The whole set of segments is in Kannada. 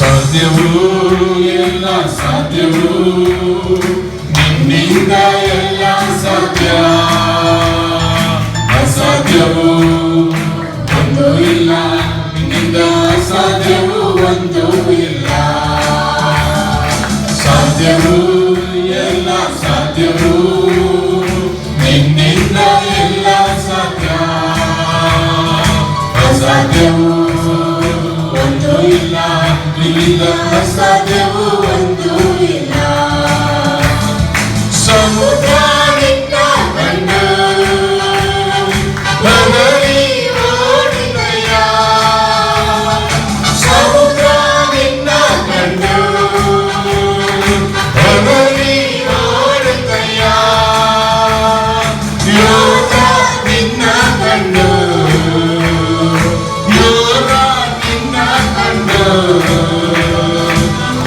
ಸಾಧ್ಯವೂ ಎಲ್ಲ ಸಾಧ್ಯವೂ ನಿನ್ನಿಂದ ಎಲ್ಲ ಸಾಧ್ಯ. ಅಸಾಧ್ಯವೂ ಒಂದು ಇಲ್ಲ, ನಿನ್ನಿಂದ ಅಸಾಧ್ಯವೂ ಒಂದು ಇಲ್ಲ. ಸಾಧ್ಯವೂ ಎಲ್ಲ ಸಾಧ್ಯವೂ ನಿನ್ನಿಂದ ಎಲ್ಲ ಸಾಧ್ಯ. ಅಸಾಧ್ಯವೂ ಒಂದು ಇಲ್ಲ, ನಿನ್ನಿಂದ ಅಸಾಧ್ಯವೂ ಒಂದು ಇಲ್ಲ. ಸಮುದ್ರ ನಿನ್ನ ಕಂಡು ಬದಲಿ ಓಡಿದೆಯ. ಸಮುದ್ರ ನಿನ್ನ ಕಂಡು ಬದಲಿ ಓಡಿದೆಯ. ಯೋಗ ನಿನ್ನ ಕಂಡು ಯೋಗ ನಿನ್ನ ಕಂಡು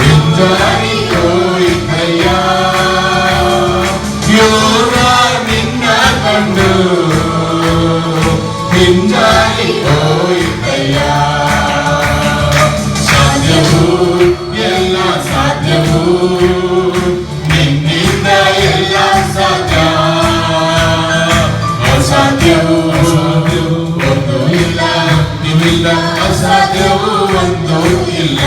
ಹಿಂಜಾರಿ ಹೋಯಿತಯ್ಯ. ಯೋಗ ನಿನ್ನ ಕಂಡು ಹಿಂಜಾರಿ ಹೋಯಿತಯ್ಯ. ಸಾಧ್ಯವೂ ಎಲ್ಲ ಸಾಧ್ಯವೂ ನಿನ್ನಿಂದ ಎಲ್ಲ ಸಾಧ್ಯ. ಅಸಾಧ್ಯವೂ ಒಂದು ಇಲ್ಲ, ನಿನ್ನಿಂದ ಅಸಾಧ್ಯವೂ ಒಂದು ಇಲ್ಲ.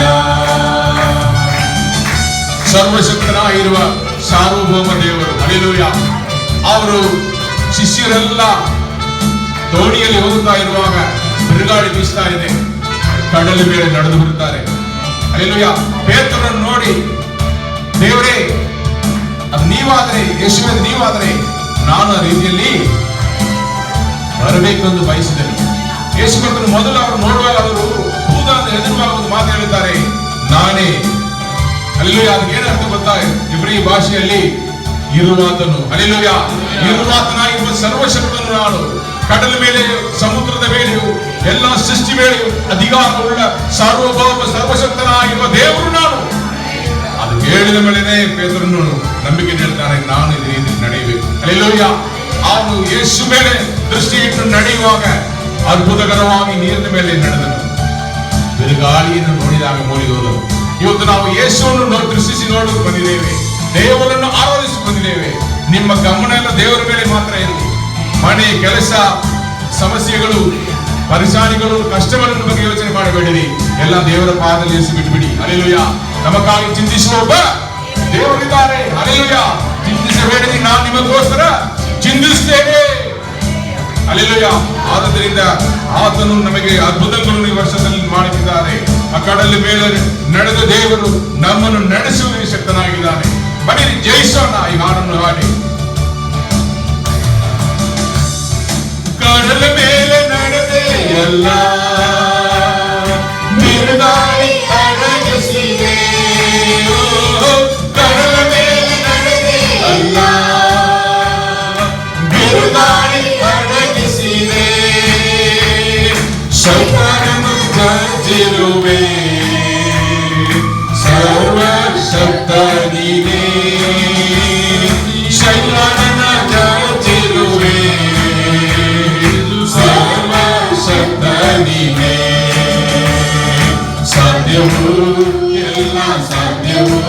ಸರ್ವಶಕ್ತನಾಗಿರುವ ಸಾರ್ವಭೌಮ ದೇವರು, ಹಲ್ಲೆಲೂಯ. ಅವರು ಶಿಷ್ಯರೆಲ್ಲ ದೋಣಿಯಲ್ಲಿ ಹೋಗುತ್ತಾ ಇರುವಾಗ ಬಿರುಗಾಳಿ ಬೀಸ್ತಾ ಇದೆ, ಕಡಲ ಮೇಲೆ ನಡೆದು ಬರುತ್ತಾರೆ. ಹಲ್ಲೆಲೂಯ. ಪೇತ್ರನನ್ನು ನೋಡಿ, ದೇವರೇ ಅದು ನೀವಾದರೆ, ಯೇಸುವೇ ನೀವಾದರೆ ನಾನು ಆ ರೀತಿಯಲ್ಲಿ ಬರಬೇಕೆಂದು ಬಯಸಿದರು. ಯೇಸು ಕರ್ತನು ಮೊದಲು ಅವರು ನೋಡುವಾಗ ಅವರು ಹೂದ ಅಂತ ಹೆದರುವಾಗ ಒಂದು ಮಾತು ಹೇಳಿದ್ದಾರೆ, ನಾನೇ. ಹಲ್ಲೆಲೂಯ. ಅದಕ್ಕೆ ಏನು ಅರ್ಥ ಗೊತ್ತಾ? ಇಬ್ರಿ ಭಾಷೆಯಲ್ಲಿ ಇರುವಾತನು, ಹಲ್ಲೆಲೂಯ, ಇರುವಾತನಾಗಿರುವ ಸರ್ವಶಕ್ತನು ನಾನು. ಕಡಲ ಮೇಲೆ, ಸಮುದ್ರದ ಮೇಲೆಯೂ ಎಲ್ಲ ಸೃಷ್ಟಿ ಮೇಲೆಯೂ ಅಧಿಕಾರವುಳ್ಳ ಸಾರ್ವಭೌಮ ಸರ್ವಶಕ್ತನಾಗಿರುವ ದೇವರು ನಾನು. ಅದು ಹೇಳಿದ ಮೇಲೆನೆ ಪೇತ್ರನು ನಂಬಿಕೆ ನೀಡ್ತಾನೆ, ನಾನು ಇದೇ ರೀತಿ ನಡೆಯಬೇಕು. ಹಲ್ಲೆಲೂಯ. ಅವನು ಯೇಸು ಮೇಲೆ ದೃಷ್ಟಿ ಇಟ್ಟು ನಡೆಯುವಾಗ ಅದ್ಭುತಕರವಾಗಿ ನೀರಿನ ಮೇಲೆ ನಡೆದನು. ಬಿರುಗಾಳಿಯನ್ನು ನೋಡಿದಾಗ ಮೂಡಿ ಹೋದನು. ಇವತ್ತು ನಾವು ಯೇಸುವನ್ನು ದೃಷ್ಟಿಸಿ ನೋಡಲು ಬಂದಿದ್ದೇವೆ, ದೇವರನ್ನು ಆರಾಧಿಸಿ ಬಂದಿದ್ದೇವೆ. ನಿಮ್ಮ ಗಮನ ಎಲ್ಲ ದೇವರ ಮೇಲೆ ಮಾತ್ರ ಇರಲಿ. ಮನೆ, ಕೆಲಸ, ಸಮಸ್ಯೆಗಳು, ಪರಿಶಾನಿಗಳು, ಕಷ್ಟಗಳನ್ನು ಬಗ್ಗೆ ಯೋಚನೆ ಮಾಡಬೇಡಿರಿ. ಎಲ್ಲ ದೇವರ ಪಾದದಲ್ಲಿ ಎಸಿ ಬಿಟ್ಬಿಡಿ. ಹಲ್ಲೆಲೂಯ. ನಮಗಾಗಿ ಚಿಂತಿಸುವ ಒಬ್ಬ ದೇವರಿದ್ದಾರೆ. ಹಲ್ಲೆಲೂಯ. ಚಿಂತಿಸಬೇಡಿರಿ, ನಾನು ನಿಮಗೋಸ್ಕರ ಚಿಂತಿಸುತ್ತೇನೆ. ಹಲ್ಲೆಲೂಯ. ಆದ್ದರಿಂದ ಆತನು ನಮಗೆ ಅದ್ಭುತಗಳನ್ನು ಈ ವರ್ಷದಲ್ಲಿ ಮಾಡುತ್ತಿದ್ದಾರೆ. ಆ ಕಡಲ ಮೇಲೆ ನಡೆದ ದೇವರು ನಮ್ಮನ್ನು ನಡೆಸುವ ಶಕ್ತನಾಗಿದ್ದಾನೆ. ಬನ್ನಿರಿ, ಜಯಿಸೋಣ ಈ ಹಾಡನ್ನು ಹಾಡಿ. ಕಡಲ ಮೇಲೆ ನಡೆದೆ ಎಲ್ಲ ಬಿರುಗಾಳಿ ಅಡಗಿಸಿದೆ. ಕಡಲ ಮೇಲೆ ನಡೆದೆ ಎಲ್ಲ ಬಿರುಗಾಳಿ ಅಡಗಿಸಿದೆ. ಶಕ್ತನನ್ನು ಗರ್ಜಿರುವೆ, ಸರ್ವಶಕ್ತನಿಗೆ. ಶೈಲನ ಗರ್ಜಿರುವೆ, ಸರ್ವಶಕ್ತನಿಗೆ. ಸಾಧ್ಯವೂ ಎಲ್ಲ ಸಾಧ್ಯವೂ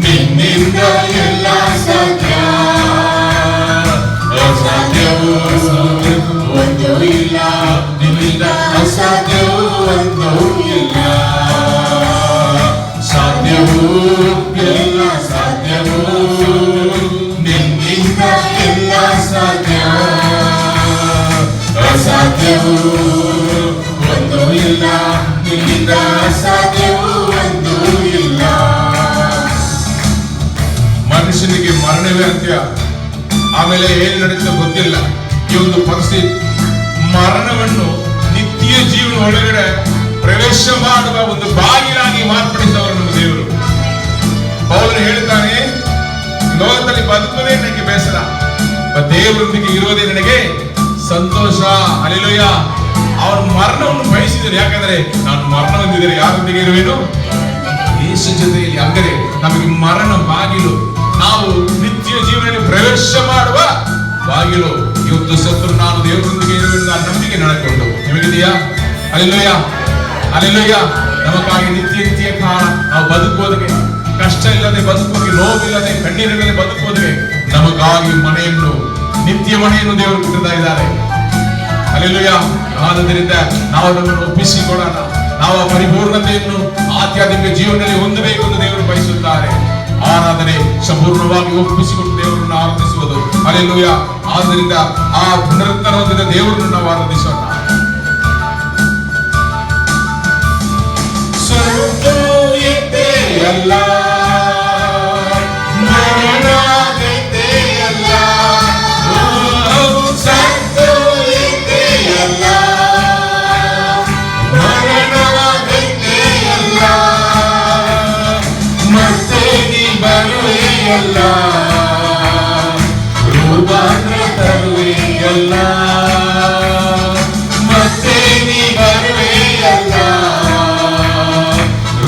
ನಿನ್ನಿಂದ ಎಲ್ಲ ಸಾಧ್ಯ. ಅಸಾಧ್ಯವೂ ಒಂದು ಇಲ್ಲ, ನಿನ್ನಿಂದ ಅಸಾಧ್ಯವೂ ಒಂದು ಇಲ್ಲ. ಸಾಧ್ಯವೂ ಎಲ್ಲ ಸಾಧ್ಯವೂ ನಿನ್ನಿಂದ ಎಲ್ಲ ಸಾಧ್ಯ. ಅಸಾಧ್ಯವೂ ಒಂದು ಇಲ್ಲ, ನಿನ್ನಿಂದ ಅಸಾಧ್ಯವೂ ಒಂದು ಇಲ್ಲ. ಮನುಷ್ಯನಿಗೆ ಮರಣವೇ ಅಂತ್ಯ. ಆಮೇಲೆ ಏನು ನಡೆಯುತ್ತೆ ಗೊತ್ತಿಲ್ಲ. ಈ ಒಂದು ಪರಿಸ್ಥಿತಿ ಮರಣವನ್ನು ನಿತ್ಯ ಜೀವನ ಒಳಗಡೆ ಪ್ರವೇಶ ಮಾಡುವ ಒಂದು ಬಾಗಿಲಾಗಿ ಮಾರ್ಪಡಿಸಿದವರು ನಮ್ಮ ದೇವರು. ಪೌಲನು ಹೇಳ್ತಾನೆ, ಲೋಕದಲ್ಲಿ ಬದುಕುವುದೇ ನನಗೆ ಬೇಸರ, ದೇವರೊಂದಿಗೆ ಇರುವುದೇ ನನಗೆ ಸಂತೋಷ. ಹಲ್ಲೆಲೂಯ. ಅವರು ಮರಣವನ್ನು ಬಯಸಿದರು. ಯಾಕಂದ್ರೆ ನಾನು ಮರಣ ಹೊಂದಿದರೆ ಯಾರೊಂದಿಗೆ ಇರುವೆನು? ಯೇಸು ಜೊತೆಯಲ್ಲಿ. ಅಂದರೆ ನಮಗೆ ಮರಣ ಬಾಗಿಲು, ನಾವು ನಿತ್ಯ ಜೀವನದಲ್ಲಿ ಪ್ರವೇಶ ಮಾಡುವ ಬಾಗಿಲು. ಇವತ್ತು ಸತ್ರು ನಾನು ದೇವರೊಂದಿಗೆ ಇರುವೆನು ನಂಬಿಕೆ ನಡೆಕೊಂಡು ನಿಮಗಿದೆಯಾ? Hallelujah, hallelujah. ನಮಗಾಗಿ ನಿತ್ಯ ನಿತ್ಯ ಕಾಲ ನಾವು ಬದುಕುವುದಕ್ಕೆ, ಕಷ್ಟ ಇಲ್ಲದೆ ಬದುಕುವುದಕ್ಕೆ, ನೋವಿಲ್ಲದೆ ಕಣ್ಣೀರಿಲ್ಲದೆ ಬದುಕುವುದಕ್ಕೆ ನಮಗಾಗಿ ಮನೆಯನ್ನು, ನಿತ್ಯ ಮನೆಯನ್ನು ದೇವರು ಕೊಡ್ತಾ ಇದ್ದಾರೆ. ಹಲ್ಲೆಲೂಯಾ. ಆದ್ದರಿಂದ ನಾವು ನಮ್ಮನ್ನು ಒಪ್ಪಿಸಿಕೊಡೋಣ. ನಾವು ಆ ಪರಿಪೂರ್ಣತೆಯನ್ನು ಆಧ್ಯಾತ್ಮಿಕ ಜೀವನದಲ್ಲಿ ಹೊಂದಬೇಕು ಎಂದು ದೇವರು ಬಯಸುತ್ತಾರೆ. ಆರಾಧನೆ ಸಂಪೂರ್ಣವಾಗಿ ಒಪ್ಪಿಸಿಕೊಂಡು ದೇವರನ್ನು ಆರಾಧಿಸುವುದು. ಹಲ್ಲೆಲೂಯಾ. ಆದ್ದರಿಂದ ಆ ಪುನರುತ್ಥಾನ ಹೊಂದಿದ ದೇವರನ್ನು ನಾವು ಆರಾಧಿಸೋಣ. ಎಲ್ಲ ಎಲ್ಲ ರೂಪಾಂತರ ತರುವೆಯಲ್ಲ, ಮತ್ತೆ ನೀ ಬರುವೆಯಲ್ಲ,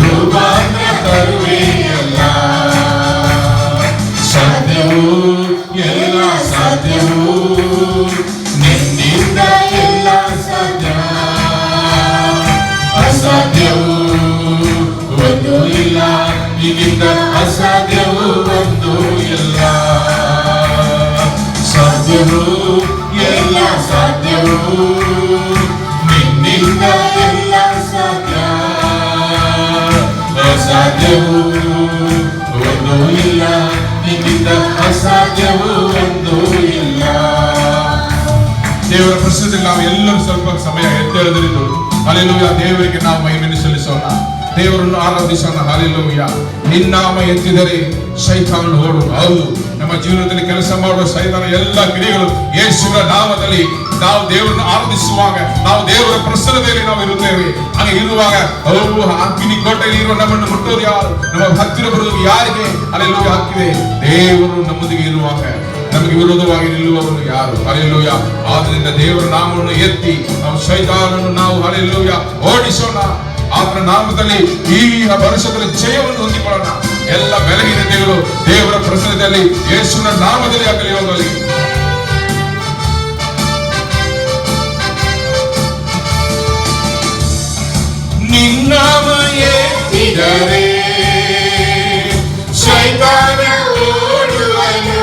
ರೂಪಾಂತರ ತರುವೆಯಲ್ಲ. ಸಾಧ್ಯವೂ ಎಲ್ಲ ಸಾಧ್ಯವೂ ನಿನ್ನಿಂದ, ಎಲ್ಲ ಸಾಧ್ಯ. ಅಸಾಧ್ಯವೂ ಒಂದು ಇಲ್ಲ, ನಿನ್ನಿಂದ ಅಸಾಧ್ಯವೂ ಒಂದು ಇಲ್ಲ. ಸಾಧ್ಯವೂ ಎಲ್ಲ ಸಾಧ್ಯವೂ ನಿನ್ನಿಂದ, ಎಲ್ಲ ಸಾಧ್ಯ. ಅಸಾಧ್ಯವೂ ಒಂದು ಇಲ್ಲ, ನಿನ್ನಿಂದ ಅಸಾಧ್ಯವೂ ಒಂದು ಇಲ್ಲ. ದೇವರ ಪ್ರಶ್ನೆಯಲ್ಲಿ ನಾವು ಎಲ್ಲರೂ ಸ್ವಲ್ಪ ಸಮಯ ಎದ್ದೇಳದಿರಿದ್ದು ಹಲ್ಲೆಲೂಯಾ ದೇವರಿಗೆ ನಾವು ಮಹಿಮೆಯನ್ನು ಸಲ್ಲಿಸೋಣ, ದೇವರನ್ನು ಆರಾಧಿಸೋಣ. ಹಲ್ಲೆಲೂಯಾ. ನಿನ್ನಾಮ ಎತ್ತಿದರೆ ಸೈತಾನನು ಓಡು. ಹೌದು, ನಮ್ಮ ಜೀವನದಲ್ಲಿ ಕೆಲಸ ಮಾಡುವ ಸೈತಾನ ಎಲ್ಲ ಕ್ರಿಯೆಗಳು ಯೇಸುವಿನ ನಾಮದಲ್ಲಿ ನಾವು ದೇವರನ್ನು ಆರಾಧಿಸುವಾಗ, ನಾವು ದೇವರ ಪ್ರಸನ್ನತೆಯಲ್ಲಿ ನಾವು ಇರುತ್ತೇವೆ. ಹಾಗೆ ಇರುವಾಗ ಅಗ್ನಿ ಕೋಟೆಯಲ್ಲಿ ಇರುವ ನಮ್ಮನ್ನು ಮುಟ್ಟೋದು ಯಾರು, ನಮ್ಮ ಹತ್ತಿರ ಬರುವುದು ಯಾರಿಗೆ? ಹಲ್ಲೆಲೂಯಾ ಹಾಕಿದೆ. ದೇವರು ನಮ್ಮೊಂದಿಗೆ ಇರುವಾಗ ನಮಗೆ ವಿರೋಧವಾಗಿ ನಿಲ್ಲುವವನು ಯಾರು? ಹಲ್ಲೆಲೂಯಾ. ಆದ್ದರಿಂದ ದೇವರ ನಾಮವನ್ನು ಎತ್ತಿ ನಾವು ಸೈತಾನನನ್ನು ನಾವು ಹಲ್ಲೆಲೂಯಾ ಓಡಿಸೋಣ. ಆತನ ನಾಮದಲ್ಲಿ ಈ ವರ್ಷದಲ್ಲಿ ಜಯವನ್ನು ಹೊಂದಿಕೊಳ್ಳೋಣ. ಎಲ್ಲ ಬೆಳಗಿನತೆಗಳು ದೇವರ ಪ್ರಸನ್ನತೆಯಲ್ಲಿ ಯೇಸುವಿನ ನಾಮದಲ್ಲಿ ಆಗಲಿ ಹೋಗಲಿ. ನಿನ್ನಾಮ ಎತ್ತಿದರೆ ಸೈತಾನ ಓಡುವನು.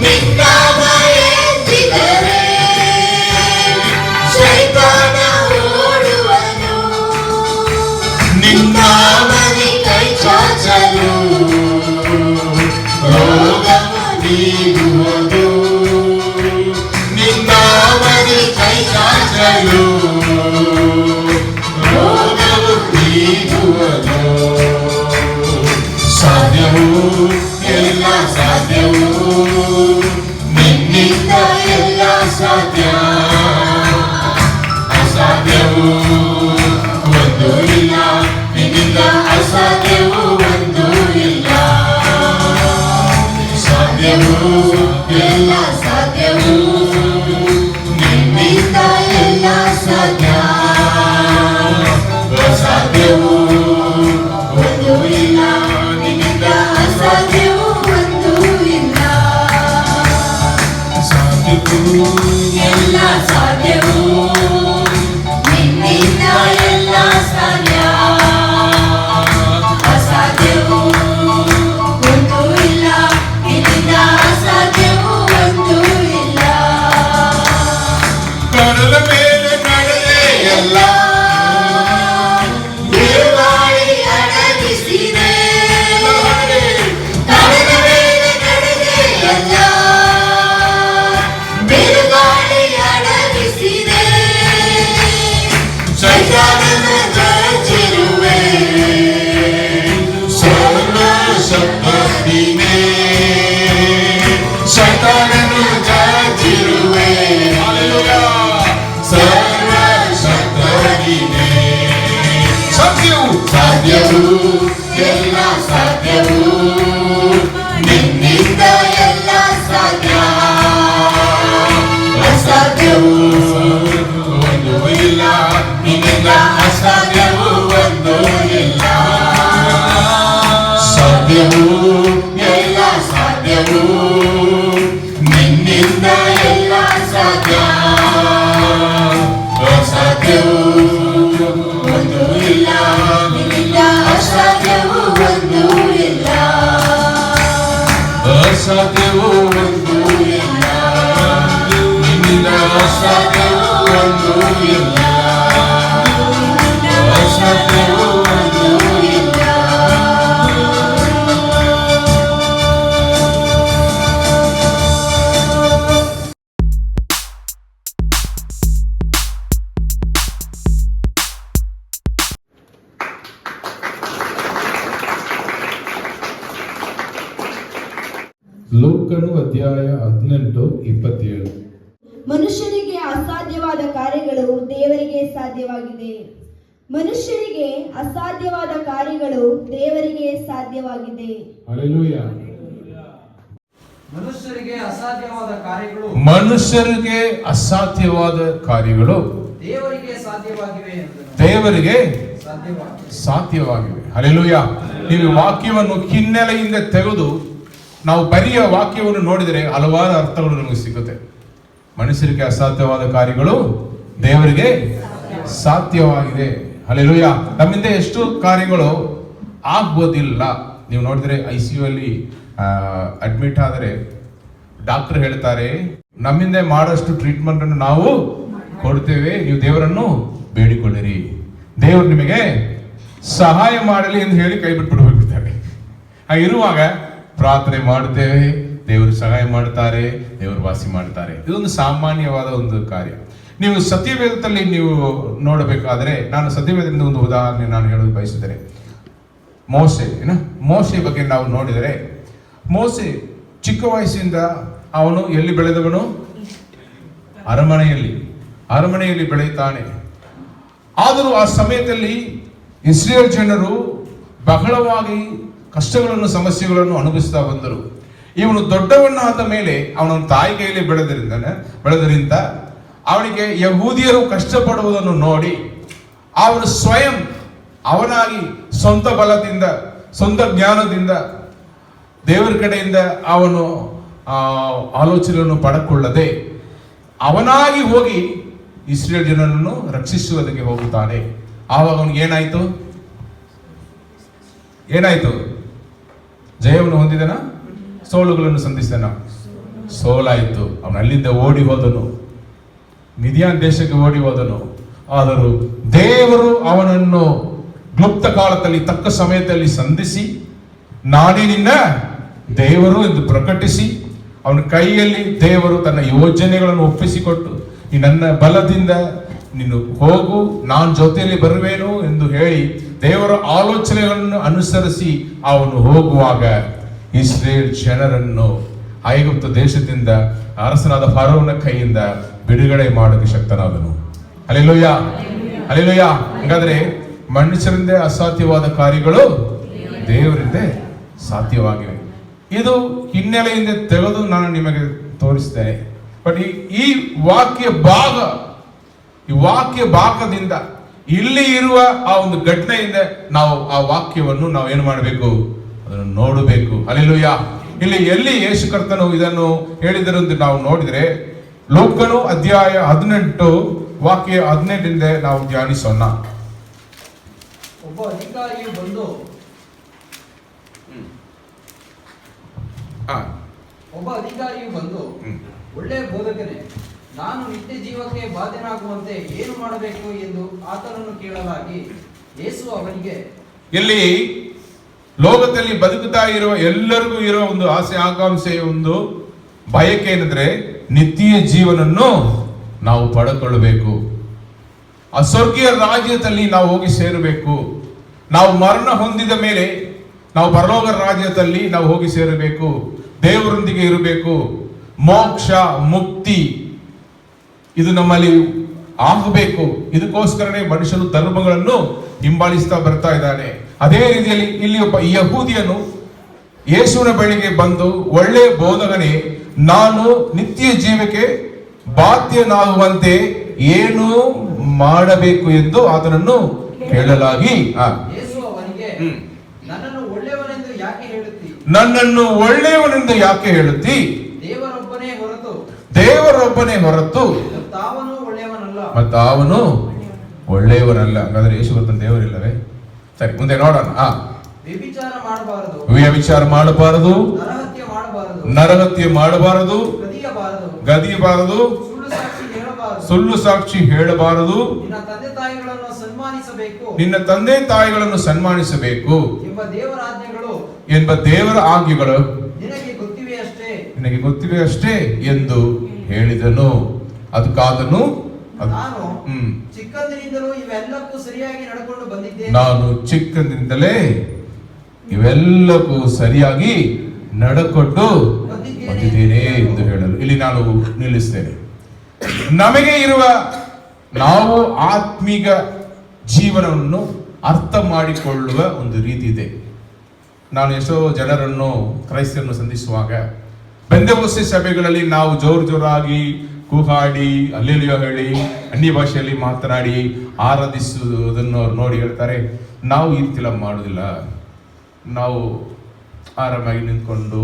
ನಿನ್ನಾಮ ಎತ್ತಿದರೆ ಸೈತಾನ ಓಡುವನು. ನಿನ್ನಾಮದಿ ಕೈ ಚಾಚಲು ರೋಗವು ನೀಗುವುದು. ನಿನ್ನಾಮದಿ ಕೈ ಚಾಚಲು ರೋಗವು ನೀಗುವುದು. ಸಾಧ್ಯವೂ ಎಲ್ಲ ಸಾಧ್ಯವೂ ನಿನ್ನಿಂದ, ಎಲ್ಲ ಸಾಧ್ಯ. ಅಸಾಧ್ಯವೂ ಒಂದು ಇಲ್ಲ, ನಿನ್ನಿಂದ ಅಸಾಧ್ಯವೂ ಒಂದು ಇಲ್ಲ. ಸಾಧ್ಯವೂ ಎಲ್ಲ ಸಾಧ್ಯವೂ ನಿನ್ನಿಂದ, ಎಲ್ಲ ಸಾಧ್ಯ. ಅಸಾಧ್ಯವೂ ಒಂದು ಇಲ್ಲ, ನಿನ್ನಿಂದ ಅಸಾಧ್ಯವೂ ಒಂದು ಇಲ್ಲ. ಸಾಧ್ಯವೂ ಎಲ್ಲ ಸಾಧ್ಯವೂ ನಿನ್ನಿಂದ, ಎಲ್ಲ ಸಾಧ್ಯ. ಅಸಾಧ್ಯವೂ ಒಂದು ಇಲ್ಲ, ನಿನ್ನಿಂದ ಅಸಾಧ್ಯವೂ ಒಂದು ಇಲ್ಲ. ಕಡಲ ಮೇಲೆ ನಡೆದೆ ಎಲ್ಲ ಬಿರುಗಾಳಿ ಅಡಗಿಸಿದೆ. ಕಡಲ ಮೇಲೆ ನಡೆದೆ ಎಲ್ಲ ಬಿರುಗಾಳಿ ಅಡಗಿಸಿದೆ. ಸೈತಾನನು ಜಯಿಸಿರುವೆ, ಸರ್ವಶಕ್ತನೇ. ಸೈತಾನನು ಜಯಿಸಿರುವೆ. ಹಲ್ಲೆಲೂಯಾ. ಸರ್ವಶಕ್ತನೇ. ಸಾಧ್ಯವೂ ಸಾಧ್ಯವೂ ಎಲ್ಲ ಸಾಧ್ಯವೂ ನಿನ್ನಿಂದ, ಎಲ್ಲ ಸಾಧ್ಯ. ಅಸಾಧ್ಯವೂ ಒಂದು ಇಲ್ಲ, ನಿನ್ನಿಂದ ಅಸಾಧ್ಯವೂ ಒಂದು ಇಲ್ಲ. ಸಾಧ್ಯವೂ ಎಲ್ಲ ಸಾಧ್ಯವೂ ನಿನ್ನಿಂದ, ಎಲ್ಲ ಸಾಧ್ಯ. ಅಸಾಧ್ಯವೂ ಒಂದು ಸಾಧ್ಯವೋ ಇಲ್ಲ. ಲೋಕನು ಅಧ್ಯಾಯ 18:27. ಮನುಷ್ಯನಿಗೆ ಅಸಾಧ್ಯವಾದ ಕಾರ್ಯಗಳು ದೇವರಿಗೆ ಸಾಧ್ಯವಾಗಿದೆ. ಮನುಷ್ಯರಿಗೆ ಅಸಾಧ್ಯವಾದ ಕಾರ್ಯಗಳು ದೇವರಿಗೆ ಸಾಧ್ಯವಾಗಿದೆ. ಹಲ್ಲೆಲೂಯಾ. ಮನುಷ್ಯರಿಗೆ ಅಸಾಧ್ಯವಾದ ಕಾರ್ಯಗಳು ದೇವರಿಗೆ ಸಾಧ್ಯವಾಗಿವೆ ಎಂದನು. ದೇವರಿಗೆ ಸಾಧ್ಯವಾಗಿವೆ. ಹಲ್ಲೆಲೂಯಾ. ನೀವು ವಾಕ್ಯವನ್ನು ಹಿನ್ನೆಲೆಯಿಂದ ತೆಗೆದು ನಾವು ಬರಿಯ ವಾಕ್ಯವನ್ನು ನೋಡಿದರೆ ಹಲವಾರು ಅರ್ಥಗಳು ನಮಗೆ ಸಿಗುತ್ತೆ. ಮನುಷ್ಯರಿಗೆ ಅಸಾಧ್ಯವಾದ ಕಾರ್ಯಗಳು ದೇವರಿಗೆ ಸಾಧ್ಯವಾಗಿದೆ. ಹಲ್ಲೆಲೂಯಾ. ನಮ್ಮಿಂದ ಎಷ್ಟು ಕಾರ್ಯಗಳು ಆಗ್ಬೋದಿಲ್ಲ. ನೀವು ನೋಡಿದ್ರೆ ICU ಅಲ್ಲಿ ಅಡ್ಮಿಟ್ ಆದರೆ ಡಾಕ್ಟರ್ ಹೇಳ್ತಾರೆ, ನಮ್ಮಿಂದ ಮಾಡೋಷ್ಟು ಟ್ರೀಟ್ಮೆಂಟ್ ಅನ್ನು ನಾವು ಕೊಡ್ತೇವೆ, ನೀವು ದೇವರನ್ನು ಬೇಡಿಕೊಳ್ಳಿರಿ, ದೇವರು ನಿಮಗೆ ಸಹಾಯ ಮಾಡಲಿ ಎಂದು ಹೇಳಿ ಕೈ ಬಿಟ್ಬಿಟ್ಟು ಹೋಗ್ಬಿಡ್ತಾರೆ. ಹಾಗಿರುವಾಗ ಪ್ರಾರ್ಥನೆ ಮಾಡುತ್ತೇವೆ, ದೇವರು ಸಹಾಯ ಮಾಡ್ತಾರೆ, ದೇವರು ವಾಸಿ ಮಾಡ್ತಾರೆ. ಇದೊಂದು ಸಾಮಾನ್ಯವಾದ ಒಂದು ಕಾರ್ಯ. ನೀವು ಸತ್ಯವೇದದಲ್ಲಿ ನೀವು ನೋಡಬೇಕಾದ್ರೆ, ನಾನು ಸತ್ಯವೇದದಿಂದ ಒಂದು ಉದಾಹರಣೆ ನಾನು ಹೇಳಲು ಬಯಸಿದ್ದೇನೆ. ಮೋಶೆ ಬಗ್ಗೆ ನಾವು ನೋಡಿದರೆ, ಮೋಶೆ ಚಿಕ್ಕ ವಯಸ್ಸಿಂದ ಅವನು ಎಲ್ಲಿ ಬೆಳೆದವನು? ಅರಮನೆಯಲ್ಲಿ ಬೆಳೆಯುತ್ತಾನೆ. ಆದರೂ ಆ ಸಮಯದಲ್ಲಿ ಇಸ್ರೇಲ್ ಜನರು ಬಹಳವಾಗಿ ಕಷ್ಟಗಳನ್ನು ಸಮಸ್ಯೆಗಳನ್ನು ಅನುಭವಿಸ್ತಾ ಬಂದರು. ಇವನು ದೊಡ್ಡವನಾದ ಮೇಲೆ ಅವನ ತಾಯಿ ಕೈಯಲ್ಲಿ ಬೆಳೆದರಿಂದ ಅವನಿಗೆ ಯಹೂದಿಯರು ಕಷ್ಟಪಡುವುದನ್ನು ನೋಡಿ ಅವನು ಸ್ವಯಂ ಅವನಾಗಿ ಸ್ವಂತ ಬಲದಿಂದ ಸ್ವಂತ ಜ್ಞಾನದಿಂದ ದೇವರ ಕಡೆಯಿಂದ ಅವನು ಆಲೋಚನೆಯನ್ನು ಪಡೆದುಕೊಳ್ಳದೆ ಅವನಾಗಿ ಹೋಗಿ ಇಸ್ರೇಲ್ ಜನರನ್ನು ರಕ್ಷಿಸುವುದಕ್ಕೆ ಹೋಗುತ್ತಾನೆ. ಆವಾಗ ಅವನಿಗೆ ಏನಾಯ್ತು? ಜಯವನ್ನು ಹೊಂದಿದನ, ಸೋಲುಗಳನ್ನು ಸಂಧಿಸಿದನ? ಸೋಲಾಯಿತು. ಅವನು ಅಲ್ಲಿಂದ ಓಡಿ ಹೋದನು, ಮಿದಿಯಾನ್ ದೇಶಕ್ಕೆ ಓಡಿ ಹೋದನು. ಆದರೂ ದೇವರು ಅವನನ್ನು ಗುಪ್ತ ಕಾಲದಲ್ಲಿ ತಕ್ಕ ಸಮಯದಲ್ಲಿ ಸಂಧಿಸಿ, ನಾನೇ ನಿನ್ನ ದೇವರು ಎಂದು ಪ್ರಕಟಿಸಿ, ಅವನ ಕೈಯಲ್ಲಿ ದೇವರು ತನ್ನ ಯೋಜನೆಗಳನ್ನು ಒಪ್ಪಿಸಿಕೊಟ್ಟು, ಈ ನನ್ನ ಬಲದಿಂದ ನೀನು ಹೋಗು, ನಾನು ಜೊತೆಯಲ್ಲಿ ಬರುವೇನು ಎಂದು ಹೇಳಿ ದೇವರ ಆಲೋಚನೆಗಳನ್ನು ಅನುಸರಿಸಿ ಅವನು ಹೋಗುವಾಗ ಇಸ್ರೇಲ್ ಜನರನ್ನು ಐಗುಪ್ತ ದೇಶದಿಂದ ಅರಸನಾದ ಫರೋವನ ಕೈಯಿಂದ ಬಿಡುಗಡೆ ಮಾಡಲು ಶಕ್ತನಾದನು. Hallelujah, hallelujah. ಹಾಗಾದ್ರೆ ಮನುಷ್ಯರಿಂದ ಅಸಾಧ್ಯವಾದ ಕಾರ್ಯಗಳು ದೇವರಿಂದ ಸಾಧ್ಯವಾಗಿವೆ. ಇದು ಹಿನ್ನೆಲೆಯಿಂದ ತೆಗೆದು ನಾನು ನಿಮಗೆ ತೋರಿಸ್ತೇನೆ. ಬಟ್ ಈ ವಾಕ್ಯ ಭಾಗದಿಂದ ಇಲ್ಲಿ ಇರುವ ಆ ಒಂದು ಘಟನೆಯಿಂದ ನಾವು ಆ ವಾಕ್ಯವನ್ನು ನಾವು ಏನು ಮಾಡಬೇಕು? ಅದನ್ನು ನೋಡಬೇಕು. ಹಲ್ಲೆಲೂಯಾ. ಎಲ್ಲಿ ಯೇಸು ಕರ್ತನು ಇದನ್ನು ಹೇಳಿದರೆಂದು ನಾವು ನೋಡಿದರೆ, ಲೋಕನು ಅಧ್ಯಾಯ 18 ವಾಕ್ಯ 18ರಿಂದ ನಾವು ಧ್ಯಾನಿಸೋಣ. ಒಬ್ಬ ಅಧಿಕಾರಿಯು ಬಂದು ಒಳ್ಳೆ ಬೋಧಕನೇ, ನಾನು ನಿತ್ಯ ಜೀವಕ್ಕೆ ಬಾಧ್ಯನಾಗುವಂತೆ ಏನು ಮಾಡಬೇಕು ಎಂದು ಆತನನ್ನು ಕೇಳಲಾಗಿ, ಯೇಸು ಅವನಿಗೆ, ಇಲ್ಲಿ ಲೋಕದಲ್ಲಿ ಬದುಕುತ್ತಾ ಇರುವ ಎಲ್ಲರಿಗೂ ಇರೋ ಒಂದು ಆಸೆ ಆಕಾಂಕ್ಷೆ, ಒಂದು ಬಯಕೆ ಏನಂದ್ರೆ ನಿತ್ಯ ಜೀವನನ್ನು ನಾವು ಪಡೆದುಕೊಳ್ಳಬೇಕು. ಆ ಸ್ವರ್ಗೀಯ ರಾಜ್ಯದಲ್ಲಿ ನಾವು ಹೋಗಿ ಸೇರಬೇಕು. ನಾವು ಮರಣ ಹೊಂದಿದ ಮೇಲೆ ನಾವು ಪರಲೋಕ ರಾಜ್ಯದಲ್ಲಿ ನಾವು ಹೋಗಿ ಸೇರಬೇಕು, ದೇವರೊಂದಿಗೆ ಇರಬೇಕು. ಮೋಕ್ಷ, ಮುಕ್ತಿ ಇದು ನಮ್ಮಲ್ಲಿ ಆಗಬೇಕು. ಇದಕ್ಕೋಸ್ಕರನೇ ಮನುಷ್ಯನು ಧರ್ಮಗಳನ್ನು ಹಿಂಬಾಲಿಸ್ತಾ ಬರ್ತಾ ಇದ್ದಾನೆ. ಅದೇ ರೀತಿಯಲ್ಲಿ ಇಲ್ಲಿ ಒಬ್ಬ ಯಹೂದಿಯನು ಯೇಸುವಿನ ಬಳಿಗೆ ಬಂದು, ಒಳ್ಳೆ ಬೋಧಕನೇ, ನಾನು ನಿತ್ಯ ಜೀವಕ್ಕೆ ಬಾಧ್ಯನಾಗುವಂತೆ ಏನು ಮಾಡಬೇಕು ಎಂದು ಆತನನ್ನು ಕೇಳಲಾಗಿ, ನನ್ನನ್ನು ಒಳ್ಳೆಯವನೆಂದು ಯಾಕೆ ಹೇಳುತ್ತಿ? ದೇವರೊಬ್ಬನೇ ಹೊರತು ಮತ್ತಾವನು ಒಳ್ಳೆಯವನಲ್ಲ. ಹಾಗಾದ್ರೆ ಯೇಸು ಕರ್ತನ ದೇವರಿಲ್ಲವೇ? ಸರಿ, ಮುಂದೆ ನೋಡೋಣ. ವ್ಯಭಿಚಾರ ಮಾಡಬಾರದು, ನರಹತ್ಯೆ ಮಾಡಬಾರದು, ಗದಿಯಬಾರದು, ಸುಳ್ಳು ಸಾಕ್ಷಿ ಹೇಳಬಾರದು, ನಿನ್ನ ತಂದೆ ತಾಯಿಗಳನ್ನು ಸನ್ಮಾನಿಸಬೇಕು, ನಿನ್ನ ತಂದೆ ತಾಯಿಗಳನ್ನು ಸನ್ಮಾನಿಸಬೇಕು ಎಂಬ ದೇವರ ಆಜ್ಞೆಗಳು ನಿನಗೆ ನಿನಗೆ ಗೊತ್ತಿವೆ ಅಷ್ಟೇ ಎಂದು ಹೇಳಿದನು. ಅದಕ್ಕಾದನು ನಾನು ಚಿಕ್ಕಂದಿನಿಂದಲೂ ಇವೆಲ್ಲಕ್ಕೂ ಸರಿಯಾಗಿ ನಡ್ಕೊಂಡು ಬಂದಿದ್ದೇನೆ, ನಾನು ಚಿಕ್ಕಂದಿನಿಂದಲೇ ಇವೆಲ್ಲಕ್ಕೂ ಸರಿಯಾಗಿ ನಡ್ಕೊಂಡು ಬಂದಿದ್ದೇನೆ ಎಂದು ಹೇಳಲು ಇಲ್ಲಿ ನಾನು ನಿಲ್ಲಿಸ್ತೇನೆ. ನಮಗೆ ಇರುವ ನಾವು ಆತ್ಮೀಕ ಜೀವನವನ್ನು ಅರ್ಥ ಮಾಡಿಕೊಳ್ಳುವ ಒಂದು ರೀತಿ ಇದೆ. ನಾನು ಎಷ್ಟೋ ಜನರನ್ನು ಕ್ರೈಸ್ತರನ್ನು ಸಂಧಿಸುವಾಗ ಪೆಂತೆಕೋಸ್ತೆ ಸಭೆಗಳಲ್ಲಿ ನಾವು ಜೋರಾಗಿ ಕೂಗಾಡಿ ಹಲ್ಲೆಲೂಯಾ ಹೇಳಿ ಅನ್ಯ ಭಾಷೆಯಲ್ಲಿ ಮಾತನಾಡಿ ಆರಾಧಿಸುವುದನ್ನು ಅವ್ರು ನೋಡಿ ಹೇಳ್ತಾರೆ, ನಾವು ಈ ರೀತಿ ಎಲ್ಲ ಮಾಡೋದಿಲ್ಲ, ನಾವು ಆರಾಮಾಗಿ ನಿಂತ್ಕೊಂಡು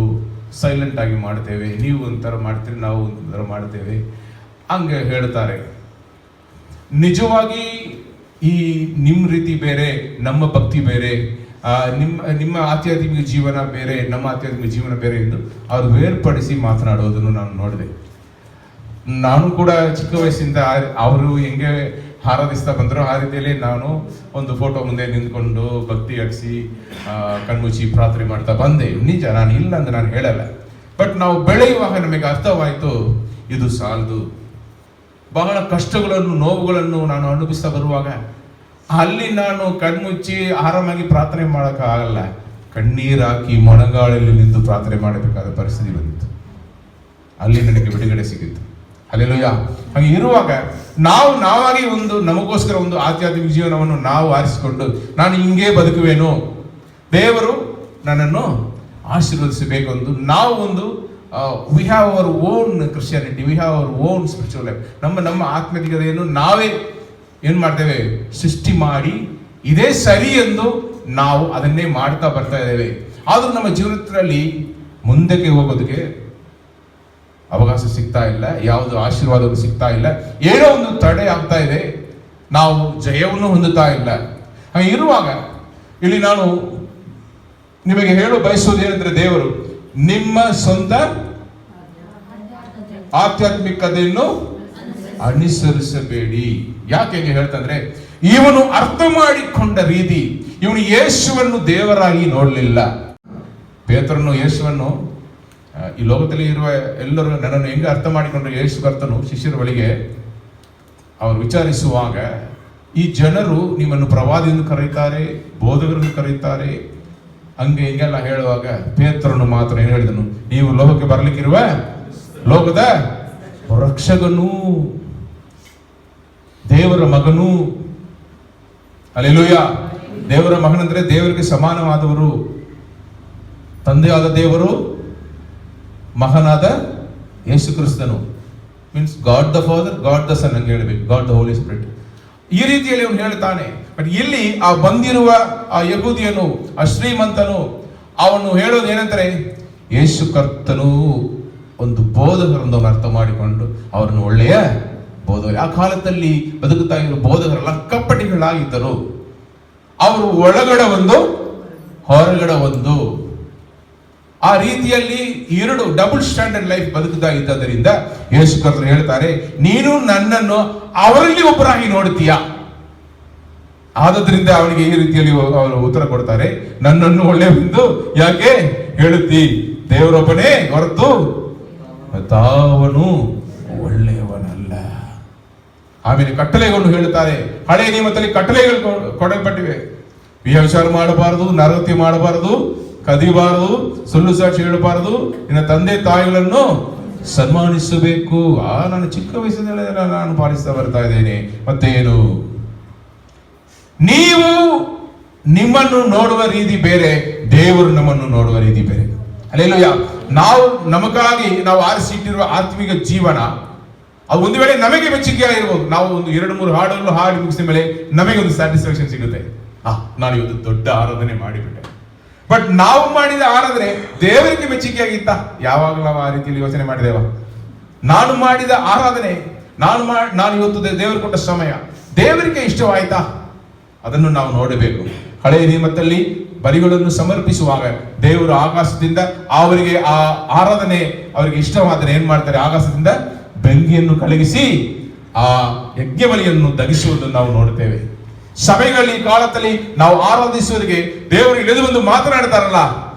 ಸೈಲೆಂಟ್ ಆಗಿ ಮಾಡ್ತೇವೆ, ನೀವು ಒಂಥರ ಮಾಡ್ತೀರಿ, ನಾವು ಒಂಥರ ಮಾಡ್ತೇವೆ ಹಂಗೆ ಹೇಳ್ತಾರೆ. ನಿಜವಾಗಿ ಈ ನಿಮ್ಮ ರೀತಿ ಬೇರೆ, ನಮ್ಮ ಭಕ್ತಿ ಬೇರೆ, ನಿಮ್ಮ ಆಧ್ಯಾತ್ಮಿಕ ಜೀವನ ಬೇರೆ, ನಮ್ಮ ಆಧ್ಯಾತ್ಮಿಕ ಜೀವನ ಬೇರೆ ಎಂದು ಅವರು ಬೇರ್ಪಡಿಸಿ ಮಾತನಾಡೋದನ್ನು ನಾನು ನೋಡಿದೆ. ನಾನು ಕೂಡ ಚಿಕ್ಕ ವಯಸ್ಸಿಂದ ಅವರು ಹೆಂಗೆ ಆರಾಧಿಸ್ತಾ ಬಂದರು ಆ ರೀತಿಯಲ್ಲಿ ನಾನು ಒಂದು ಫೋಟೋ ಮುಂದೆ ನಿಂತ್ಕೊಂಡು ಭಕ್ತಿ ಅಡಿಸಿ ಕಣ್ಮುಚ್ಚಿ ಪ್ರಾರ್ಥನೆ ಮಾಡ್ತಾ ಬಂದೆ. ನಿಜ, ನಾನು ಇಲ್ಲ ಅಂತ ನಾನು ಹೇಳಲ್ಲ. ಬಟ್ ನಾವು ಬೆಳೆಯುವಾಗ ನಮಗೆ ಅರ್ಥವಾಯಿತು ಇದು ಸಾಲದು. ಬಹಳ ಕಷ್ಟಗಳನ್ನು ನೋವುಗಳನ್ನು ನಾನು ಅನುಭವಿಸ್ತಾ ಬರುವಾಗ ಅಲ್ಲಿ ನಾನು ಕಣ್ಮುಚ್ಚಿ ಆರಾಮಾಗಿ ಪ್ರಾರ್ಥನೆ ಮಾಡೋಕ್ಕಾಗಲ್ಲ, ಕಣ್ಣೀರು ಹಾಕಿ ಮೊಣಗಾಳಲ್ಲಿ ನಿಂತು ಪ್ರಾರ್ಥನೆ ಮಾಡಬೇಕಾದ ಪರಿಸ್ಥಿತಿ ಬಂದಿತ್ತು. ಅಲ್ಲಿ ನನಗೆ ಬಿಡುಗಡೆ ಸಿಗಿತ್ತು. ಹಲ್ಲೆಲೂಯಾ. ಹಾಗೆ ಇರುವಾಗ ನಾವಾಗಿ ಒಂದು ನಮಗೋಸ್ಕರ ಒಂದು ಆಧ್ಯಾತ್ಮಿಕ ಜೀವನವನ್ನು ನಾವು ಆರಿಸಿಕೊಂಡು ನಾನು ಹಿಂಗೆ ಬದುಕುವೇನು, ದೇವರು ನನ್ನನ್ನು ಆಶೀರ್ವದಿಸಬೇಕು ಎಂದು ನಾವು ಒಂದು we have our own Christianity, we have our own spiritual life. ನಮ್ಮ ಆತ್ಮಿಕತೆಯನ್ನು ನಾವೇ ಏನು ಮಾಡ್ತೇವೆ, ಸೃಷ್ಟಿ ಮಾಡಿ ಇದೇ ಸರಿ ಎಂದು ನಾವು ಅದನ್ನೇ ಮಾಡ್ತಾ ಬರ್ತಾ ಇದ್ದೇವೆ. ಆದರೂ ನಮ್ಮ ಜೀವನದಲ್ಲಿ ಮುಂದಕ್ಕೆ ಹೋಗೋದಕ್ಕೆ ಅವಕಾಶ ಸಿಗ್ತಾ ಇಲ್ಲ, ಯಾವುದು ಆಶೀರ್ವಾದಗಳು ಸಿಗ್ತಾ ಇಲ್ಲ, ಏನೋ ಒಂದು ತಡೆ ಆಗ್ತಾ ಇದೆ, ನಾವು ಜಯವನ್ನು ಹೊಂದುತ್ತಾ ಇಲ್ಲ. ಹಾಗೆ ಇರುವಾಗ ಇಲ್ಲಿ ನಾನು ನಿಮಗೆ ಹೇಳೋ ಬಯಸುವುದು ಏನಂದ್ರೆ, ದೇವರು ನಿಮ್ಮ ಸ್ವಂತ ಆಧ್ಯಾತ್ಮಿಕತೆಯನ್ನು ಅನುಸರಿಸಬೇಡಿ. ಯಾಕೆ ಹೇಳ್ತಂದ್ರೆ, ಇವನು ಅರ್ಥ ಮಾಡಿಕೊಂಡ ರೀತಿ, ಇವನು ಯೇಸುವನ್ನು ದೇವರಾಗಿ ನೋಡಲಿಲ್ಲ. ಪೇತ್ರನು ಯೇಸುವನ್ನು ಈ ಲೋಕದಲ್ಲಿ ಇರುವ ಎಲ್ಲರೂ ನನ್ನನ್ನು ಹೆಂಗೆ ಅರ್ಥ ಮಾಡಿಕೊಂಡ್ರೆ ಯೇಸು ಕರ್ತನು ಶಿಷ್ಯರ ಬಳಿಗೆ ಅವರು ವಿಚಾರಿಸುವಾಗ, ಈ ಜನರು ನಿಮ್ಮನ್ನು ಪ್ರವಾದಿಯನ್ನು ಕರೆಯುತ್ತಾರೆ, ಬೋಧಕರನ್ನು ಕರೆಯುತ್ತಾರೆ, ಹಂಗೆ ಹಿಂಗೆಲ್ಲ ಹೇಳುವಾಗ ಪೇತ್ರನು ಮಾತ್ರ ಏನು ಹೇಳಿದನು, ನೀವು ಲೋಕಕ್ಕೆ ಬರಲಿಕ್ಕಿರುವ ಲೋಕದ ರಕ್ಷಕನು, ದೇವರ ಮಗನು. ಹಲ್ಲೆಲೂಯಾ. ದೇವರ ಮಗನಂದ್ರೆ ದೇವರಿಗೆ ಸಮಾನವಾದವರು, ತಂದೆಯಾದ ದೇವರು, ಮಗನಾದ ಯೇಸು ಕ್ರಿಸ್ತನು, means God the Father, God the Son ಹಂಗೆ ಹೇಳಬೇಕು, ಗಾಡ್ ದ ಹೋಲಿ ಸ್ಪಿರಿಟ್. ಈ ರೀತಿಯಲ್ಲಿ ಅವನು ಹೇಳ್ತಾನೆ. ಬಟ್ ಇಲ್ಲಿ ಆ ಬಂದಿರುವ ಆ ಯಹೂದಿಯನು, ಆ ಶ್ರೀಮಂತನು, ಅವನು ಹೇಳೋದು ಏನಂತಾರೆ, ಯೇಸು ಕರ್ತನು ಒಂದು ಬೋಧಕರನ್ನು ಅರ್ಥ ಮಾಡಿಕೊಂಡು ಅವರನ್ನು ಒಳ್ಳೆಯ ಬೋಧಕರು. ಆ ಕಾಲದಲ್ಲಿ ಬದುಕುತ್ತಾ ಇರುವ ಬೋಧಕರೆಲ್ಲ ಕಪ್ಪಟಿಗಳಾಗಿದ್ದರು. ಅವರು ಒಳಗಡೆ ಒಂದು ಹೊರಗಡೆ ಒಂದು, ಆ ರೀತಿಯಲ್ಲಿ ಎರಡು ಡಬಲ್ ಸ್ಟ್ಯಾಂಡರ್ಡ್ ಲೈಫ್ ಬದುಕುತ್ತಾ ಇದ್ದರಿಂದ ಯೇಸು ಕರ್ತರು ಹೇಳ್ತಾರೆ, ನೀನು ನನ್ನನ್ನು ಅವರಲ್ಲಿ ಒಬ್ಬರಾಗಿ ನೋಡ್ತೀಯಾ. ಆದ್ರಿಂದ ಅವನಿಗೆ ಈ ರೀತಿಯಲ್ಲಿ ಅವರು ಉತ್ತರ ಕೊಡ್ತಾರೆ, ನನ್ನನ್ನು ಒಳ್ಳೆಯವೆಂದು ಯಾಕೆ ಹೇಳುತ್ತಿ, ದೇವರೊಬ್ಬನೇ ಹೊರತು ತಾವನು ಒಳ್ಳೆಯವನಲ್ಲ. ಆಮೇಲೆ ಕಟ್ಟಳೆಗಳನ್ನು ಹೇಳುತ್ತಾರೆ. ಹಳೆಯ ನಿಯಮದಲ್ಲಿ ಕಟ್ಟಳೆಗಳು ಕೊಡಲ್ಪಟ್ಟಿವೆ. ವ್ಯಭಿಚಾರ ಮಾಡಬಾರದು, ನರಹತ್ಯೆ ಮಾಡಬಾರದು, ಕದಿಬಾರದು, ಸುಳ್ಳು ಸಾಕ್ಷಿ ಹೇಳಬಾರದು, ನಿನ್ನ ತಂದೆ ತಾಯಿಗಳನ್ನು ಸನ್ಮಾನಿಸಬೇಕು. ನಾನು ಚಿಕ್ಕ ವಯಸ್ಸಿನಲ್ಲ ನಾನು ಪಾಲಿಸ್ತಾ ಬರ್ತಾ ಇದ್ದೇನೆ. ಮತ್ತೇನು, ನೀವು ನಿಮ್ಮನ್ನು ನೋಡುವ ರೀತಿ ಬೇರೆ, ದೇವರು ನಮ್ಮನ್ನು ನೋಡುವ ರೀತಿ ಬೇರೆ. ಹಲ್ಲೆಲೂಯಾ. ನಾವು ನಮಗಾಗಿ ನಾವು ಆರಿಸಿಟ್ಟಿರುವ ಆತ್ಮಿಕ ಜೀವನ ಅದು ಒಂದು ವೇಳೆ ನಮಗೆ ಮೆಚ್ಚುಗೆ ಆಗಿರ್ಬೋದು. ನಾವು ಒಂದು 2-3 ಹಾಡನ್ನು ಹಾಡಿ ಮುಗಿಸಿದ ಮೇಲೆ ನಮಗೆ ಒಂದು ಸ್ಯಾಟಿಸ್ಫ್ಯಾಕ್ಷನ್ ಸಿಗುತ್ತೆ, ನಾನು ಇವತ್ತು ದೊಡ್ಡ ಆರಾಧನೆ ಮಾಡಿಬಿಟ್ಟೆ. ಬಟ್ ನಾವು ಮಾಡಿದ ಆರಾಧನೆ ದೇವರಿಗೆ ಮೆಚ್ಚುಗೆ ಆಗಿತ್ತ? ಯಾವಾಗಲೂ ನಾವು ಆ ರೀತಿಯಲ್ಲಿ ಯೋಚನೆ ಮಾಡಿದೇವ? ನಾನು ಮಾಡಿದ ಆರಾಧನೆ, ನಾನು ಇವತ್ತು ದೇವರು ಕೊಟ್ಟ ಸಮಯ ದೇವರಿಗೆ ಇಷ್ಟವಾಯ್ತಾ? ಅದನ್ನು ನಾವು ನೋಡಬೇಕು. ಹಳೆಯ ನಿಯಮದಲ್ಲಿ ಬಲಿಗಳನ್ನು ಸಮರ್ಪಿಸುವಾಗ ದೇವರು ಆಕಾಶದಿಂದ ಅವರಿಗೆ ಆ ಆರಾಧನೆ ಅವರಿಗೆ ಇಷ್ಟವಾದರೆ ಏನ್ ಮಾಡ್ತಾರೆ, ಆಕಾಶದಿಂದ ಬೆಂಕಿಯನ್ನು ಕಳಗಿಸಿ ಆ ಯಜ್ಞಬಲಿಯನ್ನು ದಗಿಸುವುದನ್ನು ನಾವು ನೋಡುತ್ತೇವೆ. ಸಭೆಗಳಲ್ಲಿ ಈ ಕಾಲದಲ್ಲಿ ನಾವು ಆರಾಧಿಸುವುದಕ್ಕೆ ದೇವರು ಇಳಿದು ಬಂದು ಮಾತನಾಡ್ತಾರಲ್ಲ,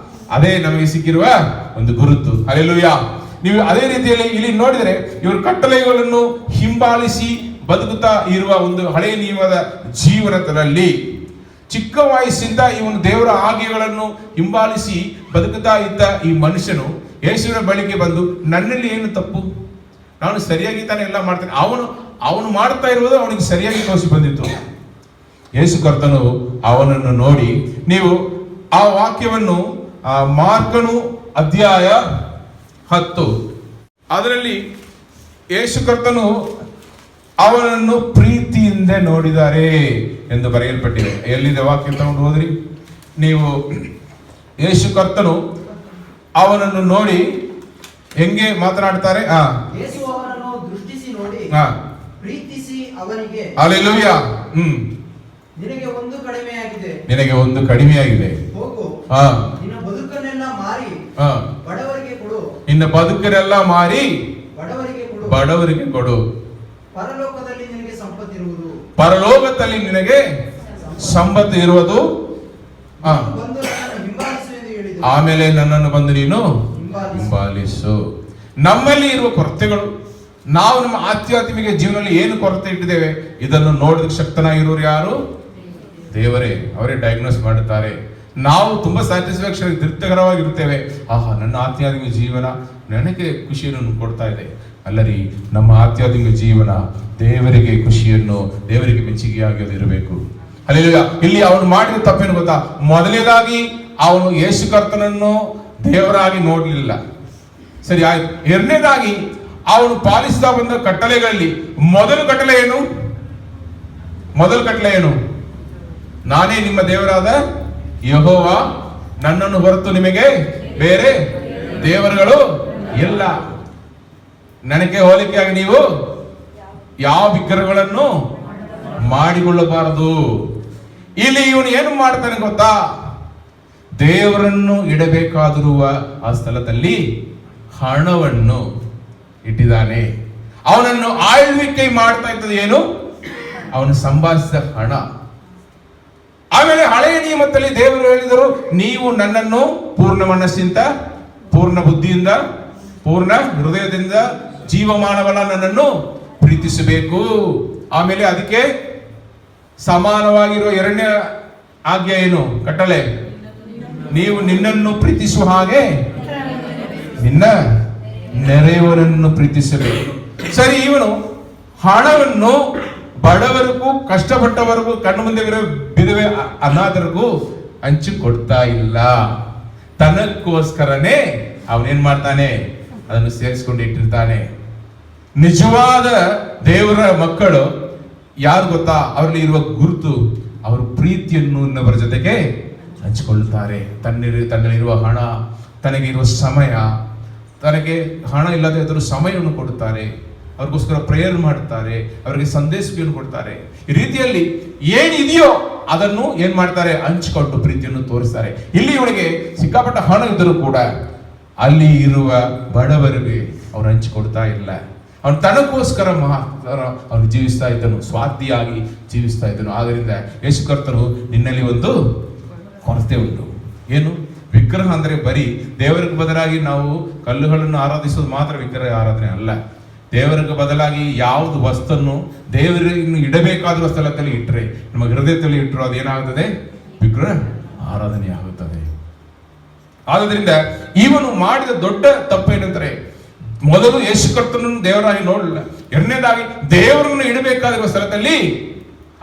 ಅದೇ ನಮಗೆ ಸಿಕ್ಕಿರುವ ಒಂದು ಗುರುತು. ಹಲ್ಲೆಲೂಯಾ. ನೀವು ಅದೇ ರೀತಿಯಲ್ಲಿ ಇಲ್ಲಿ ನೋಡಿದರೆ ಇವರು ಕಟ್ಟಳೆಗಳನ್ನು ಹಿಂಬಾಲಿಸಿ ಬದುಕುತ್ತಾ ಇರುವ ಒಂದು ಹಳೆಯ ನಿಯಮದ ಜೀವನದಲ್ಲಿ ಚಿಕ್ಕ ವಯಸ್ಸಿಂದ ಇವನು ದೇವರ ಆಜ್ಞೆಗಳನ್ನು ಹಿಂಬಾಲಿಸಿ ಬದುಕುತ್ತಾ ಇದ್ದ ಈ ಮನುಷ್ಯನು ಯೇಸುವಿನ ಬಳಿಗೆ ಬಂದು, ನನ್ನಲ್ಲಿ ಏನು ತಪ್ಪು, ನಾನು ಸರಿಯಾಗಿ ತಾನೇ ಎಲ್ಲ ಮಾಡ್ತೇನೆ, ಅವನು ಮಾಡ್ತಾ ಇರುವುದು ಅವನಿಗೆ ಸರಿಯಾಗಿ ತೋರಿಸಿ ಬಂದಿತ್ತು. ಯೇಸು ಕರ್ತನು ಅವನನ್ನು ನೋಡಿ, ನೀವು ಆ ವಾಕ್ಯವನ್ನು ಮಾರ್ಕನು ಅಧ್ಯಾಯ 10 ಅದರಲ್ಲಿ ಯೇಸು ಕರ್ತನು ಅವನನ್ನು ಪ್ರೀತಿಯಿಂದ ನೋಡಿದ್ದಾರೆ ಎಂದು ಬರೆಯಲ್ಪಟ್ಟಿದೆ. ಎಲ್ಲಿದೆ ವಾಕ್ಯ ತಗೊಂಡು ಹೋದ್ರಿ ನೀವು? ಯೇಸು ಕರ್ತನು ಅವನನ್ನು ನೋಡಿ ಹೆಂಗೆ ಮಾತನಾಡ್ತಾರೆ? ಯೇಸು ಅವನನ್ನು ದೃಷ್ಟಿಸಿ ನೋಡಿ ಪ್ರೀತಿಸಿ ಅವನಿಗೆ, ಹಲ್ಲೆಲೂಯಾ, ನಿನಗೆ ಒಂದು ಕಡಿಮೆಯಾಗಿದೆ, ನಿನಗೆ ಒಂದು ಕಡಿಮೆಯಾಗಿದೆ, ಹೋಗು, ನಿನ್ನ ಬದುಕನ್ನೆಲ್ಲ ಮಾರಿ ಬಡವರಿಗೆ ಕೊಡು, ನಿನ್ನ ಬದುಕನ್ನೆಲ್ಲ ಮಾರಿ ಬಡವರಿಗೆ ಕೊಡು, ಪರಲೋಕದಲ್ಲಿ ನಿನಗೆ ಸಂಪತ್ತಿರುವುದು, ಪರಲೋಕದಲ್ಲಿ ನಿನಗೆ ಸಂಪತ್ತು ಇರುವುದು, ಆಮೇಲೆ ನನ್ನನ್ನು ಬಂದು ನೀನು ಹಿಂಬಾಲಿಸು. ನಮ್ಮಲ್ಲಿ ಇರುವ ಕೊರತೆಗಳು, ನಾವು ನಮ್ಮ ಆಧ್ಯಾತ್ಮಿಕ ಜೀವನದಲ್ಲಿ ಏನು ಕೊರತೆ ಇಟ್ಟಿದ್ದೇವೆ, ಇದನ್ನು ನೋಡೋದಕ್ಕೆ ಶಕ್ತನಾಗಿರೋರು ಯಾರು? ದೇವರೇ. ಅವರೇ ಡಯಾಗ್ನೋಸ್ ಮಾಡುತ್ತಾರೆ. ನಾವು ತುಂಬಾ ಸ್ಯಾಟಿಸ್ಫ್ಯಾಕ್ಷನ್, ತೃಪ್ತಿಕರವಾಗಿರುತ್ತೇವೆ. ಆಹಾ, ನನ್ನ ಆಧ್ಯಾತ್ಮಿಕ ಜೀವನ ನನಗೆ ಖುಷಿಯನ್ನು ಕೊಡ್ತಾ ಇದೆ. ಅಲ್ಲರಿ, ನಮ್ಮ ಆಧ್ಯಾತ್ಮಿಕ ಜೀವನ ದೇವರಿಗೆ ಖುಷಿಯನ್ನು, ದೇವರಿಗೆ ಮೆಚ್ಚುಗೆಯಾಗಿ ಇರಬೇಕು. ಹಲ್ಲೆಲೂಯಾ. ಇಲ್ಲಿ ಅವನು ಮಾಡಿದ ತಪ್ಪೇನು ಗೊತ್ತಾ? ಮೊದಲನೇದಾಗಿ ಅವನು ಯೇಸು ಕರ್ತನನ್ನು ದೇವರಾಗಿ ನೋಡಲಿಲ್ಲ. ಸರಿ ಆಯ್ತು. ಎರಡನೇದಾಗಿ ಅವನು ಪಾಲಿಸ್ತಾ ಬಂದ ಕಟ್ಟಳೆಗಳಲ್ಲಿ ಮೊದಲ ಕಟ್ಟಳೆ ಏನು? ನಾನೇ ನಿಮ್ಮ ದೇವರಾದ ಯೆಹೋವ, ನನ್ನನ್ನು ಹೊರತು ನಿಮಗೆ ಬೇರೆ ದೇವರುಗಳು ಇಲ್ಲ, ನನಗೆ ಹೋಲಿಕೆಯಾಗಿ ನೀವು ಯಾವ ವಿಗ್ರಹಗಳನ್ನು ಮಾಡಿಕೊಳ್ಳಬಾರದು. ಇಲ್ಲಿ ಇವನು ಏನು ಮಾಡ್ತಾನೆ ಗೊತ್ತಾ? ದೇವರನ್ನು ಇಡಬೇಕಾದಿರುವ ಆ ಸ್ಥಳದಲ್ಲಿ ಹಣವನ್ನು ಇಟ್ಟಿದ್ದಾನೆ. ಅವನನ್ನು ಆಳ್ವಿಕೆ ಮಾಡ್ತಾ ಇದ್ದದ್ದು ಏನು? ಅವನು ಸಂಪಾದಿಸಿದ ಹಣ. ಆಮೇಲೆ ಹಳೆಯ ನಿಯಮದಲ್ಲಿ ದೇವರು ಹೇಳಿದರು, ನೀವು ನನ್ನನ್ನು ಪೂರ್ಣ ಮನಸ್ಸಿಂದ, ಪೂರ್ಣ ಬುದ್ಧಿಯಿಂದ, ಪೂರ್ಣ ಹೃದಯದಿಂದ, ಜೀವಮಾನವಲ್ಲ ನನ್ನನ್ನು ಪ್ರೀತಿಸಬೇಕು. ಆಮೇಲೆ ಅದಕ್ಕೆ ಸಮಾನವಾಗಿರುವ ಎರಡನೇ ಆಜ್ಞೆ ಏನು? ಕಟ್ಟಳೆ, ನೀವು ನಿನ್ನನ್ನು ಪ್ರೀತಿಸುವ ಹಾಗೆ ನಿನ್ನ ನೆರೆಯವರನ್ನು ಪ್ರೀತಿಸಬೇಕು. ಸರಿ, ಇವನು ಹಣವನ್ನು ಬಡವರಿಗೂ, ಕಷ್ಟಪಟ್ಟವರಿಗೂ, ಕಣ್ಣು ಮುಂದೆ ಇರೋ ಬಿಧವೆ ಅನಾಥರಿಗೂ ಹಂಚಿ ಕೊಡ್ತಾ ಇಲ್ಲ. ತನಕ್ಕೋಸ್ಕರನೇ ಅವನೇನ್ ಮಾಡ್ತಾನೆ? ಅದನ್ನು ಸೇರಿಸಿಕೊಂಡು ಇಟ್ಟಿರ್ತಾನೆ. ನಿಜವಾದ ದೇವರ ಮಕ್ಕಳು ಯಾರು ಗೊತ್ತಾ? ಅವರಲ್ಲಿ ಇರುವ ಗುರುತು, ಅವರು ಪ್ರೀತಿಯನ್ನು ಇನ್ನೊಬ್ಬರ ಜೊತೆಗೆ ಹಂಚಿಕೊಳ್ಳುತ್ತಾರೆ. ತನ್ನಲ್ಲಿರುವ ಹಣ, ತನಗಿರುವ ಸಮಯ, ತನಗೆ ಹಣ ಇಲ್ಲದೆ ಅದರ ಸಮಯವನ್ನು ಕೊಡುತ್ತಾರೆ, ಅವ್ರಿಗೋಸ್ಕರ ಪ್ರೇಯರ್ ಮಾಡುತ್ತಾರೆ, ಅವರಿಗೆ ಸಂದೇಶವನ್ನು ಕೊಡ್ತಾರೆ. ಈ ರೀತಿಯಲ್ಲಿ ಏನಿದೆಯೋ ಅದನ್ನು ಏನ್ ಮಾಡ್ತಾರೆ? ಹಂಚಿಕೊಂಡು ಪ್ರೀತಿಯನ್ನು ತೋರಿಸ್ತಾರೆ. ಇಲ್ಲಿ ಇವನಿಗೆ ಸಿಕ್ಕಾಪಟ್ಟ ಹಣ ಇದ್ದರೂ ಕೂಡ ಅಲ್ಲಿ ಇರುವ ಬಡವರಿಗೆ ಅವನು ಹಂಚಿಕೊಡ್ತಾ ಇಲ್ಲ. ಅವನು ತನಗೋಸ್ಕರ ಮಾತ್ರ ಅವನು ಜೀವಿಸ್ತಾ ಇದ್ದನು, ಸ್ವಾರ್ಥಿಯಾಗಿ ಜೀವಿಸ್ತಾ ಇದ್ದನು. ಆದ್ದರಿಂದ ಯೇಸು ಕರ್ತನು, ನಿನ್ನಲ್ಲಿ ಒಂದು ಕೊರತೆ ಉಂಟು. ಏನು? ವಿಗ್ರಹ ಅಂದ್ರೆ ಬರೀ ದೇವರಿಗೆ ಬದಲಾಗಿ ನಾವು ಕಲ್ಲುಗಳನ್ನು ಆರಾಧಿಸೋದು ಮಾತ್ರ ವಿಗ್ರಹ ಆರಾಧನೆ ಅಲ್ಲ. ದೇವರಿಗೆ ಬದಲಾಗಿ ಯಾವುದು ವಸ್ತನ್ನು ದೇವರನ್ನು ಇಡಬೇಕಾದ ಸ್ಥಳದಲ್ಲಿ ಇಟ್ಟರೆ, ನಮ್ಮ ಹೃದಯದಲ್ಲಿ ಇಟ್ಟರು, ಅದೇನಾಗುತ್ತದೆ? ವಿಗ್ರಹ ಆರಾಧನೆ ಆಗುತ್ತದೆ. ಆದ್ದರಿಂದ ಇವನು ಮಾಡಿದ ದೊಡ್ಡ ತಪ್ಪೇನೆಂದರೆ, ಮೊದಲು ಯೇಸು ಕರ್ತನನ್ನು ದೇವರಾಗಿ ನೋಡಲಿಲ್ಲ. ಎರಡನೇದಾಗಿ ದೇವರನ್ನು ಇಡಬೇಕಾಗಿರುವ ಸ್ಥಳದಲ್ಲಿ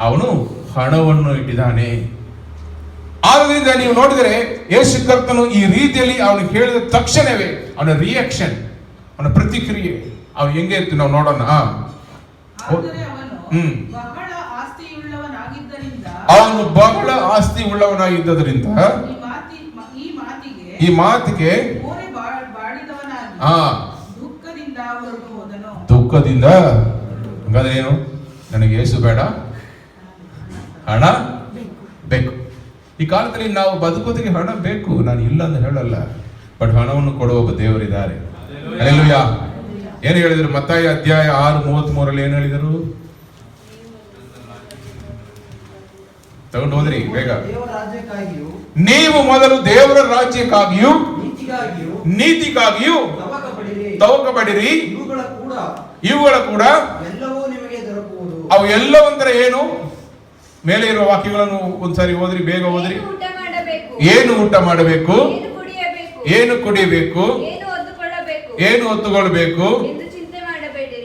ಅವನು ಹಣವನ್ನು ಇಟ್ಟಿದ್ದಾನೆ. ಆದ್ದರಿಂದ ನೀವು ನೋಡಿದರೆ ಯೇಸು ಕರ್ತನು ಈ ರೀತಿಯಲ್ಲಿ ಅವನು ಹೇಳಿದ ತಕ್ಷಣವೇ ಅವನ ರಿಯಾಕ್ಷನ್, ಅವನ ಪ್ರತಿಕ್ರಿಯೆ ಅವನು ಹೆಂಗೆ ಇರ್ತೀವಿ ನಾವು ನೋಡೋಣ. ಅವನು ಬಹಳ ಆಸ್ತಿ ಉಳ್ಳವನಾಗಿದ್ದರಿಂದ ಈ ಮಾತಿಗೆ ದುಃಖದಿಂದ. ಹಾಗಾದ್ರೆ ಏನು? ನನಗೆ ಯೇಸು ಬೇಡ, ಹಣ ಬೇಕು. ಈ ಕಾಲದಲ್ಲಿ ನಾವು ಬದುಕೋದಕ್ಕೆ ಹಣ ಬೇಕು, ನಾನು ಇಲ್ಲ ಅಂತ ಹೇಳಲ್ಲ. ಬಟ್ ಹಣವನ್ನು ಕೊಡುವ ಒಬ್ಬ ದೇವರಿದ್ದಾರೆ. ಹಲ್ಲೆಲೂಯಾ. ಏನು ಹೇಳಿದರು? ಮತ್ತಾಯ ಅಧ್ಯಾಯ 6:33 ಏನು ಹೇಳಿದರು? ತಗೊಂಡು ಹೋದ್ರಿ ಬೇಗ. ದೇವರ ರಾಜ್ಯಕ್ಕಾಗಿಯೂ ನೀವು ಮೊದಲು ದೇವರ ರಾಜ್ಯಕ್ಕಾಗಿಯೂ ನೀತಿಗಾಗಿಯೂ ತವಕ ಪಡಿರಿ, ಇವುಗಳ ಕೂಡ ಎಲ್ಲವೂ ನಿಮಗೆ ದೊರಕುವುದು. ಅವು ಎಲ್ಲವಂದ್ರೆ ಏನು? ಮೇಲೆ ಇರುವ ವಾಕ್ಯಗಳನ್ನು ಒಂದ್ಸಾರಿ ಓದ್ರಿ, ಬೇಗ ಓದ್ರಿ. ಏನು ಊಟ ಮಾಡಬೇಕು, ಏನು ಕುಡಿಯಬೇಕು, ಏನು ಹೊತ್ತುಕೊಳ್ಬೇಕು,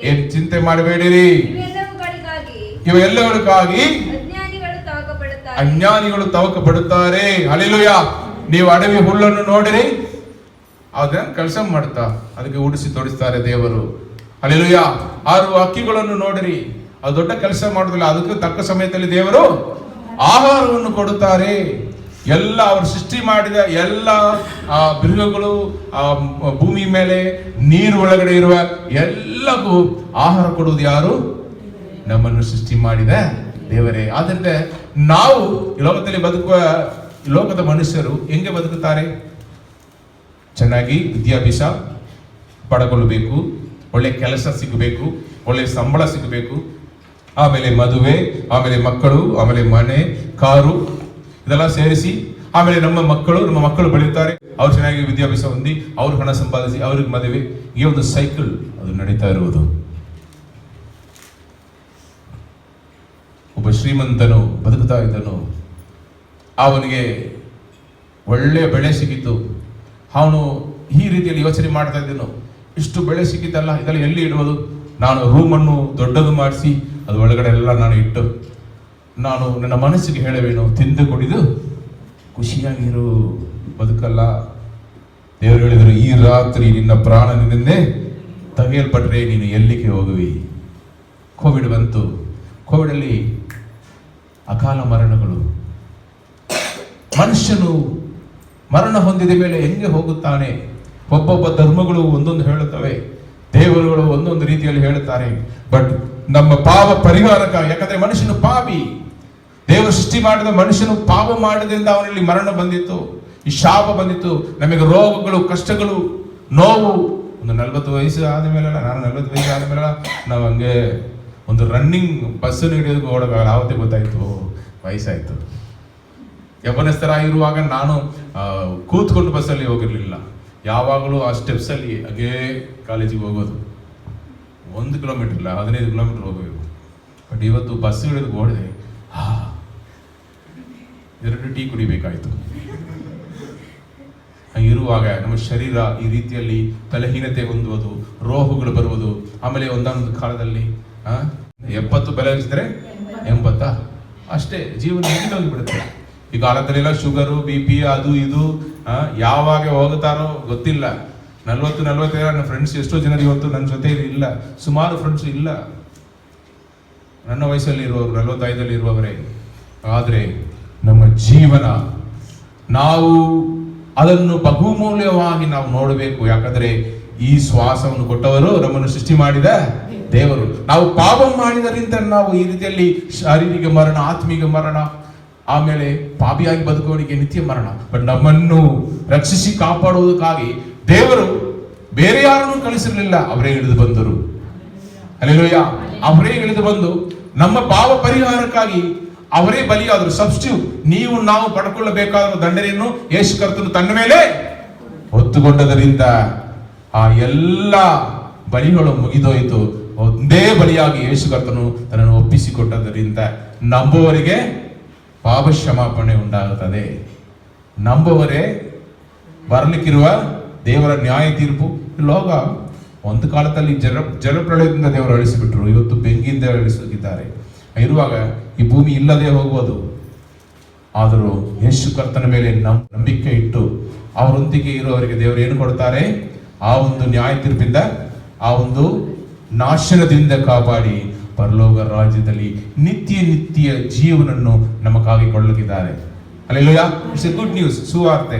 ಏನು ಚಿಂತೆ ಮಾಡಬೇಡಿರಿ. ಇವೆಲ್ಲಗಳಿಗಾಗಿ ಅಜ್ಞಾನಿಗಳು ತವಕ ಪಡುತ್ತಾರೆ. ಹಲ್ಲೆಲೂಯಾ. ನೀವು ಅಡವಿ ಹುಲ್ಲನ್ನು ನೋಡಿರಿ, ಅದನ್ನ ಕೆಲಸ ಮಾಡ್ತಾ ಅದಕ್ಕೆ ಉಡಿಸಿ ತೊಡಿಸ್ತಾರೆ ದೇವರು. ಹಲ್ಲೆಲೂಯಾ. 6 ಹಕ್ಕಿಗಳನ್ನು ನೋಡಿರಿ, ಅದು ದೊಡ್ಡ ಕೆಲಸ ಮಾಡುದಿಲ್ಲ, ಅದಕ್ಕೆ ತಕ್ಕ ಸಮಯದಲ್ಲಿ ದೇವರು ಆಹಾರವನ್ನು ಕೊಡುತ್ತಾರೆ. ಎಲ್ಲ ಅವರು ಸೃಷ್ಟಿ ಮಾಡಿದ ಎಲ್ಲ ಮೃಗಗಳು, ಭೂಮಿ ಮೇಲೆ ನೀರು ಒಳಗಡೆ ಇರುವ ಎಲ್ಲಕ್ಕೂ ಆಹಾರ ಕೊಡುವುದು ಯಾರು? ನಮ್ಮನ್ನು ಸೃಷ್ಟಿ ಮಾಡಿದ ದೇವರೇ. ಆದ್ದರಿಂದ ನಾವು ಈ ಲೋಕದಲ್ಲಿ ಬದುಕುವ ಲೋಕದ ಮನುಷ್ಯರು ಹೆಂಗೆ ಬದುಕುತ್ತಾರೆ? ಚೆನ್ನಾಗಿ ವಿದ್ಯಾಭ್ಯಾಸ ಪಡ್ಕೊಳ್ಬೇಕು, ಒಳ್ಳೆ ಕೆಲಸ ಸಿಗಬೇಕು, ಒಳ್ಳೆ ಸಂಬಳ ಸಿಗಬೇಕು, ಆಮೇಲೆ ಮದುವೆ, ಆಮೇಲೆ ಮಕ್ಕಳು, ಆಮೇಲೆ ಮನೆ, ಕಾರು, ಇದೆಲ್ಲ ಸೇರಿಸಿ ಆಮೇಲೆ ನಮ್ಮ ಮಕ್ಕಳು ಬೆಳೆಯುತ್ತಾರೆ, ಅವ್ರು ಚೆನ್ನಾಗಿ ವಿದ್ಯಾಭ್ಯಾಸ ಹೊಂದಿ ಅವ್ರು ಹಣ ಸಂಪಾದಿಸಿ ಅವ್ರಿಗೆ ಮದುವೆ, ಈ ಒಂದು ಸೈಕಲ್ ಅದು ನಡೀತಾ ಇರುವುದು. ಒಬ್ಬ ಶ್ರೀಮಂತನು ಬದುಕುತ್ತಾ ಇದ್ದನು, ಅವನಿಗೆ ಒಳ್ಳೆಯ ಬೆಳೆ ಸಿಕ್ಕಿತ್ತು. ಅವನು ಈ ರೀತಿಯಲ್ಲಿ ಯೋಚನೆ ಮಾಡ್ತಾ ಇದ್ದನು, ಇಷ್ಟು ಬೆಳೆ ಸಿಕ್ಕಿದ್ದಲ್ಲ, ಇದೆಲ್ಲ ಎಲ್ಲಿ ಇಡುವುದು? ನಾನು ರೂಮನ್ನು ದೊಡ್ಡದು ಮಾಡಿಸಿ ಅದು ಒಳಗಡೆ ಎಲ್ಲ ನಾನು ಇಟ್ಟು ನಾನು ನನ್ನ ಮನಸ್ಸಿಗೆ ಹೇಳವೇನು, ತಿಂದು ಕುಡಿದು ಖುಷಿಯಾಗಿರು, ಬದುಕಲ್ಲ. ದೇವರು ಹೇಳಿದರು, ಈ ರಾತ್ರಿ ನಿನ್ನ ಪ್ರಾಣ ನಿನ್ನಿಂದ ತೆಗೆಯಲ್ಪಟ್ರೆ ನೀನು ಎಲ್ಲಿಗೆ ಹೋಗುವಿ? ಕೋವಿಡ್ ಬಂತು. ಕೋವಿಡಲ್ಲಿ ಅಕಾಲ ಮರಣಗಳು. ಮನುಷ್ಯನು ಮರಣ ಹೊಂದಿದ ಮೇಲೆ ಹೆಂಗೆ ಹೋಗುತ್ತಾನೆ? ಒಬ್ಬೊಬ್ಬ ಧರ್ಮಗಳು ಒಂದೊಂದು ಹೇಳುತ್ತವೆ, ದೇವರುಗಳು ಒಂದೊಂದು ರೀತಿಯಲ್ಲಿ ಹೇಳುತ್ತಾರೆ. ಬಟ್ ನಮ್ಮ ಪಾಪ ಪರಿಹಾರಕ್ಕಾಗಿ, ಯಾಕಂದ್ರೆ ಮನುಷ್ಯನು ಪಾಪಿ, ದೇವರು ಸೃಷ್ಟಿ ಮಾಡಿದ ಮನುಷ್ಯನು ಪಾಪ ಮಾಡಿದ್ರಿಂದ ಅವನಲ್ಲಿ ಮರಣ ಬಂದಿತ್ತು, ಈ ಶಾಪ ಬಂದಿತ್ತು, ನಮಗೆ ರೋಗಗಳು, ಕಷ್ಟಗಳು, ನೋವು. ಒಂದು 40 ವಯಸ್ಸು ಆದಮೇಲೆಲ್ಲ, ನಾನು 40 ವಯಸ್ಸು ಆದಮೇಲೆ ನಾವು ಹಂಗೆ ಒಂದು ರನ್ನಿಂಗ್ ಬಸ್ಸನ್ನು ಹಿಡಿಯೋದಕ್ಕೆ ಓಡೋಕ್ಕಾಗಲ್ಲ. ಆವತ್ತೇ ಗೊತ್ತಾಯ್ತು ವಯಸ್ಸಾಯ್ತು. ಯೌವನಸ್ಥರಾಗಿರುವಾಗ ನಾನು ಕೂತ್ಕೊಂಡು ಬಸ್ಸಲ್ಲಿ ಹೋಗಿರ್ಲಿಲ್ಲ, ಯಾವಾಗಲೂ ಆ ಸ್ಟೆಪ್ಸಲ್ಲಿ ಹಾಗೇ ಕಾಲೇಜಿಗೆ ಹೋಗೋದು. 1 ಕಿಲೋಮೀಟರ್ ಇಲ್ಲ, 15 ಕಿಲೋಮೀಟರ್ ಹೋಗಬೇಕು. ಬಟ್ ಇವತ್ತು ಬಸ್ ಹಿಡಿದು ಓಡಿದೆ, 2 ಟೀ ಕುಡಿಬೇಕಾಯ್ತು. ಇರುವಾಗ ನಮ್ಮ ಶರೀರ ಈ ರೀತಿಯಲ್ಲಿ ಬಲಹೀನತೆ ಹೊಂದುವುದು, ರೋಗಗಳು ಬರುವುದು. ಆಮೇಲೆ ಒಂದೊಂದು ಕಾಲದಲ್ಲಿ 70 ಬೆಳೆಸಿದ್ರೆ 80 ಅಷ್ಟೇ, ಜೀವನ ಮುಗಿದೋಗಿಬಿಡುತ್ತೆ. ಈ ಕಾಲದಲ್ಲೆಲ್ಲ ಶುಗರು, BP, ಅದು ಇದು ಯಾವಾಗ ಹೋಗುತ್ತಾರೋ ಗೊತ್ತಿಲ್ಲ. 40-45 ನನ್ನ ಫ್ರೆಂಡ್ಸ್ ಎಷ್ಟೋ ಜನರು ಇವತ್ತು ನನ್ನ ಜೊತೆ ಇಲ್ಲ, ಸುಮಾರು ಫ್ರೆಂಡ್ಸ್ ಇಲ್ಲ ನನ್ನ ವಯಸ್ಸಲ್ಲಿ ಇರುವವರು, 45 ಇರುವವರೇ. ಆದರೆ ನಮ್ಮ ಜೀವನ ನಾವು ಅದನ್ನು ಬಹುಮೂಲ್ಯವಾಗಿ ನಾವು ನೋಡಬೇಕು. ಯಾಕಂದ್ರೆ ಈ ಶ್ವಾಸವನ್ನು ಕೊಟ್ಟವರು, ನಮ್ಮನ್ನು ಸೃಷ್ಟಿ ಮಾಡಿದ ದೇವರು. ನಾವು ಪಾಪ ಮಾಡಿದರಿಂದ ನಾವು ಈ ರೀತಿಯಲ್ಲಿ ಶಾರೀರಿಕ ಮರಣ, ಆತ್ಮಿಕ ಮರಣ, ಆಮೇಲೆ ಪಾಪಿಯಾಗಿ ಬದುಕುವವನಿಗೆ ನಿತ್ಯ ಮರಣ. ಬಟ್ ನಮ್ಮನ್ನು ರಕ್ಷಿಸಿ ಕಾಪಾಡುವುದಕ್ಕಾಗಿ ದೇವರು ಬೇರೆ ಯಾರನ್ನು ಕಳಿಸಿರಲಿಲ್ಲ, ಅವರೇ ಇಳಿದು ಬಂದರು. ಹಲ್ಲೆಲೂಯಾ. ಅವರೇ ಇಳಿದು ಬಂದು ನಮ್ಮ ಪಾಪ ಪರಿಹಾರಕ್ಕಾಗಿ ಅವರೇ ಬಲಿಯಾದರು. ಸಬ್ಸ್ಟಿಟ್ಯೂಟ್. ನೀವು ನಾವು ಪಡ್ಕೊಳ್ಳಬೇಕಾದ ದಂಡನೆಯನ್ನು ಯೇಸು ಕರ್ತನು ತನ್ನ ಮೇಲೆ ಹೊತ್ತುಕೊಂಡದರಿಂದ ಆ ಎಲ್ಲ ಬಲಿಗಳು ಮುಗಿದೋಯಿತು. ಒಂದೇ ಬಲಿಯಾಗಿ ಯೇಸು ಕರ್ತನು ತನ್ನನ್ನು ಒಪ್ಪಿಸಿಕೊಟ್ಟದರಿಂದ ನಂಬುವವರಿಗೆ ಪಾಪ ಕ್ಷಮಾಪಣೆ ಉಂಟಾಗುತ್ತದೆ. ನಂಬುವವರೇ ಬರಲಿಕ್ಕಿರುವ ದೇವರ ನ್ಯಾಯ ತೀರ್ಪು. ಲೋಕ ಒಂದು ಕಾಲದಲ್ಲಿ ಜಲಪ್ರಳಯದಿಂದ ದೇವರು ಅಳಿಸಿಬಿಟ್ರು, ಇವತ್ತು ಬೆಂಕಿಯಿಂದ ಅಳಿಸುತ್ತಿದ್ದಾರೆ. ಇರುವಾಗ ಈ ಭೂಮಿ ಇಲ್ಲದೆ ಹೋಗುವುದು. ಆದರೂ ಯೇಸು ಕರ್ತನ ಮೇಲೆ ನಂಬಿಕೆ ಇಟ್ಟು ಅವರೊಂದಿಗೆ ಇರುವವರಿಗೆ ದೇವರು ಏನು ಕೊಡ್ತಾರೆ? ಆ ಒಂದು ನ್ಯಾಯ ತೀರ್ಪಿಂದ, ಆ ಒಂದು ನಾಶನದಿಂದ ಕಾಪಾಡಿ ಪರಲೋಕ ರಾಜ್ಯದಲ್ಲಿ ನಿತ್ಯ ಜೀವನನ್ನು ನಮಗಾಗಿ ಕೊಳ್ಳುತ್ತಿದ್ದಾರೆ. Hallelujah. It's a good news, ಸುವಾರ್ತೆ.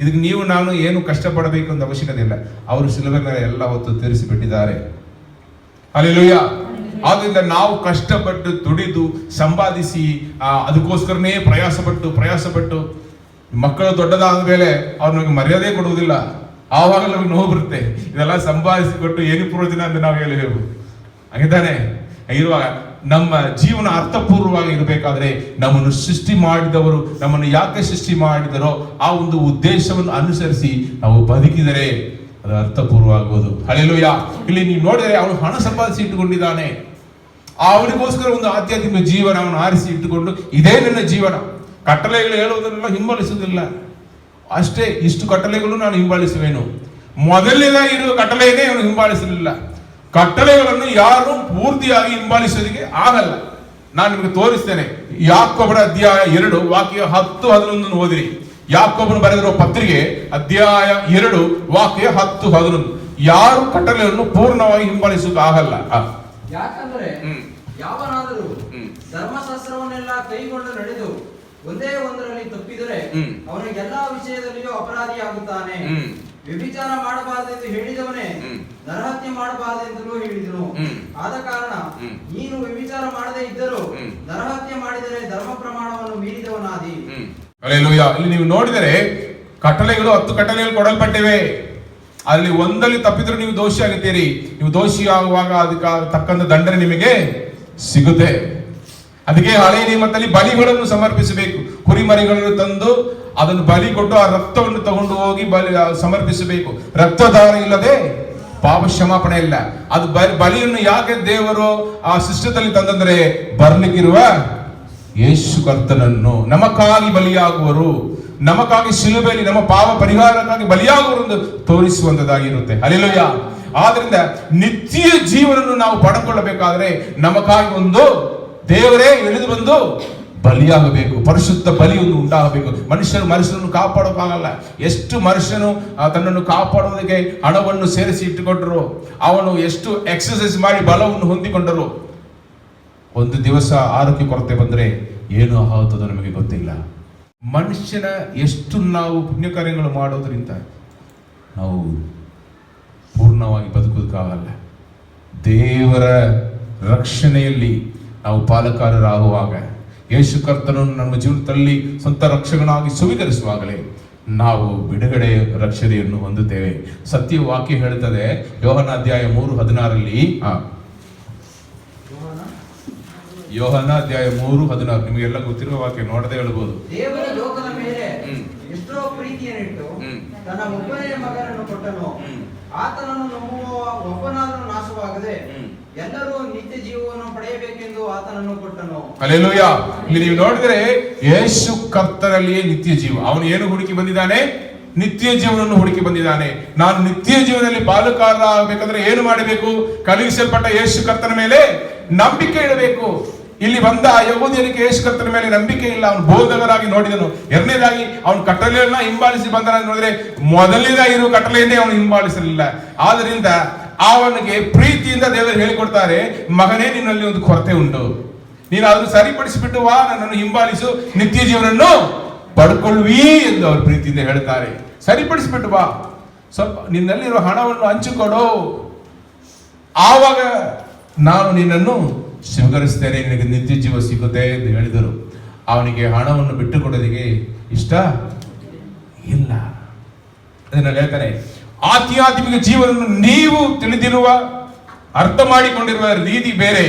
ಇದಕ್ಕೆ ನೀವು ನಾನು ಏನು ಕಷ್ಟಪಡಬೇಕು ಅಂತ ಅವಶ್ಯಕತೆ ಇಲ್ಲ. ಅವರು ಶಿಲುಬೆ ಮೇಲೆ ಎಲ್ಲ ಹೊತ್ತು ತೀರಿಸಿಬಿಟ್ಟಿದ್ದಾರೆ. ಹಲ್ಲೆಲೂಯಾ. ಆದ್ರಿಂದ ನಾವು ಕಷ್ಟಪಟ್ಟು ದುಡಿದು ಸಂಪಾದಿಸಿ ಅದಕ್ಕೋಸ್ಕರನೇ ಪ್ರಯಾಸಪಟ್ಟು ಮಕ್ಕಳು ದೊಡ್ಡದಾದ ಮೇಲೆ ಅವ್ರು ನಮಗೆ ಮರ್ಯಾದೆ ಕೊಡುವುದಿಲ್ಲ. ಆವಾಗ ನಮಗೆ ನೋವು ಬರುತ್ತೆ. ಇದೆಲ್ಲ ಸಂಪಾದಿಸಿಕೊಟ್ಟು ಏನು ಪ್ರಯೋಜನ ಅಂತ ನಾವು ಹೇಳಬೇಕು. ಹಾಗಿದ್ದಾನೆ ಇರುವಾಗ ನಮ್ಮ ಜೀವನ ಅರ್ಥಪೂರ್ವವಾಗಿ ಇರಬೇಕಾದ್ರೆ ನಮ್ಮನ್ನು ಸೃಷ್ಟಿ ಮಾಡಿದವರು ನಮ್ಮನ್ನು ಯಾಕೆ ಸೃಷ್ಟಿ ಮಾಡಿದರೋ ಆ ಒಂದು ಉದ್ದೇಶವನ್ನು ಅನುಸರಿಸಿ ನಾವು ಬದುಕಿದರೆ ಅದು ಅರ್ಥಪೂರ್ವವಾಗುವುದು. ಹಲ್ಲೆಲೂಯಾ. ಇಲ್ಲಿ ನೀವು ನೋಡಿದರೆ ಅವನು ಹಣ ಸಂಪಾದಿಸಿ ಇಟ್ಟುಕೊಂಡಿದ್ದಾನೆ. ಅವನಿಗೋಸ್ಕರ ಒಂದು ಆಧ್ಯಾತ್ಮಿಕ ಜೀವನ ಅವನು ಆರಿಸಿ ಇಟ್ಟುಕೊಂಡು ಇದೇ ನನ್ನ ಜೀವನ, ಕಟ್ಟಳೆಗಳು ಹೇಳುವುದನ್ನೆಲ್ಲ ಹಿಂಬಾಲಿಸುವುದಿಲ್ಲ. ಅಷ್ಟೇ, ಇಷ್ಟು ಕಟ್ಟಳೆಗಳು ನಾನು ಹಿಂಬಾಲಿಸುವೇನು. ಮೊದಲನೇದಾಗಿ ಇರುವ ಕಟ್ಟಳೆಯನ್ನೇ ಅವನು ಹಿಂಬಾಲಿಸಲಿಲ್ಲ. ಕಟ್ಟಳೆಗಳನ್ನು ಯಾರು ಪೂರ್ತಿಯಾಗಿ ಹಿಂಬಾಲಿಸೋದಕ್ಕೆ ಆಗಲ್ಲ. ನಾನು ನಿಮಗೆ ತೋರಿಸ್ತೇನೆ. ಯಾಕೋಬನ ಅಧ್ಯಾಯ 2 ವಾಕ್ಯ 10-11 ಓದಿರಿ. ಯಾಕೋಬನು ಬರೆದಿರುವ ಪತ್ರಿಕೆ ಅಧ್ಯಾಯ 2 ವಾಕ್ಯ 10-11. ಯಾರು ಕಟ್ಟಳೆಯನ್ನು ಪೂರ್ಣವಾಗಿ ಹಿಂಬಾಲಿಸೋಕೆ ಆಗಲ್ಲ. ಯಾಕಂದ್ರೆ ಯಾವನಾದರೂ ಧರ್ಮಶಾಸ್ತ್ರವನ್ನೆಲ್ಲ ಕೈಗೊಂಡು ನಡೆದು ಒಂದೇ ಒಂದರಲ್ಲಿ ತಪ್ಪಿದರೆ ಅವನು ಎಲ್ಲಾ ವಿಷಯದಲ್ಲಿಯೂ ಅಪರಾಧಿಯಾಗುತ್ತಾನೆ. ವ್ಯಭಿಚಾರ ಮಾಡಬಾರದೆಂದು ಹೇಳಿದವನೇ ನರಹತ್ಯೆ ಮಾಡಬಾರದೆಂದಲೂ ಹೇಳಿದನು. ಆದ ಕಾರಣ ನೀನು ವ್ಯಭಿಚಾರ ಮಾಡದೇ ಇದ್ದರೂ ನರಹತ್ಯೆ ಮಾಡಿದರೆ ಧರ್ಮ ಪ್ರಮಾಣವನ್ನು ಮೀರಿದವನಾದಿ. ಹಲ್ಲೆಲೂಯಾ. ಇಲ್ಲಿ ನೀವು ನೋಡಿದರೆ ಕಟ್ಟಳೆಗಳು 10 ಕಟ್ಟಳೆಗಳು ಕೊಡಲ್ಪಟ್ಟಿವೆ. ಅಲ್ಲಿ ಒಂದಲ್ಲಿ ತಪ್ಪಿದ್ರು ನೀವು ದೋಷಿ ಆಗುತ್ತೀರಿ. ನೀವು ದೋಷಿ ಆಗುವಾಗ ಅದಕ್ಕೆ ತಕ್ಕಂತ ದಂಡನೆ ನಿಮಗೆ ಸಿಗುತ್ತೆ. ಅದಕ್ಕೆ ಹಳೆಯ ನಿಯಮದಲ್ಲಿ ಬಲಿಗಳನ್ನು ಸಮರ್ಪಿಸಬೇಕು. ಕುರಿಮರಿಗಳನ್ನು ತಂದು ಅದನ್ನು ಬಲಿ ಕೊಟ್ಟು ಆ ರಕ್ತವನ್ನು ತಗೊಂಡು ಹೋಗಿ ಸಮರ್ಪಿಸಬೇಕು. ರಕ್ತದಾನ ಇಲ್ಲದೆ ಪಾಪ ಕ್ಷಮಾಪಣೆ ಇಲ್ಲ. ಅದು ಬಲಿಯನ್ನು ಯಾಕೆ ದೇವರು ಆ ಸಿಸ್ಟದಲ್ಲಿ ತಂದಂದ್ರೆ ಬರ್ಲಿಕ್ಕಿರುವ ಯೇಸು ಕರ್ತನನ್ನು ನಮಗಾಗಿ ಬಲಿಯಾಗುವರು, ನಮಗಾಗಿ ಶಿಲುಬೆಯಲ್ಲಿ ನಮ್ಮ ಪಾಪ ಪರಿಹಾರಕ್ಕಾಗಿ ಬಲಿಯಾಗುವರೆಂದು ತೋರಿಸುವಂತದ್ದಾಗಿರುತ್ತೆ. ಹಲ್ಲೆಲೂಯಾ. ಆದ್ರಿಂದ ನಿತ್ಯ ಜೀವನವನ್ನು ನಾವು ಪಡೆದುಕೊಳ್ಳಬೇಕಾದ್ರೆ ನಮಗಾಗಿ ಒಂದು ದೇವರೇ ಇಳಿದು ಬಂದು ಬಲಿಯಾಗಬೇಕು. ಪರಿಶುದ್ಧ ಬಲಿಯನ್ನು ಉಂಟಾಗಬೇಕು. ಮನುಷ್ಯನನ್ನು ಕಾಪಾಡೋಕ್ಕಾಗಲ್ಲ. ಎಷ್ಟು ಮನುಷ್ಯನು ತನ್ನನ್ನು ಕಾಪಾಡುವುದಕ್ಕೆ ಹಣವನ್ನು ಸೇರಿಸಿ ಇಟ್ಟುಕೊಂಡರು, ಅವನು ಎಷ್ಟು ಎಕ್ಸರ್ಸೈಸ್ ಮಾಡಿ ಬಲವನ್ನು ಹೊಂದಿಕೊಂಡರು, ಒಂದು ದಿವಸ ಆರೋಗ್ಯ ಕೊರತೆ ಬಂದರೆ ಏನು ಆಗುತ್ತದೋ ನಮಗೆ ಗೊತ್ತಿಲ್ಲ. ಮನುಷ್ಯನ ಎಷ್ಟು ನಾವು ಪುಣ್ಯ ಕಾರ್ಯಗಳು ಮಾಡೋದ್ರಿಂದ ನಾವು ಪೂರ್ಣವಾಗಿ ಬದುಕೋದಕ್ಕಾಗಲ್ಲ. ದೇವರ ರಕ್ಷಣೆಯಲ್ಲಿ ನಾವು ಪಾಲುಗಾರರಾಗುವಾಗ, ಯೇಸು ಕರ್ತನನ್ನು ನಮ್ಮ ಜೀವನದಲ್ಲಿ ಸ್ವಂತ ರಕ್ಷಕನಾಗಿ ಸ್ವೀಕರಿಸುವಾಗಲೇ ನಾವು ಬಿಡುಗಡೆ ರಕ್ಷಣೆಯನ್ನು ಹೊಂದುತ್ತೇವೆ. ಸತ್ಯ ವಾಕ್ಯ ಹೇಳುತ್ತದೆ ಯೋಹನ ಅಧ್ಯಾಯ 3:16 ಯೋಹನ ಅಧ್ಯಾಯ 3:16 ನಿಮಗೆಲ್ಲ ಗೊತ್ತಿರುವ ವಾಕ್ಯ, ನೋಡದೆ ಹೇಳ್ಬೋದು. ದೇವರ ಲೋಕದ ಮೇಲೆ ಎಷ್ಟೋ ಪ್ರೀತಿಯನ್ನಿಟ್ಟು ತನ್ನ ಒಬ್ಬನೇ ಮಗನನ್ನು ಕೊಟ್ಟನು. ಆತನನ್ನು ನಂಬುವ ಒಬ್ಬನಾದರೂ ನಾಶವಾಗದೆ ಎಲ್ಲರೂ ನಿತ್ಯ ಜೀವವನ್ನು ಪಡೆಯಬೇಕೆಂದು ಆತನನ್ನು ಕೊಟ್ಟನು. ಹಲ್ಲೆಲೂಯಾ. ಇಲ್ಲಿ ನೀವು ನೋಡಿದರೆ ಯೇಸು ಕರ್ತನಲ್ಲಿಯೇ ನಿತ್ಯ ಜೀವ. ಅವನು ಏನು ಹುಡುಕಿ ಬಂದಿದ್ದಾನೆ? ನಿತ್ಯ ಜೀವನವನ್ನು ಹುಡುಕಿ ಬಂದಿದ್ದಾನೆ. ನಾನು ನಿತ್ಯ ಜೀವನದಲ್ಲಿ ಪಾಲುಗಾರ ಆಗಬೇಕಂದ್ರೆ ಏನು ಮಾಡಬೇಕು? ಕಳುಹಿಸಲ್ಪಟ್ಟ ಯೇಸು ಕರ್ತನ ಮೇಲೆ ನಂಬಿಕೆ ಇಡಬೇಕು. ಇಲ್ಲಿ ಬಂದ ಯಹೂದ್ಯರಿಗೆ ಯೇಸು ಕರ್ತನ ಮೇಲೆ ನಂಬಿಕೆ ಇಲ್ಲ. ಅವನು ಬೋಧಕರಾಗಿ ನೋಡಿದನು. ಎರಡನೇದಾಗಿ ಅವನು ಕಟ್ಟಳೆಯನ್ನ ಹಿಂಬಾಲಿಸಿ ಬಂದ ನೋಡಿದ್ರೆ ಮೊದಲನೇದಾಗಿರುವ ಕಟ್ಟಳೆಯನ್ನೇ ಅವನು ಹಿಂಬಾಲಿಸಲಿಲ್ಲ. ಆದ್ರಿಂದ ಅವನಿಗೆ ಪ್ರೀತಿಯಿಂದ ದೇವರು ಹೇಳಿಕೊಡ್ತಾರೆ, ಮಗನೇ ನಿನ್ನಲ್ಲಿ ಒಂದು ಕೊರತೆ ಉಂಟು, ನೀನು ಅದನ್ನು ಸರಿಪಡಿಸಿಬಿಟ್ಟು ವಾ, ನನ್ನನ್ನು ಹಿಂಬಾಲಿಸು, ನಿತ್ಯ ಜೀವನನ್ನು ಪಡ್ಕೊಳ್ಳುವಿ ಎಂದು ಅವರು ಪ್ರೀತಿಯಿಂದ ಹೇಳ್ತಾರೆ. ಸರಿಪಡಿಸಿಬಿಟ್ಟು ಬಾ, ಸ್ವಲ್ಪ ನಿನ್ನಲ್ಲಿರುವ ಹಣವನ್ನು ಹಂಚಿಕೊಡು, ಆವಾಗ ನಾನು ನಿನ್ನನ್ನು ಸ್ವೀಕರಿಸ್ತೇನೆ, ನಿನಗೆ ನಿತ್ಯ ಜೀವ ಸಿಗುತ್ತೆ ಎಂದು ಹೇಳಿದರು. ಅವನಿಗೆ ಹಣವನ್ನು ಬಿಟ್ಟು ಕೊಡೋದಿಗೆ ಇಷ್ಟ ಇಲ್ಲ. ಅದನ್ನಲ್ಲಿ ಹೇಳ್ತಾನೆ, ಆಧ್ಯಾತ್ಮಿಕ ಜೀವನವನ್ನು ನೀವು ತಿಳಿದಿರುವ ಅರ್ಥ ಮಾಡಿಕೊಂಡಿರುವ ರೀತಿ ಬೇರೆ,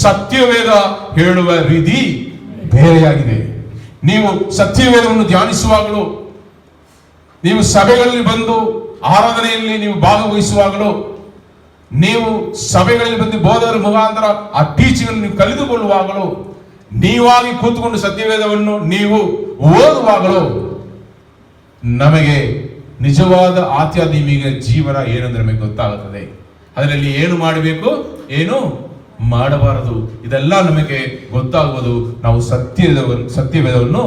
ಸತ್ಯವೇದ ಹೇಳುವ ರೀತಿ ಬೇರೆಯಾಗಿದೆ. ನೀವು ಸತ್ಯವೇದವನ್ನು ಧ್ಯಾನಿಸುವಾಗಲೂ, ನೀವು ಸಭೆಗಳಲ್ಲಿ ಬಂದು ಆರಾಧನೆಯಲ್ಲಿ ನೀವು ಭಾಗವಹಿಸುವಾಗಲೂ, ನೀವು ಸಭೆಗಳಲ್ಲಿ ಬಂದು ಬೋಧಕರ ಮುಖಾಂತರ ಆ ಟೀಚಿಂಗ್ ನೀವು ಕಲಿತುಕೊಳ್ಳುವಾಗಲೂ, ನೀವಾಗಿ ಕೂತ್ಕೊಂಡು ಸತ್ಯವೇದವನ್ನು ನೀವು ಓದುವಾಗಲೂ ನಮಗೆ ನಿಜವಾದ ಆಧ್ಯಾತ್ಮಿಕ ಜೀವನ ಏನೆಂದ್ರೆ ನಮಗೆ ಗೊತ್ತಾಗುತ್ತದೆ. ಅದರಲ್ಲಿ ಏನು ಮಾಡಬೇಕು, ಏನು ಮಾಡಬಾರದು, ಇದೆಲ್ಲ ನಮಗೆ ಗೊತ್ತಾಗುವುದು ನಾವು ಸತ್ಯವೇದವನ್ನು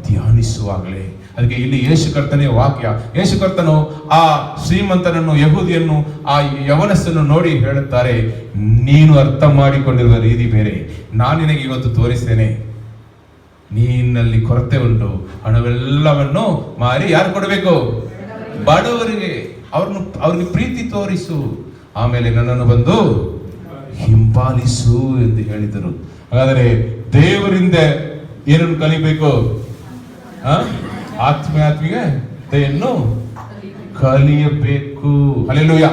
ಧ್ಯಾನಿಸುವಾಗಲೇ. ಅದಕ್ಕೆ ಇಲ್ಲಿ ಯೇಸು ಕರ್ತನೇ ವಾಕ್ಯ. ಯೇಸು ಕರ್ತನು ಆ ಶ್ರೀಮಂತನನ್ನು, ಯಹೂದಿಯನ್ನು, ಆ ಯವನಸ್ಥನ್ನು ನೋಡಿ ಹೇಳುತ್ತಾರೆ, ನೀನು ಅರ್ಥ ಮಾಡಿಕೊಂಡಿರುವ ರೀತಿ ಬೇರೆ, ನಾನು ನಿನಗೆ ಇವತ್ತು ತೋರಿಸ್ತೇನೆ. ನಿನ್ನಲ್ಲಿ ಕೊರತೆ ಉಂಟು, ಹಣವೆಲ್ಲವನ್ನು ಮಾರಿ ಯಾರು ಕೊಡಬೇಕು? ಬಡವರಿಗೆ. ಅವ್ರಿಗೆ ಪ್ರೀತಿ ತೋರಿಸು, ಆಮೇಲೆ ನನ್ನನ್ನು ಬಂದು ಹಿಂಬಾಲಿಸು ಎಂದು ಹೇಳಿದರು. ಹಾಗಾದರೆ ದೇವರಿಂದ ಏನನ್ನು ಕಲಿಬೇಕು? ಆತ್ಮೀಯತೆಯನ್ನು ಕಲಿಯಬೇಕು. ಹಲ್ಲೆಲೂಯಾ.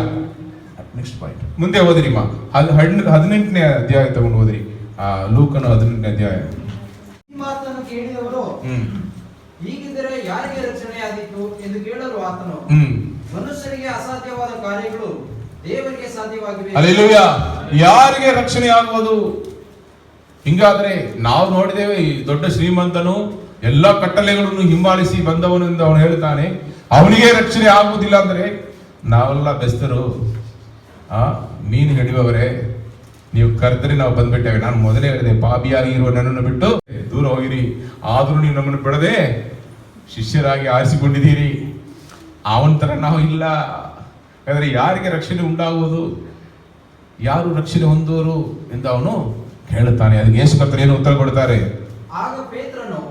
ನೆಕ್ಸ್ಟ್ ಪಾಯಿಂಟ್ ಮುಂದೆ ಓದಿರಿ ಮಾ. 18ನೇ ಅಧ್ಯಾಯ ತಗೊಂಡು ಓದಿರಿ. ಲೂಕನ 18ನೇ ಅಧ್ಯಾಯ. ಈ ಮಾತನ್ನು ಕೇಳಿದವರು ಹೀಗಿದ್ದರೆ ಯಾರಿಗೆ ರಕ್ಷಣೆಯಾದೀತು ಎಂದು ಕೇಳಲು ಆತನು, ಮನುಷ್ಯರಿಗೆ ಅಸಾಧ್ಯವಾದ ಕಾರ್ಯಗಳು ದೇವರಿಗೆ ಸಾಧ್ಯವಾಗಿವೆ. ಹಲ್ಲೆಲೂಯಾ. ಯಾರಿಗೆ ರಕ್ಷಣೆ ಆಗುವುದು? ಹಿಂಗಾದ್ರೆ ನಾವು ನೋಡಿದ್ದೇವೆ, ಈ ದೊಡ್ಡ ಶ್ರೀಮಂತನು ಎಲ್ಲ ಕಟ್ಟಳೆಗಳನ್ನು ಹಿಂಬಾಲಿಸಿ ಬಂದವನು ಎಂದು ಅವನು ಹೇಳ್ತಾನೆ, ಅವನಿಗೆ ರಕ್ಷಣೆ ಆಗುವುದಿಲ್ಲ ಅಂದ್ರೆ ನಾವೆಲ್ಲ ಬೆಸ್ತರು, ಮೀನು ಹಿಡಿಯುವವರೇ, ನೀವು ಕರೆದ್ರೆ ನಾವು ಬಂದ್ಬಿಟ್ಟೇವೆ. ನಾನು ಮೊದಲೇ ಹೇಳಿದೆ, ಪಾಪಿಯಾಗಿ ಇರುವ ನನ್ನನ್ನು ಬಿಟ್ಟು ದೂರ ಹೋಗಿರಿ, ಆದ್ರೂ ನೀವು ನಮ್ಮನ್ನು ಬಿಡದೆ ಶಿಷ್ಯರಾಗಿ ಆರಿಸಿಕೊಂಡಿದ್ದೀರಿ. ಅವನ ತರ ನಾವು ಇಲ್ಲ. ಯಾಕಂದ್ರೆ ಯಾರಿಗೆ ರಕ್ಷಣೆ ಉಂಟಾಗುವುದು, ಯಾರು ರಕ್ಷಣೆ ಹೊಂದುವರು ಎಂದು ಅವನು ಹೇಳುತ್ತಾನೆ. ಅದಕ್ಕೆ ಯೇಸು ಕರ್ತರು ಏನು ಉತ್ತರ ಕೊಡ್ತಾರೆ? ಆಗ ಪೇತ್ರನು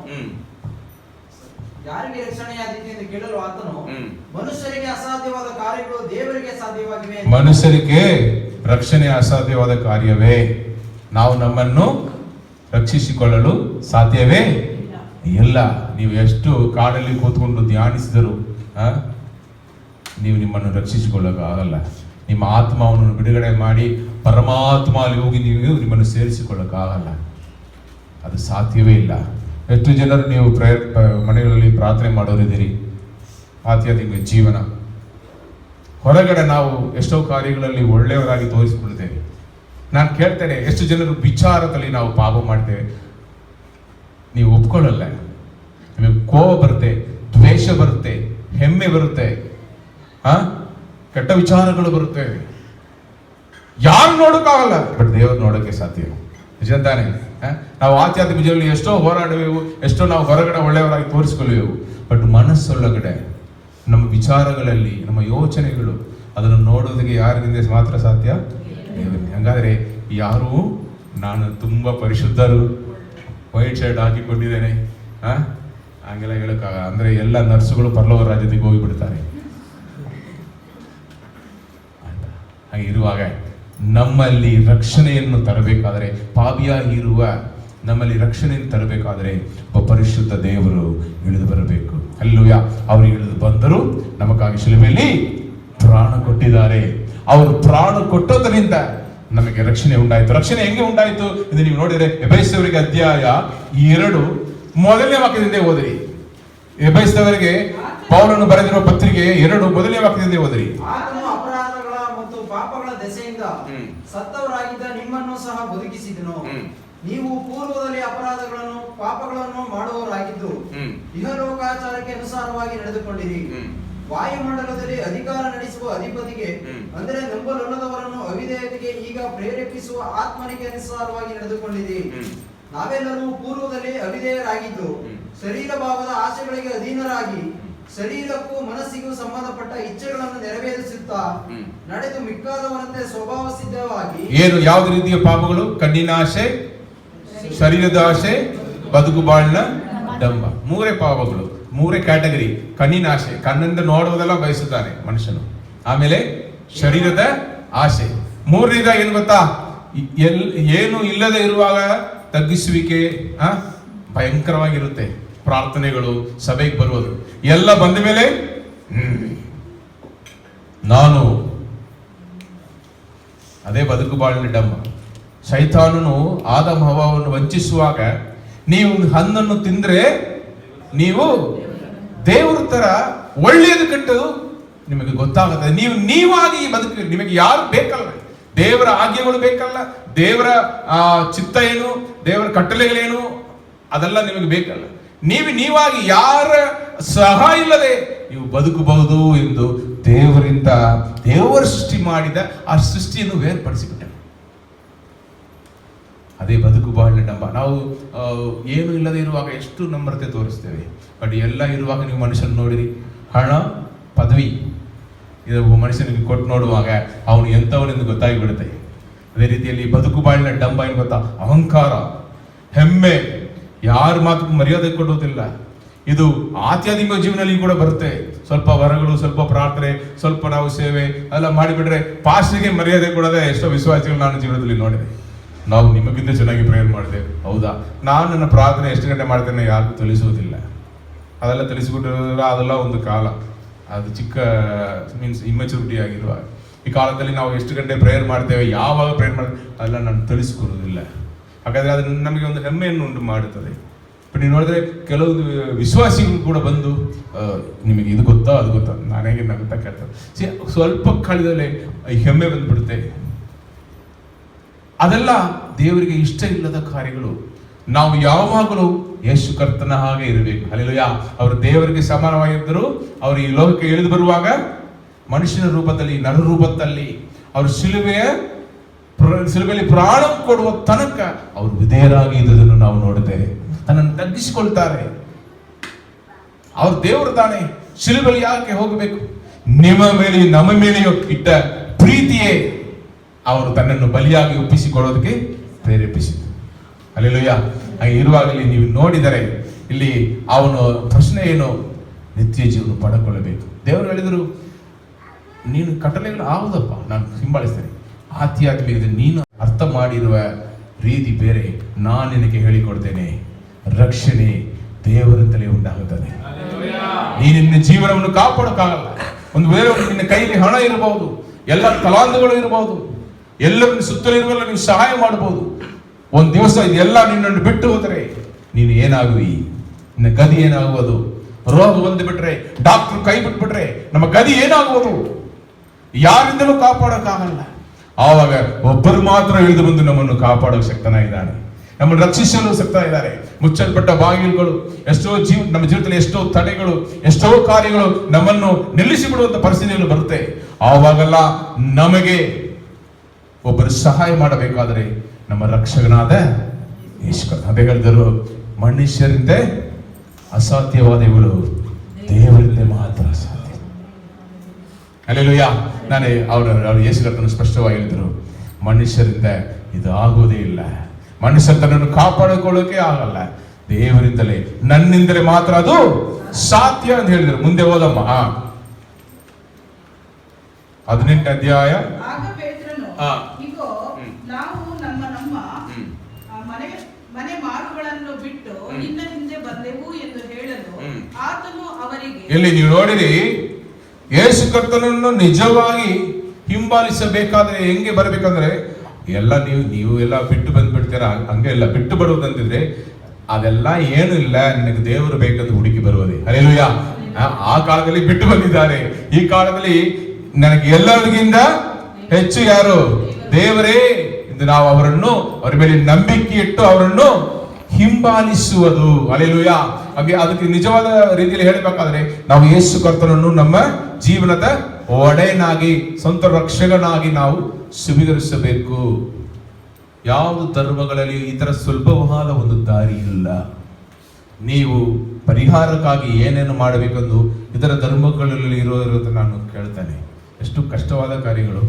ಯಾರಿಗೆ ರಕ್ಷಣೆಯಾದೀತು ಎಂದು ಕೇಳಲು ಆತನು, ಮನುಷ್ಯರಿಗೆ ಅಸಾಧ್ಯವಾದ ಕಾರ್ಯಗಳು ದೇವರಿಗೆ ಸಾಧ್ಯವಾಗಿವೆ. ಮನುಷ್ಯರಿಗೆ ರಕ್ಷಣೆ ಅಸಾಧ್ಯವಾದ ಕಾರ್ಯವೇ? ನಾವು ನಮ್ಮನ್ನು ರಕ್ಷಿಸಿಕೊಳ್ಳಲು ಸಾಧ್ಯವೇ ಇಲ್ಲ. ನೀವು ಎಷ್ಟು ಕಾಡಲ್ಲಿ ಕೂತ್ಕೊಂಡು ಧ್ಯಾನಿಸಿದರು, ನೀವು ನಿಮ್ಮನ್ನು ರಕ್ಷಿಸಿಕೊಳ್ಳಕ್ಕಾಗಲ್ಲ. ನಿಮ್ಮ ಆತ್ಮವನ್ನು ಬಿಡುಗಡೆ ಮಾಡಿ ಪರಮಾತ್ಮ ಅಲ್ಲಿ ಹೋಗಿ ನೀವು ನಿಮ್ಮನ್ನು ಸೇರಿಸಿಕೊಳ್ಳಕ್ಕಾಗಲ್ಲ. ಅದು ಸಾಧ್ಯವೇ ಇಲ್ಲ. ಎಷ್ಟು ಜನರು ನೀವು ಮನೆಗಳಲ್ಲಿ ಪ್ರಾರ್ಥನೆ ಮಾಡೋರಿದ್ದೀರಿ, ಆಧ್ಯಾತ್ಮಿಕ ಜೀವನ. ಹೊರಗಡೆ ನಾವು ಎಷ್ಟೋ ಕಾರ್ಯಗಳಲ್ಲಿ ಒಳ್ಳೆಯವರಾಗಿ ತೋರಿಸಿಕೊಳ್ತೇವೆ. ನಾನು ಕೇಳ್ತೇನೆ, ಎಷ್ಟು ಜನರು ವಿಚಾರದಲ್ಲಿ ನಾವು ಪಾಪ ಮಾಡ್ತೇವೆ, ನೀವು ಒಪ್ಕೊಳ್ಳಲ್ಲ. ನಿಮಗೆ ಕೋಪ ಬರುತ್ತೆ, ದ್ವೇಷ ಬರುತ್ತೆ, ಹೆಮ್ಮೆ ಬರುತ್ತೆ, ಕೆಟ್ಟ ವಿಚಾರಗಳು ಬರುತ್ತೆ. ಯಾರು ನೋಡೋಕ್ಕಾಗಲ್ಲ, ಬಟ್ ದೇವರು ನೋಡೋಕೆ ಸಾಧ್ಯ. ನಿಜ ತಾನೆ? ನಾವು ಆಧ್ಯಾತ್ಮಿಕ ಜೀವನದಲ್ಲಿ ಎಷ್ಟೋ ಹೋರಾಡುವೆವು, ಎಷ್ಟೋ ನಾವು ಹೊರಗಡೆ ಒಳ್ಳೆಯವರಾಗಿ ತೋರಿಸಿಕೊಳ್ಳುವೆವು, ಬಟ್ ಮನಸ್ಸೊಳಗಡೆ ನಮ್ಮ ವಿಚಾರಗಳಲ್ಲಿ ನಮ್ಮ ಯೋಚನೆಗಳು ಅದನ್ನು ನೋಡೋದಕ್ಕೆ ಯಾರಿಂದ ಮಾತ್ರ ಸಾಧ್ಯ? ಹಂಗಾದ್ರೆ ಯಾರು ನಾನು ತುಂಬಾ ಪರಿಶುದ್ಧರು, ವೈಟ್ ಶರ್ಟ್ ಹಾಕಿಕೊಂಡಿದ್ದೇನೆ ಹಂಗೆಲ್ಲ ಹೇಳಕ್ಕಾಗ. ಅಂದ್ರೆ ಎಲ್ಲ ನರ್ಸುಗಳು ಪರಲೋಕ ರಾಜ್ಯಕ್ಕೆ ಹೋಗಿಬಿಡ್ತಾರೆ. ಹಾಗೆ ಇರುವಾಗ ನಮ್ಮಲ್ಲಿ ರಕ್ಷಣೆಯನ್ನು ತರಬೇಕಾದರೆ, ಪಾಪಿಯಾಗಿ ಇರುವ ನಮ್ಮಲ್ಲಿ ರಕ್ಷಣೆಯನ್ನು ತರಬೇಕಾದರೆ ಒಬ್ಬ ಪರಿಶುದ್ಧ ದೇವರು ಇಳಿದು ಬರಬೇಕು. ಹಲ್ಲೆಲೂಯಾ. ಅವರು ಇಳಿದು ಬಂದರು, ನಮಗಾಗಿ ಶಿಲುಬೆಯಲ್ಲಿ ಪ್ರಾಣ ಕೊಟ್ಟಿದ್ದಾರೆ. ಅವರು ಪ್ರಾಣ ಕೊಟ್ಟೋದರಿಂದ ನಮಗೆ ರಕ್ಷಣೆ ಉಂಟಾಯಿತು. ರಕ್ಷಣೆ ಹೆಂಗೆ ಉಂಟಾಯಿತು ಇದು ನೀವು ನೋಡಿದ್ರೆ ಎಫೆಸದವರಿಗೆ ಅಧ್ಯಾಯ 2 ಮೊದಲನೇ ವಾಕ್ಯದಿಂದ ಓದಿರಿ. ಎಫೆಸದವರಿಗೆ ಪೌಲನು ಬರೆದಿರುವ ಪತ್ರಿಕೆ 2 ಮೊದಲನೇ ವಾಕ್ಯದಿಂದ ಓದಿರಿ. ಆತನು ಅಪರಾಧಗಳ ಮತ್ತು ಪಾಪಗಳ ದೆಸೆಯಿಂದ ಸತ್ತವರಾಗಿದ್ದ ನಿಮ್ಮನ್ನು ಸಹ ಬದುಕಿಸಿದನು. ನೀವು ಪೂರ್ವದಲ್ಲಿ ಅಪರಾಧಗಳನ್ನು ಪಾಪಗಳನ್ನು ಮಾಡುವವರಾಗಿದ್ದು ಇಹಲೋಕಾಚಾರಕ್ಕೆ ಅನುಸಾರವಾಗಿ ನಡೆದುಕೊಂಡಿರಿ. ವಾಯುಮಂಡಲದಲ್ಲಿ ಅಧಿಕಾರ ನಡೆಸುವ ಅಧಿಪತಿಗೆ, ಅಂದರೆ ನಂಬಲೊಲ್ಲದವರನ್ನು ಅವಿಧೇಯತೆಗೆ ಈಗ ಪ್ರೇರೇಪಿಸುವ ಆತ್ಮನಿಗೆ ಅನುಸಾರವಾಗಿ ನಡೆದುಕೊಂಡಿರಿ. ನಾವೆಲ್ಲರೂ ಪೂರ್ವದಲ್ಲಿ ಅವಿಧೇಯರಾಗಿದ್ದು ಶರೀರ ಭಾವದ ಆಸೆಗಳಿಗೆ ಅಧೀನರಾಗಿ ಶರೀರಕ್ಕೂ ಮನಸ್ಸಿಗೂ ಸಂಬಂಧಪಟ್ಟ ಇಚ್ಛೆಗಳನ್ನು ನೆರವೇರಿಸುತ್ತಾ ನಡೆದು ಮಿಕ್ಕಾದವರಂತೆ ಸ್ವಭಾವ ಸಿದ್ಧವಾಗಿ ಏನು ಯಾವ್ದು ರೀತಿಯ ಪಾಪಗಳು? ಕಣ್ಣಿನ ಆಸೆ, ಶರೀರದ ಆಸೆ, ಬದುಕು ಬಾಳಿನ ಡಂಬ. 3 ಪಾಪಗಳು, 3 ಕ್ಯಾಟಗರಿ. ಕಣ್ಣಿನ ಆಸೆ, ಕಣ್ಣಿಂದ ನೋಡುವುದೆಲ್ಲ ಬಯಸುತ್ತಾನೆ ಮನುಷ್ಯನು. ಆಮೇಲೆ ಶರೀರದ ಆಸೆ. 3ನೇದ ಏನು ಗೊತ್ತಾ? ಏನು ಇಲ್ಲದೆ ಇರುವಾಗ ತಗ್ಗಿಸುವಿಕೆ ಭಯಂಕರವಾಗಿರುತ್ತೆ. ಪ್ರಾರ್ಥನೆಗಳು, ಸಭೆಗೆ ಬರುವುದು ಎಲ್ಲ ಬಂದ ಮೇಲೆ ನಾನು ಅದೇ ಬದುಕು ಬಾಳಿನ ಡಂಬ. ಶೈತಾನನು ಆದಮ ಹವ್ವವನ್ನು ವಂಚಿಸುವಾಗ, ನೀವು ಹಣ್ಣನ್ನು ತಿಂದ್ರೆ ನೀವು ದೇವರ ತರ ಒಳ್ಳೆಯದು ಕೆಟ್ಟದು ನಿಮಗೆ ಗೊತ್ತಾಗುತ್ತೆ. ನೀವಾಗಿ ಬದುಕು. ನಿಮಗೆ ಯಾರು ಬೇಕಲ್ಲ, ದೇವರ ಆಜ್ಞೆಗಳು ಬೇಕಲ್ಲ, ದೇವರ ಚಿತ್ತ ಏನು, ದೇವರ ಕಟ್ಟಳೆಗಳೇನು ಅದೆಲ್ಲ ನಿಮಗೆ ಬೇಕಲ್ಲ. ನೀವಾಗಿ ಯಾರ ಸಹಾಯ ಇಲ್ಲದೆ ನೀವು ಬದುಕಬಹುದು ಎಂದು ದೇವರು ಸೃಷ್ಟಿ ಮಾಡಿದ ಆ ಸೃಷ್ಟಿಯನ್ನು ಬೇರ್ಪಡಿಸಿಬಿಟ್ಟ. ಅದೇ ಬದುಕು ಬಾಳಿನ ಡಂಬ. ನಾವು ಏನು ಇಲ್ಲದೆ ಇರುವಾಗ ಎಷ್ಟು ನಮ್ರತೆ ತೋರಿಸ್ತೇವೆ, ಬಟ್ ಎಲ್ಲ ಇರುವಾಗ ನೀವು ಮನುಷ್ಯನ ನೋಡಿರಿ, ಹಣ, ಪದವಿ, ಇದು ಮನುಷ್ಯನಿಗೆ ಕೊಟ್ಟು ನೋಡುವಾಗ ಅವನು ಎಂಥವನೆಂದು ಗೊತ್ತಾಗಿ ಬಿಡುತ್ತೆ. ಅದೇ ರೀತಿಯಲ್ಲಿ ಬದುಕು ಬಾಳಿನ ಡಂಬ ಏನು ಗೊತ್ತಾ? ಅಹಂಕಾರ, ಹೆಮ್ಮೆ, ಯಾರ ಮಾತು ಮರ್ಯಾದೆ ಕೊಡುವುದಿಲ್ಲ. ಇದು ಆಧ್ಯಾತ್ಮಿಕ ಜೀವನದಲ್ಲಿ ಕೂಡ ಬರುತ್ತೆ. ಸ್ವಲ್ಪ ವರಗಳು, ಸ್ವಲ್ಪ ಪ್ರಾರ್ಥನೆ, ಸ್ವಲ್ಪ ನಾವು ಸೇವೆ ಎಲ್ಲ ಮಾಡಿಬಿಟ್ರೆ ಪಾಸ್ಟ್ರಿಗೆ ಮರ್ಯಾದೆ ಕೊಡದೆ ಎಷ್ಟೋ ವಿಶ್ವಾಸಿಗಳು ನಾನು ಜೀವನದಲ್ಲಿ ನೋಡಿದೆ. ನಾವು ನಿಮಗಿಂತ ಚೆನ್ನಾಗಿ ಪ್ರೇಯರ್ ಮಾಡಿದೆವು, ಹೌದಾ? ನಾನು ನನ್ನ ಪ್ರಾರ್ಥನೆ ಎಷ್ಟು ಗಂಟೆ ಮಾಡ್ತೇನೆ ಯಾರಿಗೂ ತಿಳಿಸುವುದಿಲ್ಲ. ಅದೆಲ್ಲ ತಿಳಿಸಿಬಿಟ್ಟಿರೋದ್ರ ಅದೆಲ್ಲ ಒಂದು ಕಾಲ. ಅದು ಚಿಕ್ಕ ಮೀನ್ಸ್ ಇಮ್ಮೆಚುರಿಟಿ ಆಗಿರುವಾಗ. ಈ ಕಾಲದಲ್ಲಿ ನಾವು ಎಷ್ಟು ಗಂಟೆ ಪ್ರೇಯರ್ ಮಾಡ್ತೇವೆ, ಯಾವಾಗ ಪ್ರೇಯರ್ ಮಾಡ್ತೇವೆ ಅದೆಲ್ಲ ನಾನು ತಿಳಿಸ್ಕೊಡೋದಿಲ್ಲ. ಹಾಗಾದರೆ ಅದು ನಮಗೆ ಒಂದು ಹೆಮ್ಮೆಯನ್ನು ಉಂಟು ಮಾಡುತ್ತದೆ. ಬಟ್ ನೀವು ನೋಡಿದ್ರೆ ಕೆಲವೊಂದು ವಿಶ್ವಾಸಿಗಳು ಕೂಡ ಬಂದು ನಿಮಗೆ ಇದು ಗೊತ್ತಾ ಅದು ಗೊತ್ತಾ, ನಾನು ಹೇಗೆ ನಗುತ್ತಾ ಕೇಳ್ತಾರೆ. ಸ್ವಲ್ಪ ಕಾಲದಲ್ಲೇ ಹೆಮ್ಮೆ ಬಂದ್ಬಿಡುತ್ತೆ. ಅದೆಲ್ಲ ದೇವರಿಗೆ ಇಷ್ಟ ಇಲ್ಲದ ಕಾರ್ಯಗಳು. ನಾವು ಯಾವಾಗಲೂ ಯೇಸು ಕರ್ತನ ಹಾಗೆ ಇರಬೇಕು. ಹಲ್ಲೆಲೂಯಾ. ಅವರು ದೇವರಿಗೆ ಸಮಾನವಾಗಿದ್ದರು. ಅವರು ಈ ಲೋಕಕ್ಕೆ ಇಳಿದು ಬರುವಾಗ ಮನುಷ್ಯನ ರೂಪದಲ್ಲಿ, ನರ ರೂಪದಲ್ಲಿ ಅವರು ಶಿಲುಬೆಯಲ್ಲಿ ಪ್ರಾಣ ಕೊಡುವ ತನಕ ಅವರು ವಿಧೇಯರಾಗಿ ಇದ್ದುದನ್ನು ನಾವು ನೋಡುತ್ತೇವೆ. ತನ್ನನ್ನು ತಗ್ಗಿಸಿಕೊಳ್ತಾರೆ. ಅವರು ದೇವರು ತಾನೆ. ಶಿಲುಬೆಯಲ್ಲಿ ಯಾಕೆ ಹೋಗಬೇಕು? ನಿಮ್ಮ ಮೇಲೆ ನಮ್ಮ ಮೇಲೆಯೂ ಇಟ್ಟ ಪ್ರೀತಿಯೇ ಅವರು ತನ್ನನ್ನು ಬಲಿಯಾಗಿ ಒಪ್ಪಿಸಿಕೊಡೋದಕ್ಕೆ ಪ್ರೇರೇಪಿಸಿತು. ಹಲ್ಲೆಲೂಯಾ. ಹಾಗೆ ಇರುವಾಗಲೇ ನೀವು ನೋಡಿದರೆ ಇಲ್ಲಿ ಅವನು ಪ್ರಶ್ನೆ ಏನು? ನಿತ್ಯ ಜೀವನ ಪಡೆದುಕೊಳ್ಳಬೇಕು. ದೇವರು ಹೇಳಿದರು, ನೀನು ಕಟ್ಟಲೆಗಳು ಆಗುದಪ್ಪ, ನಾನು ಹಿಂಬಾಲಿಸ್ತೇನೆ. ಆಧ್ಯಾತ್ಮಿಕ ನೀನು ಅರ್ಥ ಮಾಡಿರುವ ರೀತಿ ಬೇರೆ, ನಾನು ನಿನಗೆ ಹೇಳಿಕೊಡ್ತೇನೆ. ರಕ್ಷಣೆ ದೇವರಿಂದಲೇ ಉಂಟಾಗುತ್ತದೆ. ನೀನು ನಿನ್ನ ಜೀವನವನ್ನು ಕಾಪಾಡೋಕ್ಕಾಗಲ್ಲ. ಒಂದು ವೇಳೆ ನಿನ್ನ ಕೈಯಲ್ಲಿ ಹಣ ಇರಬಹುದು, ಎಲ್ಲ ತಲಾಂತಗಳು ಇರಬಹುದು, ಎಲ್ಲರನ್ನು ಸುತ್ತಲಿರುವಲ್ಲ ನೀವು ಸಹಾಯ ಮಾಡಬಹುದು. ಒಂದು ದಿವಸ ಇದೆಲ್ಲ ನಿನ್ನನ್ನು ಬಿಟ್ಟು ಹೋದರೆ ನೀನು ಏನಾಗುವಿ? ನಿನ್ನ ಗದಿ ಏನಾಗುವುದು? ರೋಗ ಬಂದು ಬಿಟ್ರೆ, ಡಾಕ್ಟರ್ ಕೈ ಬಿಟ್ಬಿಟ್ರೆ ನಮ್ಮ ಗದಿ ಏನಾಗುವುದು? ಯಾರಿಂದಲೂ ಕಾಪಾಡೋಕ್ಕಾಗಲ್ಲ. ಆವಾಗ ಒಬ್ಬರು ಮಾತ್ರ ಇಳಿದು ಬಂದು ನಮ್ಮನ್ನು ಕಾಪಾಡೋ ಶಕ್ತನಾಗಿದ್ದಾನೆ, ನಮ್ಮನ್ನು ರಕ್ಷಿಸಲು ಶಕ್ತ ಇದ್ದಾರೆ. ಮುಚ್ಚಲ್ಪಟ್ಟ ಬಾಗಿಲುಗಳು, ನಮ್ಮ ಜೀವಿತದಲ್ಲಿ ಎಷ್ಟೋ ತಡೆಗಳು, ಎಷ್ಟೋ ಕಾರ್ಯಗಳು ನಮ್ಮನ್ನು ನಿಲ್ಲಿಸಿ ಬಿಡುವಂತ ಪರಿಸ್ಥಿತಿಗಳು ಬರುತ್ತೆ. ಆವಾಗೆಲ್ಲ ನಮಗೆ ಒಬ್ಬರು ಸಹಾಯ ಮಾಡಬೇಕಾದರೆ ನಮ್ಮ ರಕ್ಷಕನಾದ ಯೇಸು. ಅದೇ ಹೇಳಿದರು, ಮನುಷ್ಯರಿಂದ ಅಸಾಧ್ಯವಾದವುಗಳು ದೇವರಿಂದ ಮಾತ್ರ ಸಾಧ್ಯ. ಹಲ್ಲೆಲೂಯಾ. ನಾನೇ ಅವರು ಯೇಸು ಕರ್ತನು ಸ್ಪಷ್ಟವಾಗಿ ಹೇಳಿದರು, ಮನುಷ್ಯರಿಂದ ಇದು ಆಗುವುದೇ ಇಲ್ಲ. ಮನುಷ್ಯ ತನ್ನನ್ನು ಕಾಪಾಡಿಕೊಳ್ಳೋಕೆ ಆಗಲ್ಲ, ದೇವರಿಂದಲೇ, ನನ್ನಿಂದಲೇ ಮಾತ್ರ ಅದು ಸಾಧ್ಯ ಅಂತ ಹೇಳಿದರು. ಮುಂದೆ ಹೋದಮ್ಮ 18ನೇ ಅಧ್ಯಾಯ. ಆಗ ಪೇತ್ರನು, ಇಗೋ ನಾವು ನಮ್ಮ ಮನೆ ಮಾರುಗಳನ್ನು ಬಿಟ್ಟು ನಿನ್ನ ಹಿಂದೆ ಬಂದೆವು ಎಂದು ಹೇಳಲು ಆತನು ಅವರಿಗೆ, ಇಲ್ಲಿ ನೀವು ನೋಡಿರಿ, ಯೇಸು ಕರ್ತನನ್ನು ನಿಜವಾಗಿ ಹಿಂಬಾಲಿಸಬೇಕಾದ್ರೆ ಹೆಂಗೆ ಬರಬೇಕಂದ್ರೆ ಎಲ್ಲ ನೀವು ಎಲ್ಲ ಬಿಟ್ಟು ಬಂದ್ಬಿಡ್ತೀರಾ, ಹಂಗೆ ಎಲ್ಲ ಬಿಟ್ಟು ಬರುವುದಂತಿದ್ರೆ ಅದೆಲ್ಲ ಏನು ಇಲ್ಲ, ನಿನಗೆ ದೇವರು ಬೇಕಂತ ಹುಡುಕಿ ಬರುವುದೇ. ಹಲ್ಲೆಲೂಯಾ. ಆ ಕಾಲದಲ್ಲಿ ಬಿಟ್ಟು ಬಂದಿದ್ದಾರೆ. ಈ ಕಾಲದಲ್ಲಿ ನನಗೆ ಎಲ್ಲರಿಗಿಂತ ಹೆಚ್ಚು ಯಾರು? ದೇವರೇ. ಇದು ನಾವು ಅವರ ಮೇಲೆ ನಂಬಿಕೆ ಇಟ್ಟು ಅವರನ್ನು ಹಿಂಬಾಲಿಸುವುದು. ಹಲ್ಲೆಲೂಯಾ. ಹಾಗೆ ಅದಕ್ಕೆ ನಿಜವಾದ ರೀತಿಯಲ್ಲಿ ಹೇಳಬೇಕಾದ್ರೆ ನಾವು ಯೇಸು ಕರ್ತನನ್ನು ನಮ್ಮ ಜೀವನದ ಒಡೆಯನಾಗಿ, ಸ್ವಂತ ರಕ್ಷಕನಾಗಿ ನಾವು ಸ್ವೀಕರಿಸಬೇಕು. ಯಾವುದು ಧರ್ಮಗಳಲ್ಲಿ ಈ ತರ ಸುಲಭವಾದ ಒಂದು ದಾರಿ ಇಲ್ಲ. ನೀವು ಪರಿಹಾರಕ್ಕಾಗಿ ಏನೇನು ಮಾಡಬೇಕೆಂದು ಇದರ ಧರ್ಮಗಳಲ್ಲಿ ಇರೋದು ನಾನು ಕೇಳ್ತೇನೆ. ಎಷ್ಟು ಕಷ್ಟವಾದ ಕಾರ್ಯಗಳು.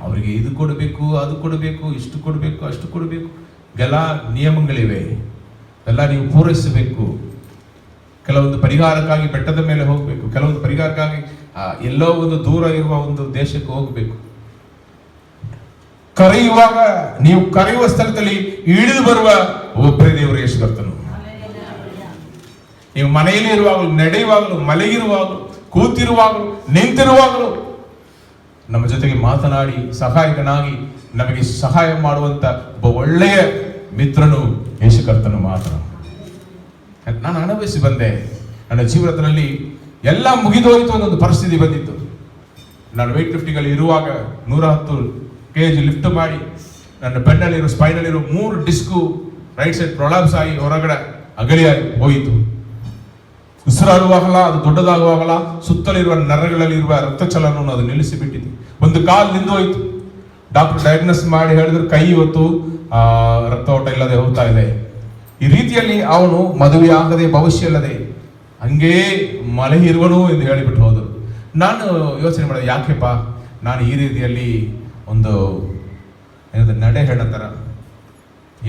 ಅವರಿಗೆ ಇದು ಕೊಡಬೇಕು, ಅದು ಕೊಡಬೇಕು, ಇಷ್ಟು ಕೊಡಬೇಕು, ಅಷ್ಟು ಕೊಡಬೇಕು, ಎಲ್ಲ ನಿಯಮಗಳಿವೆ, ಎಲ್ಲ ನೀವು ಪೂರೈಸಬೇಕು. ಕೆಲವೊಂದು ಪರಿಹಾರಕ್ಕಾಗಿ ಬೆಟ್ಟದ ಮೇಲೆ ಹೋಗಬೇಕು, ಕೆಲವೊಂದು ಪರಿಹಾರಕ್ಕಾಗಿ ಎಲ್ಲೋ ಒಂದು ದೂರ ಇರುವ ಒಂದು ದೇಶಕ್ಕೆ ಹೋಗಬೇಕು. ಕರೆಯುವಾಗ ನೀವು ಕರೆಯುವ ಸ್ಥಳದಲ್ಲಿ ಇಳಿದು ಬರುವ ಒಬ್ಬರೇ ದೇವರು ಯೇಸು ಕರ್ತನು. ನೀವು ಮನೆಯಲ್ಲಿ ಇರುವಾಗಲೂ, ನಡೆಯುವಾಗಲೂ, ಮಲಗಿರುವಾಗಲೂ, ಕೂತಿರುವಾಗಲೂ, ನಿಂತಿರುವಾಗಲೂ ನಮ್ಮ ಜೊತೆಗೆ ಮಾತನಾಡಿ ಸಹಾಯಕನಾಗಿ ನಮಗೆ ಸಹಾಯ ಮಾಡುವಂತ ಒಬ್ಬ ಒಳ್ಳೆಯ ಮಿತ್ರನು ಯೇಸು ಕರ್ತನು ಮಾತ್ರ. ನಾನು ಅನುಭವಿಸಿ ಬಂದೆ. ನನ್ನ ಜೀವನದಲ್ಲಿ ಎಲ್ಲ ಮುಗಿದೋಯ್ತು ಅನ್ನೊಂದು ಪರಿಸ್ಥಿತಿ ಬಂದಿತ್ತು. ನಾನು ವೆಯ್ಟ್ ಲಿಫ್ಟಿಂಗಲ್ಲಿ ಇರುವಾಗ 110 kg ಲಿಫ್ಟ್ ಮಾಡಿ ನನ್ನ ಬೆನ್ನಲ್ಲಿರೋ ಸ್ಪೈನಲ್ಲಿರೋ 3 ಡಿಸ್ಕು ರೈಟ್ ಸೈಡ್ ಪ್ರೊಲಾಪ್ಸ್ ಆಗಿ ಹೊರಗಡೆ ಅಗಲಿಯಾಗಿ ಹೋಯಿತು. ಉಸಿರಾಡುವಾಗಲ್ಲ, ಅದು ದೊಡ್ಡದಾಗುವಾಗಲ್ಲ, ಸುತ್ತಲಿರುವ ನರಗಳಲ್ಲಿ ಇರುವ ರಕ್ತ ಚಲನವನ್ನು ಅದು ನಿಲ್ಲಿಸಿ ಬಿಟ್ಟಿದೆ. ಒಂದು ಕಾಲು ನಿಂದು ಹೋಯಿತು. ಡಾಕ್ಟರ್ ಡಯಾಗ್ನೋಸ್ ಮಾಡಿ ಹೇಳಿದ್ರು ಕೈ ಇವತ್ತು ರಕ್ತ ಓಟ ಇಲ್ಲದೆ ಹೋಗ್ತಾ ಇದೆ. ಈ ರೀತಿಯಲ್ಲಿ ಅವನು ಮದುವೆ ಆಗದೆ, ಭವಿಷ್ಯ ಇಲ್ಲದೆ ಹಂಗೇ ಮಲೆ ಇರುವನು ಎಂದು ಹೇಳಿಬಿಟ್ಟು ಹೋದರು. ನಾನು ಯೋಚನೆ ಮಾಡಿದೆ, ಯಾಕೆಪ್ಪ ನಾನು ಈ ರೀತಿಯಲ್ಲಿ ಒಂದು ನಡೆ ಹೇಳತ್ತರ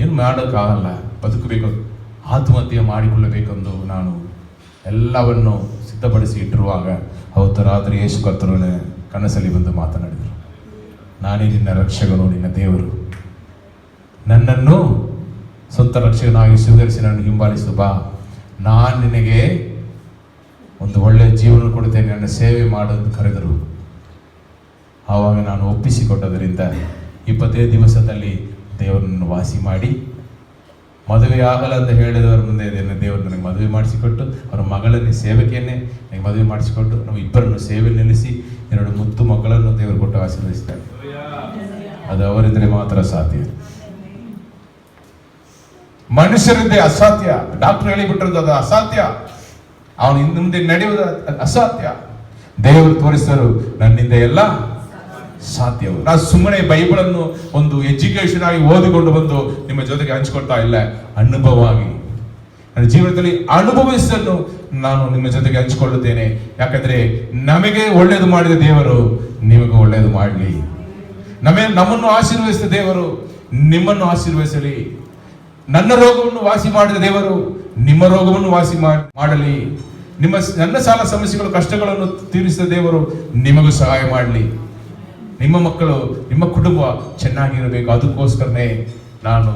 ಏನು ಮಾಡೋಕ್ಕಾಗಲ್ಲ, ಬದುಕಬೇಕು, ಆತ್ಮಹತ್ಯೆ ಮಾಡಿಕೊಳ್ಳಬೇಕೆಂದು ನಾನು ಎಲ್ಲವನ್ನು ಸಿದ್ಧಪಡಿಸಿ ಇಟ್ಟಿರುವಾಗ ಅವತ್ತು ರಾತ್ರಿ ಯೇಸು ಕರ್ತನು ಕನಸಲ್ಲಿ ಬಂದು ಮಾತನಾಡಿದರು. ನಾನೇ ನಿನ್ನ ರಕ್ಷಕನು, ನಿನ್ನ ದೇವರು. ನನ್ನನ್ನು ಸ್ವಂತ ರಕ್ಷಕನಾಗಿ ಸ್ವೀಕರಿಸಿ ನನ್ನ ಹಿಂಬಾಲಿಸು ಬಾ. ನಾನು ನಿನಗೆ ಒಂದು ಒಳ್ಳೆಯ ಜೀವನ ಕೊಡುತ್ತೇನೆ, ನನ್ನ ಸೇವೆ ಮಾಡೋದು ಕರೆದರು. ಆವಾಗ ನಾನು ಒಪ್ಪಿಸಿಕೊಟ್ಟದರಿಂದ 25 ದಿವಸದಲ್ಲಿ ದೇವರನ್ನು ವಾಸಿ ಮಾಡಿ, ಮದುವೆ ಆಗಲ್ಲ ಅಂತ ಹೇಳಿದವರ ಮುಂದೆ ದೇವರು ನನಗೆ ಮದುವೆ ಮಾಡಿಸಿಕೊಟ್ಟು, ಅವರ ಮಗಳನ್ನೇ ಸೇವಕಿಯನ್ನೇ ನನಗೆ ಮದುವೆ ಮಾಡಿಸಿಕೊಟ್ಟು, ನಾವು ಇಬ್ಬರನ್ನು ಸೇವೆಯಲ್ಲಿ ನಿಲ್ಲಿಸಿ 2 ಮುದ್ದು ಮಕ್ಕಳನ್ನು ದೇವರು ಕೊಟ್ಟು ಆಶೀರ್ವದಿಸ್ತಾರೆ. ಅದು ಅವರಿಂದಲೇ ಮಾತ್ರ ಸಾಧ್ಯ. ಮನುಷ್ಯರಿಂದೇ ಅಸಾಧ್ಯ. ಡಾಕ್ಟರ್ ಹೇಳಿಬಿಟ್ಟಿರೋದು ಅದು ಅಸಾಧ್ಯ. ಅವನು ಇನ್ನು ಮುಂದೆ ನಡೆಯುವುದು ಅಸಾಧ್ಯ. ದೇವರು ತೋರಿಸಿದರು ನನ್ನಿಂದ ಎಲ್ಲ ಸಾಧ್ಯವು. ನಾನು ಸುಮ್ಮನೆ ಬೈಬಲನ್ನು ಒಂದು ಎಜುಕೇಶನ್ ಆಗಿ ಓದಿಕೊಂಡು ಬಂದು ನಿಮ್ಮ ಜೊತೆಗೆ ಹಂಚಿಕೊಳ್ತಾ ಇಲ್ಲ, ಅನುಭವವಾಗಿ ನನ್ನ ಜೀವನದಲ್ಲಿ ಅನುಭವಿಸಲು ನಾನು ನಿಮ್ಮ ಜೊತೆಗೆ ಹಂಚಿಕೊಳ್ಳುತ್ತೇನೆ. ಯಾಕಂದ್ರೆ ನಮಗೆ ಒಳ್ಳೇದು ಮಾಡಿದ ದೇವರು ನಿಮಗೂ ಒಳ್ಳೇದು ಮಾಡಲಿ. ನಮ್ಮನ್ನು ಆಶೀರ್ವದಿಸಿದ ದೇವರು ನಿಮ್ಮನ್ನು ಆಶೀರ್ವದಿಸಲಿ. ನನ್ನ ರೋಗವನ್ನು ವಾಸಿ ಮಾಡಿದ ದೇವರು ನಿಮ್ಮ ರೋಗವನ್ನು ವಾಸಿ ಮಾಡಲಿ. ನನ್ನ ಸಾಲ ಸಮಸ್ಯೆಗಳು ಕಷ್ಟಗಳನ್ನು ತೀರಿಸಿದ ದೇವರು ನಿಮಗೂ ಸಹಾಯ ಮಾಡಲಿ. ನಿಮ್ಮ ಮಕ್ಕಳು ನಿಮ್ಮ ಕುಟುಂಬ ಚೆನ್ನಾಗಿರಬೇಕು. ಅದಕ್ಕೋಸ್ಕರನೇ ನಾನು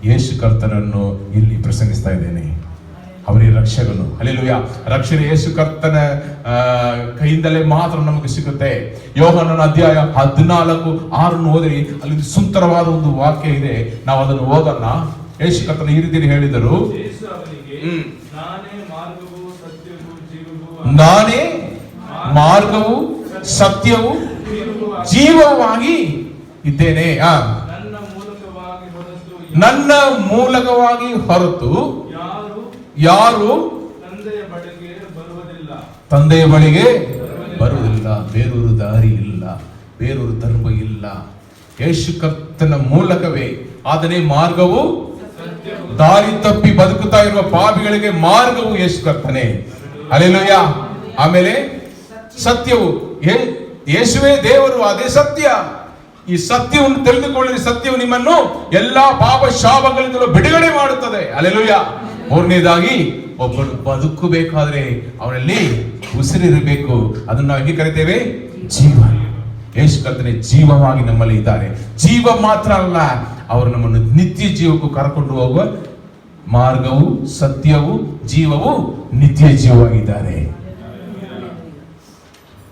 ಯೇಸು ಕರ್ತನನ್ನು ಇಲ್ಲಿ ಪ್ರಸಂಗಿಸ್ತಾ ಇದ್ದೇನೆ. ಅವರೇ ರಕ್ಷಕನು. ಹಲ್ಲೆಲೂಯಾ. ರಕ್ಷಣೆ ಯೇಸು ಕರ್ತನ ಕೈಯಿಂದಲೇ ಮಾತ್ರ ನಮಗೆ ಸಿಗುತ್ತೆ. ಯೋಹಾನನ ಅಧ್ಯಾಯ 14:6 ಓದಿ, ಅಲ್ಲಿ ಸುಂದರವಾದ ಒಂದು ವಾಕ್ಯ ಇದೆ. ನಾವು ಅದನ್ನು ಓದೋಣ. ಯೇಸು ಕರ್ತನ ಈ ರೀತಿ ಹೇಳಿದರು, ನಾನೇ ಮಾರ್ಗವು ಸತ್ಯವು ಜೀವವಾಗಿ ಇದ್ದೇನೆ. ನನ್ನ ಮೂಲಕವಾಗಿ ಹೊರತು ಯಾರು ತಂದೆಯ ಬಳಿಗೆ ಬರುವುದಿಲ್ಲ. ಬೇರೊಂದು ದಾರಿ ಇಲ್ಲ, ಬೇರೊಂದು ಧರ್ಮ ಇಲ್ಲ. ಯೇಸು ಕರ್ತನ ಮೂಲಕವೇ ಆದನೇ ಮಾರ್ಗವು. ದಾರಿ ತಪ್ಪಿ ಬದುಕುತ್ತಾ ಇರುವ ಪಾಪಿಗಳಿಗೆ ಮಾರ್ಗವು ಯೇಸು ಕರ್ತನೇ. ಹಲ್ಲೆಲೂಯಾ. ಆಮೇಲೆ ಸತ್ಯವು, ಯೇಸುವೇ ದೇವರು, ಅದೇ ಸತ್ಯ. ಈ ಸತ್ಯವನ್ನು ತಿಳಿದುಕೊಳ್ಳಿ. ಸತ್ಯವು ನಿಮ್ಮನ್ನು ಎಲ್ಲಾ ಪಾಪ ಶಾಪಗಳಿಂದಲೂ ಬಿಡುಗಡೆ ಮಾಡುತ್ತದೆ. ಹಲ್ಲೆಲೂಯಾ. 3ನೇದಾಗಿ, ಒಬ್ಬನು ಬದುಕಬೇಕಾದ್ರೆ ಅವನಲ್ಲಿ ಉಸಿರಿರಬೇಕು. ಅದನ್ನು ನಾವು ಹೇಗೆ ಕರಿತೇವೆ? ಜೀವ. ಯೇಸು ಕರ್ತನೇ ಜೀವವಾಗಿ ನಮ್ಮಲ್ಲಿ ಇದ್ದಾರೆ. ಜೀವ ಮಾತ್ರ ಅಲ್ಲ, ಅವರು ನಮ್ಮನ್ನು ನಿತ್ಯ ಜೀವಕ್ಕೂ ಕರ್ಕೊಂಡು ಹೋಗುವ ಮಾರ್ಗವು ಸತ್ಯವು ಜೀವವು ನಿತ್ಯ ಜೀವವಾಗಿದ್ದಾರೆ.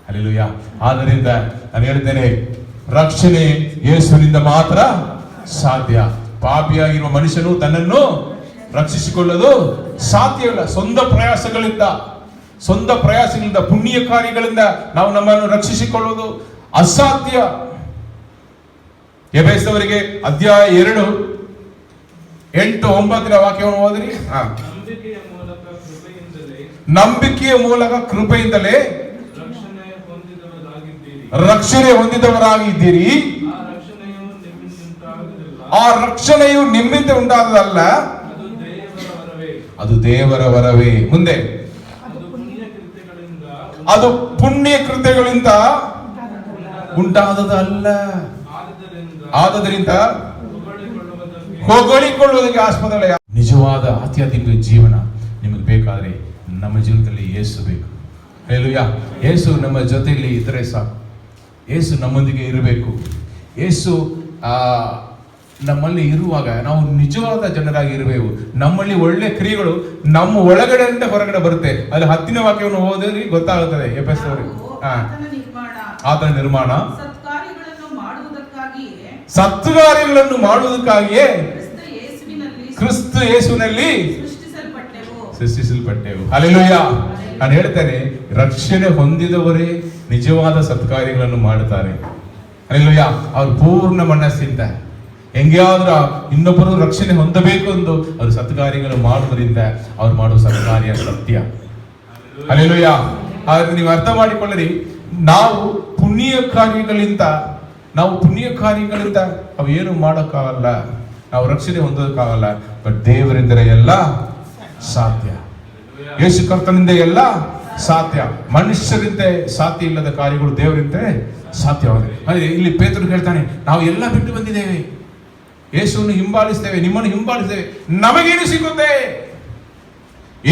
ಹಲ್ಲೆಲೂಯಾ. ಆದ್ದರಿಂದ ನಾನು ಹೇಳ್ತೇನೆ, ರಕ್ಷಣೆ ಯೇಸುವಿನಿಂದ ಮಾತ್ರ ಸಾಧ್ಯ. ಪಾಪಿಯಾಗಿರುವ ಮನುಷ್ಯನು ತನ್ನನ್ನು ರಕ್ಷಿಸಿಕೊಳ್ಳಲು ಸಾಧ್ಯವಿಲ್ಲ. ಸ್ವಂತ ಪ್ರಯಾಸಗಳಿಂದ ಪುಣ್ಯ ಕಾರ್ಯಗಳಿಂದ ನಾವು ನಮ್ಮನ್ನು ರಕ್ಷಿಸಿಕೊಳ್ಳುವುದು ಅಸಾಧ್ಯ. ಎಫೆಸದವರಿಗೆ ಅಧ್ಯಾಯ 2 8-9 ವಾಕ್ಯವನ್ನು ಓದಿರಿ. ನಂಬಿಕೆಯ ಮೂಲಕ ಕೃಪೆಯಿಂದಲೇ ರಕ್ಷಣೆ ಹೊಂದಿದವರಾಗಿದ್ದೀರಿ. ಆ ರಕ್ಷಣೆಯು ನಿಮ್ಮಿಂದ ಉಂಟಾದದಲ್ಲ, ಅದು ದೇವರ ವರವೇ. ಮುಂದೆ, ಅದು ಪುಣ್ಯ ಕೃತ್ಯಗಳಿಂದ ಉಂಟಾದದಲ್ಲ. ಆದದರಿಂದ ಹೊಗಳಿಕೊಳ್ಳುವುದಕ್ಕೆ ಆಸ್ಪದವಿಲ್ಲ. ನಿಜವಾದ ಆಧ್ಯಾತ್ಮಿಕ ಜೀವನ ನಿಮಗೆ ಬೇಕಾದ್ರೆ ನಮ್ಮ ಜೀವನದಲ್ಲಿ ಯೇಸು ಬೇಕು. ಹಲ್ಲೆಲೂಯಾ. ಯೇಸು ನಮ್ಮ ಜೊತೆಯಲ್ಲಿ ಇದ್ದರೆ ಸಾಕು. ಯೇಸು ನಮ್ಮೊಂದಿಗೆ ಇರಬೇಕು. ಯೇಸು ನಮ್ಮಲ್ಲಿ ಇರುವಾಗ ನಾವು ನಿಜವಾದ ಜನರಾಗಿ ಇರಬೇಕು. ನಮ್ಮಲ್ಲಿ ಒಳ್ಳೆ ಕ್ರಿಯೆಗಳು ನಮ್ಮ ಒಳಗಡೆಯಿಂದ ಹೊರಗಡೆ ಬರುತ್ತೆ. ಅಲ್ಲಿ 10ನೇ ವಾಕ್ಯವನ್ನು ಓದಿದ್ರೆ ಗೊತ್ತಾಗುತ್ತದೆ. ಎಫೆಸದವರಿಗೆ ಆತನ ನಿರ್ಮಾಣ ಸತ್ಕಾರ್ಯಗಳನ್ನು ಮಾಡುವುದಕ್ಕಾಗಿಯೇ ಕ್ರಿಸ್ತ ಯೇಸುವಿನಲ್ಲಿ ಸೃಷ್ಟಿಸಲ್ಪಟ್ಟೆವು. ಹಲ್ಲೆಲೂಯಾ. ನಾನು ಹೇಳ್ತೇನೆ, ರಕ್ಷಣೆ ಹೊಂದಿದವರೇ ನಿಜವಾದ ಸತ್ಕಾರ್ಯಗಳನ್ನು ಮಾಡುತ್ತಾರೆ. ಹಲ್ಲೆಲೂಯಾ. ಅವರು ಪೂರ್ಣ ಮನಸ್ಸಿಂದ ಹೆಂಗಾದ್ರೂ ಇನ್ನೊಬ್ಬರು ರಕ್ಷಣೆ ಹೊಂದಬೇಕು ಎಂದು ಅವರು ಸತ್ಕಾರ್ಯಗಳು ಮಾಡುವುದರಿಂದ ಅವ್ರು ಮಾಡುವ ಸತ್ಕಾರ್ಯ ಸತ್ಯ. ಹಲ್ಲೆಲೂಯಾ. ಆದ್ರೆ ನೀವು ಅರ್ಥ ಮಾಡಿಕೊಳ್ಳಿರಿ, ನಾವು ಪುಣ್ಯ ಕಾರ್ಯಗಳಿಂದ ಅವೇನು ಮಾಡೋಕ್ಕಾಗಲ್ಲ, ನಾವು ರಕ್ಷಣೆ ಹೊಂದೋದಕ್ಕಾಗಲ್ಲ. ಬಟ್ ದೇವರಿಂದ ಎಲ್ಲ ಸಾಧ್ಯ. ಯೇಸು ಕರ್ತನಿಂದ ಎಲ್ಲ ಸಾಧ್ಯ. ಮನುಷ್ಯರಿಂದ ಸಾಧ್ಯ ಇಲ್ಲದ ಕಾರ್ಯಗಳು ದೇವರಿಂದ ಸಾಧ್ಯವಾಗಿದೆ. ಇಲ್ಲಿ ಪೇತ್ರನು ಹೇಳ್ತಾನೆ, ನಾವು ಎಲ್ಲ ಬಿಟ್ಟು ಬಂದಿದ್ದೇವೆ, ಯೇಸುವನ್ನು ಹಿಂಬಾಲಿಸ್ತೇವೆ, ನಿಮ್ಮನ್ನು ಹಿಂಬಾಲಿಸ್ತೇವೆ, ನಮಗೇನು ಸಿಗುತ್ತೆ?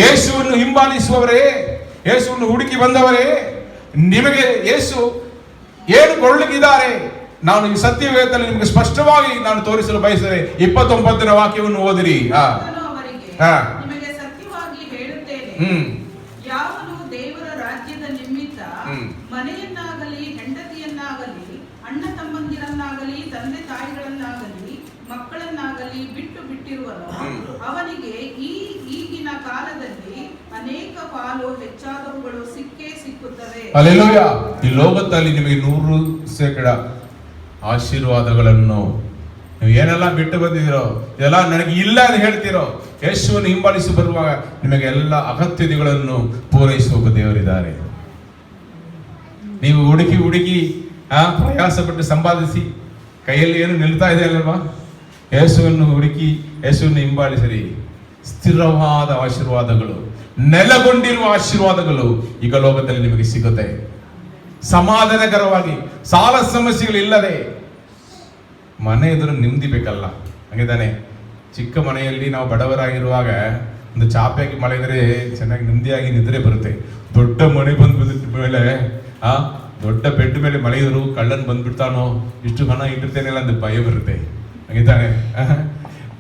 ಯೇಸುವನ್ನು ಹಿಂಬಾಲಿಸುವವರೇ, ಯೇಸುವನ್ನು ಹುಡುಕಿ ಬಂದವರೇ, ನಿಮಗೆ ಯೇಸು ಏನು ಕೊಳ್ಳಿದ್ದಾರೆ? ನಾನು ಈ ಸತ್ಯವೇದದಲ್ಲಿ ನಿಮಗೆ ಸ್ಪಷ್ಟವಾಗಿ ನಾನು ತೋರಿಸಲು ಬಯಸುತ್ತೇನೆ. 29ನೇ ವಾಕ್ಯವನ್ನು ಓದಿರಿ. ನಿಮಗೆ ಸತ್ಯವಾಗಿ ಹೇಳುತ್ತೇನೆ, ಯಾವನು ದೇವರ ಬಿಟ್ಟಿರುವನೋ ಅವನಿಗೆ ಈಗಿನ ಕಾಲದಲ್ಲಿ ಅನೇಕ ಪಾಲು ಹೆಚ್ಚಾದವುಗಳು ಸಿಕ್ಕೇ ಸಿಕ್ಕುತ್ತವೆ. ಹಲ್ಲೆಲೂಯಾ. ಈ ಲೋಕದಲ್ಲಿ ನಿಮಗೆ 100% ಆಶೀರ್ವಾದಗಳನ್ನು ನೀವು ಏನೆಲ್ಲ ಬಿಟ್ಟು ಬಂದಿದ್ದೀರೋ ಇದೆಲ್ಲ ನನಗೆ ಇಲ್ಲ ಅಂತ ಹೇಳ್ತೀರೋ, ಯೇಸುವನ್ನು ಹಿಂಬಾಲಿಸಿ ಬರುವಾಗ ನಿಮಗೆ ಎಲ್ಲ ಅಗತ್ಯತೆಗಳನ್ನು ಪೂರೈಸುವ ದೇವರಿದ್ದಾರೆ. ನೀವು ಹುಡುಕಿ ಪ್ರಯಾಸ ಪಟ್ಟು ಸಂಪಾದಿಸಿ ಕೈಯಲ್ಲಿ ಏನು ನಿಲ್ತಾ ಇದೆ ಅಲ್ವಾ, ಯೇಸುವನ್ನು ಹುಡುಕಿ ಯೇಸುವನ್ನು ಹಿಂಬಾಲಿಸಿರಿ. ಸ್ಥಿರವಾದ ಆಶೀರ್ವಾದಗಳು, ನೆಲೆಗೊಂಡಿರುವ ಆಶೀರ್ವಾದಗಳು ಈಗ ಲೋಕದಲ್ಲಿ ನಿಮಗೆ ಸಿಗುತ್ತೆ. ಸಮಾಧಾನಕರವಾಗಿ, ಸಾಲ ಸಮಸ್ಯೆಗಳಿಲ್ಲದೆ, ಮನೆ ಎದುರು ನೆಮ್ಮದಿ ಬೇಕಲ್ಲ, ಹಂಗಿದ್ದಾನೆ. ಚಿಕ್ಕ ಮನೆಯಲ್ಲಿ ನಾವು ಬಡವರಾಗಿರುವಾಗ ಒಂದು ಚಾಪೆಯಾಗಿ ಮಲಗಿದ್ರೆ ಚೆನ್ನಾಗಿ ನೆಮ್ಮದಿಯಾಗಿ ನಿದ್ರೆ ಬರುತ್ತೆ. ದೊಡ್ಡ ಮನೆ ಬಂದ್ಬಿಟ್ಟ ಮೇಲೆ ದೊಡ್ಡ ಬೆಡ್ ಮೇಲೆ ಮಲಗಿದ್ರು ಕಳ್ಳನ್ ಬಂದ್ಬಿಡ್ತಾನೋ, ಇಷ್ಟು ಹಣ ಇಟ್ಟಿರ್ತೇನೆಲ್ಲ ಅಂತ ಭಯ ಬರುತ್ತೆ, ಹಂಗಿದ್ದಾನೆ.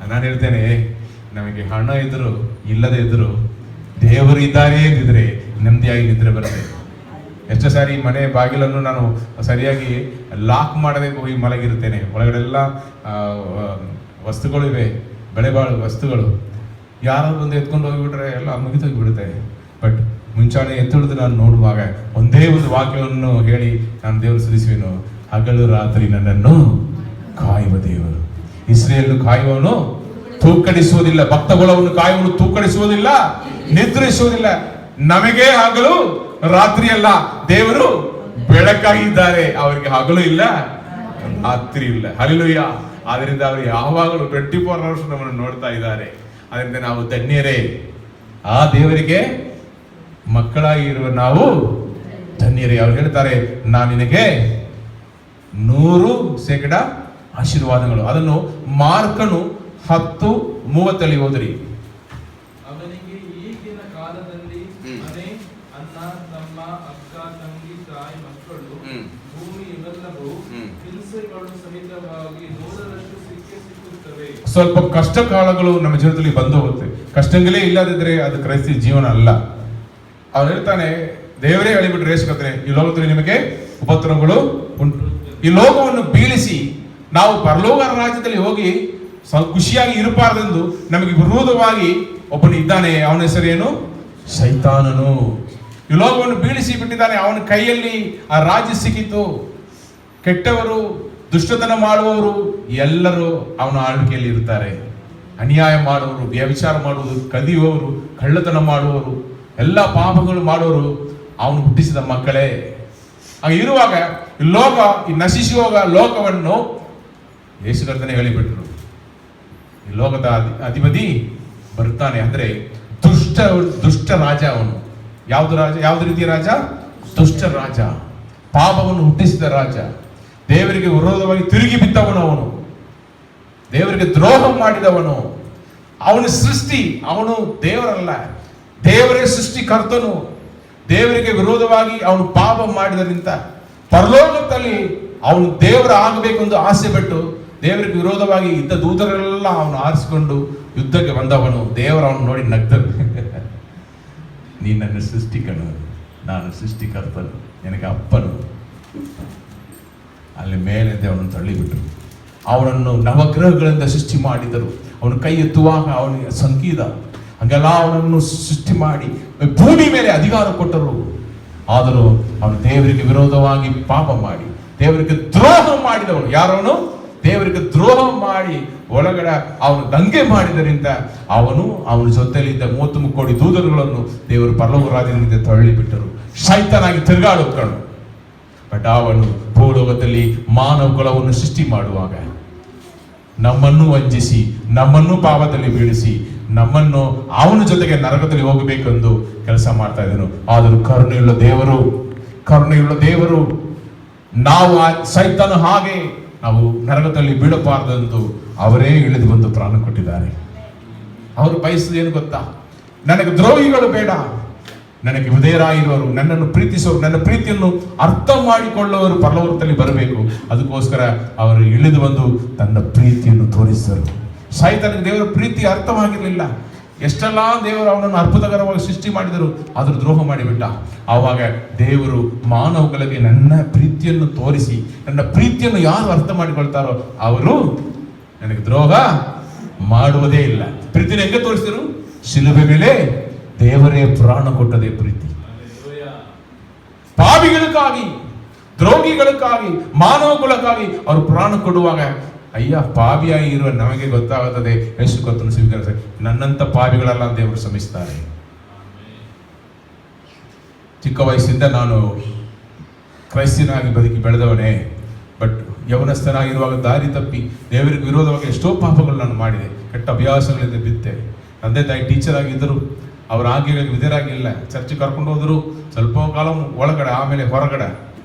ನಾನು ಹೇಳ್ತೇನೆ, ನಮಗೆ ಹಣ ಇದ್ರು ಇಲ್ಲದೆ ಇದ್ರು ದೇವರು ಇದ್ದಾರೆ ಎಂದಿದ್ರೆ ನೆಮ್ಮದಿಯಾಗಿ ನಿದ್ರೆ ಬರುತ್ತೆ. ಎಷ್ಟೋ ಸಾರಿ ಮನೆ ಬಾಗಿಲನ್ನು ನಾನು ಸರಿಯಾಗಿ ಲಾಕ್ ಮಾಡದೆ ಹೋಗಿ ಮಲಗಿರುತ್ತೇನೆ. ಒಳಗಡೆಲ್ಲ ವಸ್ತುಗಳಿವೆ, ಬೆಳೆ ಬಾಳು ವಸ್ತುಗಳು. ಯಾರೋ ಬಂದು ಎತ್ಕೊಂಡು ಹೋಗಿಬಿಟ್ರೆ ಎಲ್ಲ ಮುಗಿದೋಗಿಬಿಡುತ್ತೆ. ಬಟ್ ಮುಂಚಾನೆ ಎತ್ತಿಡಿದು ನಾನು ನೋಡುವಾಗ ಒಂದೇ ಒಂದು ವಾಕ್ಯವನ್ನು ಹೇಳಿ ನಾನು ದೇವರು ಸ್ತುತಿಸುವೆನು, ಹಗಲು ರಾತ್ರಿ ನನ್ನನ್ನು ಕಾಯುವ ದೇವರು. ಇಸ್ರೇಲ್ ಕಾಯುವವನು ತೂಕಡಿಸುವುದಿಲ್ಲ, ಭಕ್ತಗುಳವನ್ನು ಕಾಯುವನು ತೂಕಡಿಸುವುದಿಲ್ಲ, ನಿದ್ರಿಸುವುದಿಲ್ಲ. ನಮಗೆ ಹಗಲು ರಾತ್ರಿ ಅಲ್ಲ, ದೇವರು ಬೆಳಕಾಗಿದ್ದಾರೆ. ಅವರಿಗೆ ಹಗಲು ಇಲ್ಲ, ರಾತ್ರಿ ಇಲ್ಲ. ಹಲ್ಲೆಲೂಯಾ. ಆದ್ರಿಂದ ಅವರು ಯಾವಾಗಲೂ 24 hours ನಮ್ಮನ್ನು ನೋಡ್ತಾ ಇದ್ದಾರೆ. ಅದರಿಂದ ನಾವು ಧನ್ಯರೇ. ಆ ದೇವರಿಗೆ ಮಕ್ಕಳಾಗಿರುವ ನಾವು ಧನ್ಯರೇ. ಅವ್ರು ಹೇಳ್ತಾರೆ, ನಾನು ನಿನಗೆ 100% ಆಶೀರ್ವಾದಗಳು. ಅದನ್ನು ಮಾರ್ಕನು 10:30 ಓದ್ರಿ. ಅವನಿಗೆ ಈಗಿನ ಕಾಲದಲ್ಲಿ ಮನೆ, ಅಣ್ಣ, ತಮ್ಮ, ಅಕ್ಕ, ತಂಗಿ, ತಾಯಿ, ಮಕ್ಕಳು, ಭೂಮಿ ಇವೆಲ್ಲವೂ ಹಿಂಸೆಗಳು ಸಹಿತವಾಗಿ 100ರಷ್ಟು ಸಿಕ್ಕುತ್ತವೆ. ಸ್ವಲ್ಪ ಕಷ್ಟ ಕಾಲಗಳು ನಮ್ಮ ಜೀವನದಲ್ಲಿ ಬಂದು ಹೋಗುತ್ತೆ. ಕಷ್ಟಗಳೇ ಇಲ್ಲದಿದ್ರೆ ಅದು ಕ್ರೈಸ್ತ ಜೀವನ ಅಲ್ಲ. ಅವ್ರು ಹೇಳ್ತಾನೆ, ದೇವರೇ ಹೇಳಿಬಿಟ್ರೆ ರೇಸ್ಕೊತಾನೆ, ಈ ಲೋಕದಲ್ಲಿ ನಿಮಗೆ ಉಪದ್ರವಗಳು ಉಂಟು. ಈ ಲೋಕವನ್ನು ಬೀಳಿಸಿ ನಾವು ಪರಲೋಕ ರಾಜ್ಯದಲ್ಲಿ ಹೋಗಿ ಖುಷಿಯಾಗಿ ಇರಬಾರ್ದೆಂದು ನಮಗೆ ವಿರೋಧವಾಗಿ ಒಬ್ಬನು ಇದ್ದಾನೆ. ಅವನ ಹೆಸರೇನು? ಸೈತಾನನು. ಈ ಲೋಕವನ್ನು ಬೀಳಿಸಿ ಬಿಟ್ಟಿದ್ದಾನೆ. ಅವನ ಕೈಯಲ್ಲಿ ಆ ರಾಜ್ಯ ಸಿಕ್ಕಿತು. ಕೆಟ್ಟವರು, ದುಷ್ಟತನ ಮಾಡುವವರು ಎಲ್ಲರೂ ಅವನ ಆಳ್ವಿಕೆಯಲ್ಲಿ ಇರ್ತಾರೆ. ಅನ್ಯಾಯ ಮಾಡುವವರು, ವ್ಯಭಿಚಾರ ಮಾಡುವುದು, ಕದಿಯುವವರು, ಕಳ್ಳತನ ಮಾಡುವವರು, ಎಲ್ಲ ಪಾಪಗಳು ಮಾಡುವವರು ಅವನು ಹುಟ್ಟಿಸಿದ ಮಕ್ಕಳೇ. ಇರುವಾಗ ಈ ಲೋಕ, ಈ ನಶಿಸಿ ಹೋಗ ಲೋಕವನ್ನು ಯೇಸು ಕರ್ತನೇ ಹೇಳಿಬಿಟ್ರು, ಈ ಲೋಕದ ಅಧಿಪತಿ ಬರ್ತಾನೆ. ಅಂದ್ರೆ ದುಷ್ಟ ರಾಜ ಅವನು. ಯಾವ್ದು ರೀತಿಯ ರಾಜ? ದುಷ್ಟ ರಾಜ, ಪಾಪವನ್ನು ಹುಟ್ಟಿಸಿದ ರಾಜ, ದೇವರಿಗೆ ವಿರೋಧವಾಗಿ ತಿರುಗಿ ಬಿದ್ದವನು, ಅವನು ದೇವರಿಗೆ ದ್ರೋಹ ಮಾಡಿದವನು. ಅವನ ಸೃಷ್ಟಿ, ಅವನು ದೇವರಲ್ಲ, ದೇವರೇ ಸೃಷ್ಟಿಕರ್ತನು. ದೇವರಿಗೆ ವಿರೋಧವಾಗಿ ಅವನು ಪಾಪ ಮಾಡಿದರಿಂದ ಪರಲೋಕದಲ್ಲಿ ಅವನು ದೇವರ ಆಗಬೇಕೆಂದು ಆಸೆ ಪಟ್ಟು ದೇವರಿಗೆ ವಿರೋಧವಾಗಿ ಇದ್ದ ದೂತರೆಲ್ಲ ಅವನು ಆರಿಸಿಕೊಂಡು ಯುದ್ಧಕ್ಕೆ ಬಂದವನು. ದೇವರು ಅವನು ನೋಡಿ ನಗ್ದನು. ನೀ ನನ್ನ ಸೃಷ್ಟಿಕನು, ನಾನು ಸೃಷ್ಟಿಕರ್ತನು, ನನಗೆ ಅಪ್ಪನು. ಅಲ್ಲಿ ಮೇಲೆ ಅವನನ್ನು ತಳ್ಳಿಬಿಟ್ರು. ಅವನನ್ನು ನವಗ್ರಹಗಳಿಂದ ಸೃಷ್ಟಿ ಮಾಡಿದರು. ಅವನು ಕೈ ಎತ್ತುವಾಗ ಅವನಿಗೆ ಸಂಕೀದ, ಹಾಗೆಲ್ಲ ಅವನನ್ನು ಸೃಷ್ಟಿ ಮಾಡಿ ಭೂಮಿ ಮೇಲೆ ಅಧಿಕಾರ ಕೊಟ್ಟರು. ಆದರೂ ಅವನು ದೇವರಿಗೆ ವಿರೋಧವಾಗಿ ಪಾಪ ಮಾಡಿ ದೇವರಿಗೆ ದ್ರೋಹ ಮಾಡಿದವನು. ಯಾರವನು? ದೇವರಿಗೆ ದ್ರೋಹ ಮಾಡಿ ಒಳಗಡೆ ಅವನು ದಂಗೆ ಮಾಡಿದರಿಂದ ಅವನ ಜೊತೆಯಲ್ಲಿದ್ದ 33 ಕೋಟಿ ದೂತರುಗಳನ್ನು ದೇವರು ಪರಲೋಕ ರಾಜ್ಯದಿಂದ ತಳ್ಳಿಬಿಟ್ಟರು. ಸೈತಾನಾಗಿ ತಿರುಗಾಡುತ್ತಾನು. ಬಟ್ ಅವನು ಭೂಲೋಕದಲ್ಲಿ ಮಾನವ ಕುಲವನ್ನು ಸೃಷ್ಟಿ ಮಾಡುವಾಗ ನಮ್ಮನ್ನು ವಂಚಿಸಿ, ನಮ್ಮನ್ನು ಪಾಪದಲ್ಲಿ ಬೀಳಿಸಿ, ನಮ್ಮನ್ನು ಅವನ ಜೊತೆಗೆ ನರಕದಲ್ಲಿ ಹೋಗಬೇಕೆಂದು ಕೆಲಸ ಮಾಡ್ತಾ ಇದ್ದನು. ಆದರೂ ಕರುಣೆಯುಳ್ಳ ದೇವರು ನಾವು ಸೈತಾನ ಹಾಗೆ ನಾವು ನರಕದಲ್ಲಿ ಬೀಳಬಾರದೆಂದು ಅವರೇ ಇಳಿದು ಬಂದು ಪ್ರಾಣ ಕೊಟ್ಟಿದ್ದಾರೆ. ಅವರು ಬಯಸುವುದೇನು ಗೊತ್ತಾ? ನನಗೆ ದ್ರೋಹಿಗಳು ಬೇಡ, ನನಗೆ ವಿಧೇಯರಾಗಿರುವರು, ನನ್ನನ್ನು ಪ್ರೀತಿಸುವರು, ನನ್ನ ಪ್ರೀತಿಯನ್ನು ಅರ್ಥ ಮಾಡಿಕೊಳ್ಳುವವರು ಪರಲೋಕದಲ್ಲಿ ಬರಬೇಕು. ಅದಕ್ಕೋಸ್ಕರ ಅವರು ಇಳಿದು ಬಂದು ತನ್ನ ಪ್ರೀತಿಯನ್ನು ತೋರಿಸಿದರು. ಸೈತಾನಿಗೆ ದೇವರ ಪ್ರೀತಿ ಅರ್ಥವಾಗಿರಲಿಲ್ಲ. ಎಷ್ಟೆಲ್ಲ ದೇವರು ಅವನನ್ನು ಅದ್ಭುತಕರವಾಗಿ ಸೃಷ್ಟಿ ಮಾಡಿದರು, ಆದರೂ ದ್ರೋಹ ಮಾಡಿಬಿಟ್ಟ. ಆವಾಗ ದೇವರು ಮಾನವಗಳಿಗೆ ನನ್ನ ಪ್ರೀತಿಯನ್ನು ತೋರಿಸಿ, ನನ್ನ ಪ್ರೀತಿಯನ್ನು ಯಾರು ಅರ್ಥ ಮಾಡಿಕೊಳ್ತಾರೋ ಅವರು ನನಗೆ ದ್ರೋಹ ಮಾಡುವುದೇ ಇಲ್ಲ. ಪ್ರೀತಿನ ಹೆಂಗೆ ತೋರಿಸಿದ್ರು? ಶಿಲುಬೆ ಮೇಲೆ ದೇವರೇ ಪ್ರಾಣ ಕೊಟ್ಟದೇ ಪ್ರೀತಿ. ಪಾಪಿಗಳಿಗಾಗಿ, ದ್ರೋಹಿಗಳಿಗಾಗಿ, ಮಾನವ ಕುಲಕ್ಕಾಗಿ ಅವರು ಪ್ರಾಣ ಕೊಡುವಾಗ ಅಯ್ಯ ಪಾಪಿಯಾಗಿ ಇರುವ ನಮಗೆ ಗೊತ್ತಾಗುತ್ತದೆ ಯೇಸು ಕರ್ತನು ಸ್ವೀಕರಿಸ ನನ್ನಂತ ಪಾಪಿಗಳೆಲ್ಲ ದೇವರು ಶ್ರಮಿಸ್ತಾರೆ. ಚಿಕ್ಕ ವಯಸ್ಸಿಂದ ನಾನು ಕ್ರೈಸ್ತನಾಗಿ ಬದುಕಿ ಬೆಳೆದವನೇ. ಬಟ್ ಯೌವನಸ್ಥನಾಗಿರುವಾಗ ದಾರಿ ತಪ್ಪಿ ದೇವರಿಗೆ ವಿರೋಧವಾಗಿ ಎಷ್ಟೋ ಪಾಪಗಳು ನಾನು ಮಾಡಿದೆ. ಕೆಟ್ಟ ಅಭ್ಯಾಸಗಳಿಂದ ಬಿದ್ದೆ. ತಂದೆ ತಾಯಿ ಟೀಚರ್ ಆಗಿದ್ದರು, ಅವರ ಆಜ್ಞೆಗಳಿಗೆ ವಿಧೇಯರಾಗಿಲ್ಲ. ಚರ್ಚ್ ಕರ್ಕೊಂಡು ಹೋದರು ಸ್ವಲ್ಪ ಕಾಲ ಒಳಗಡೆ, ಆಮೇಲೆ ಹೊರಗಡೆ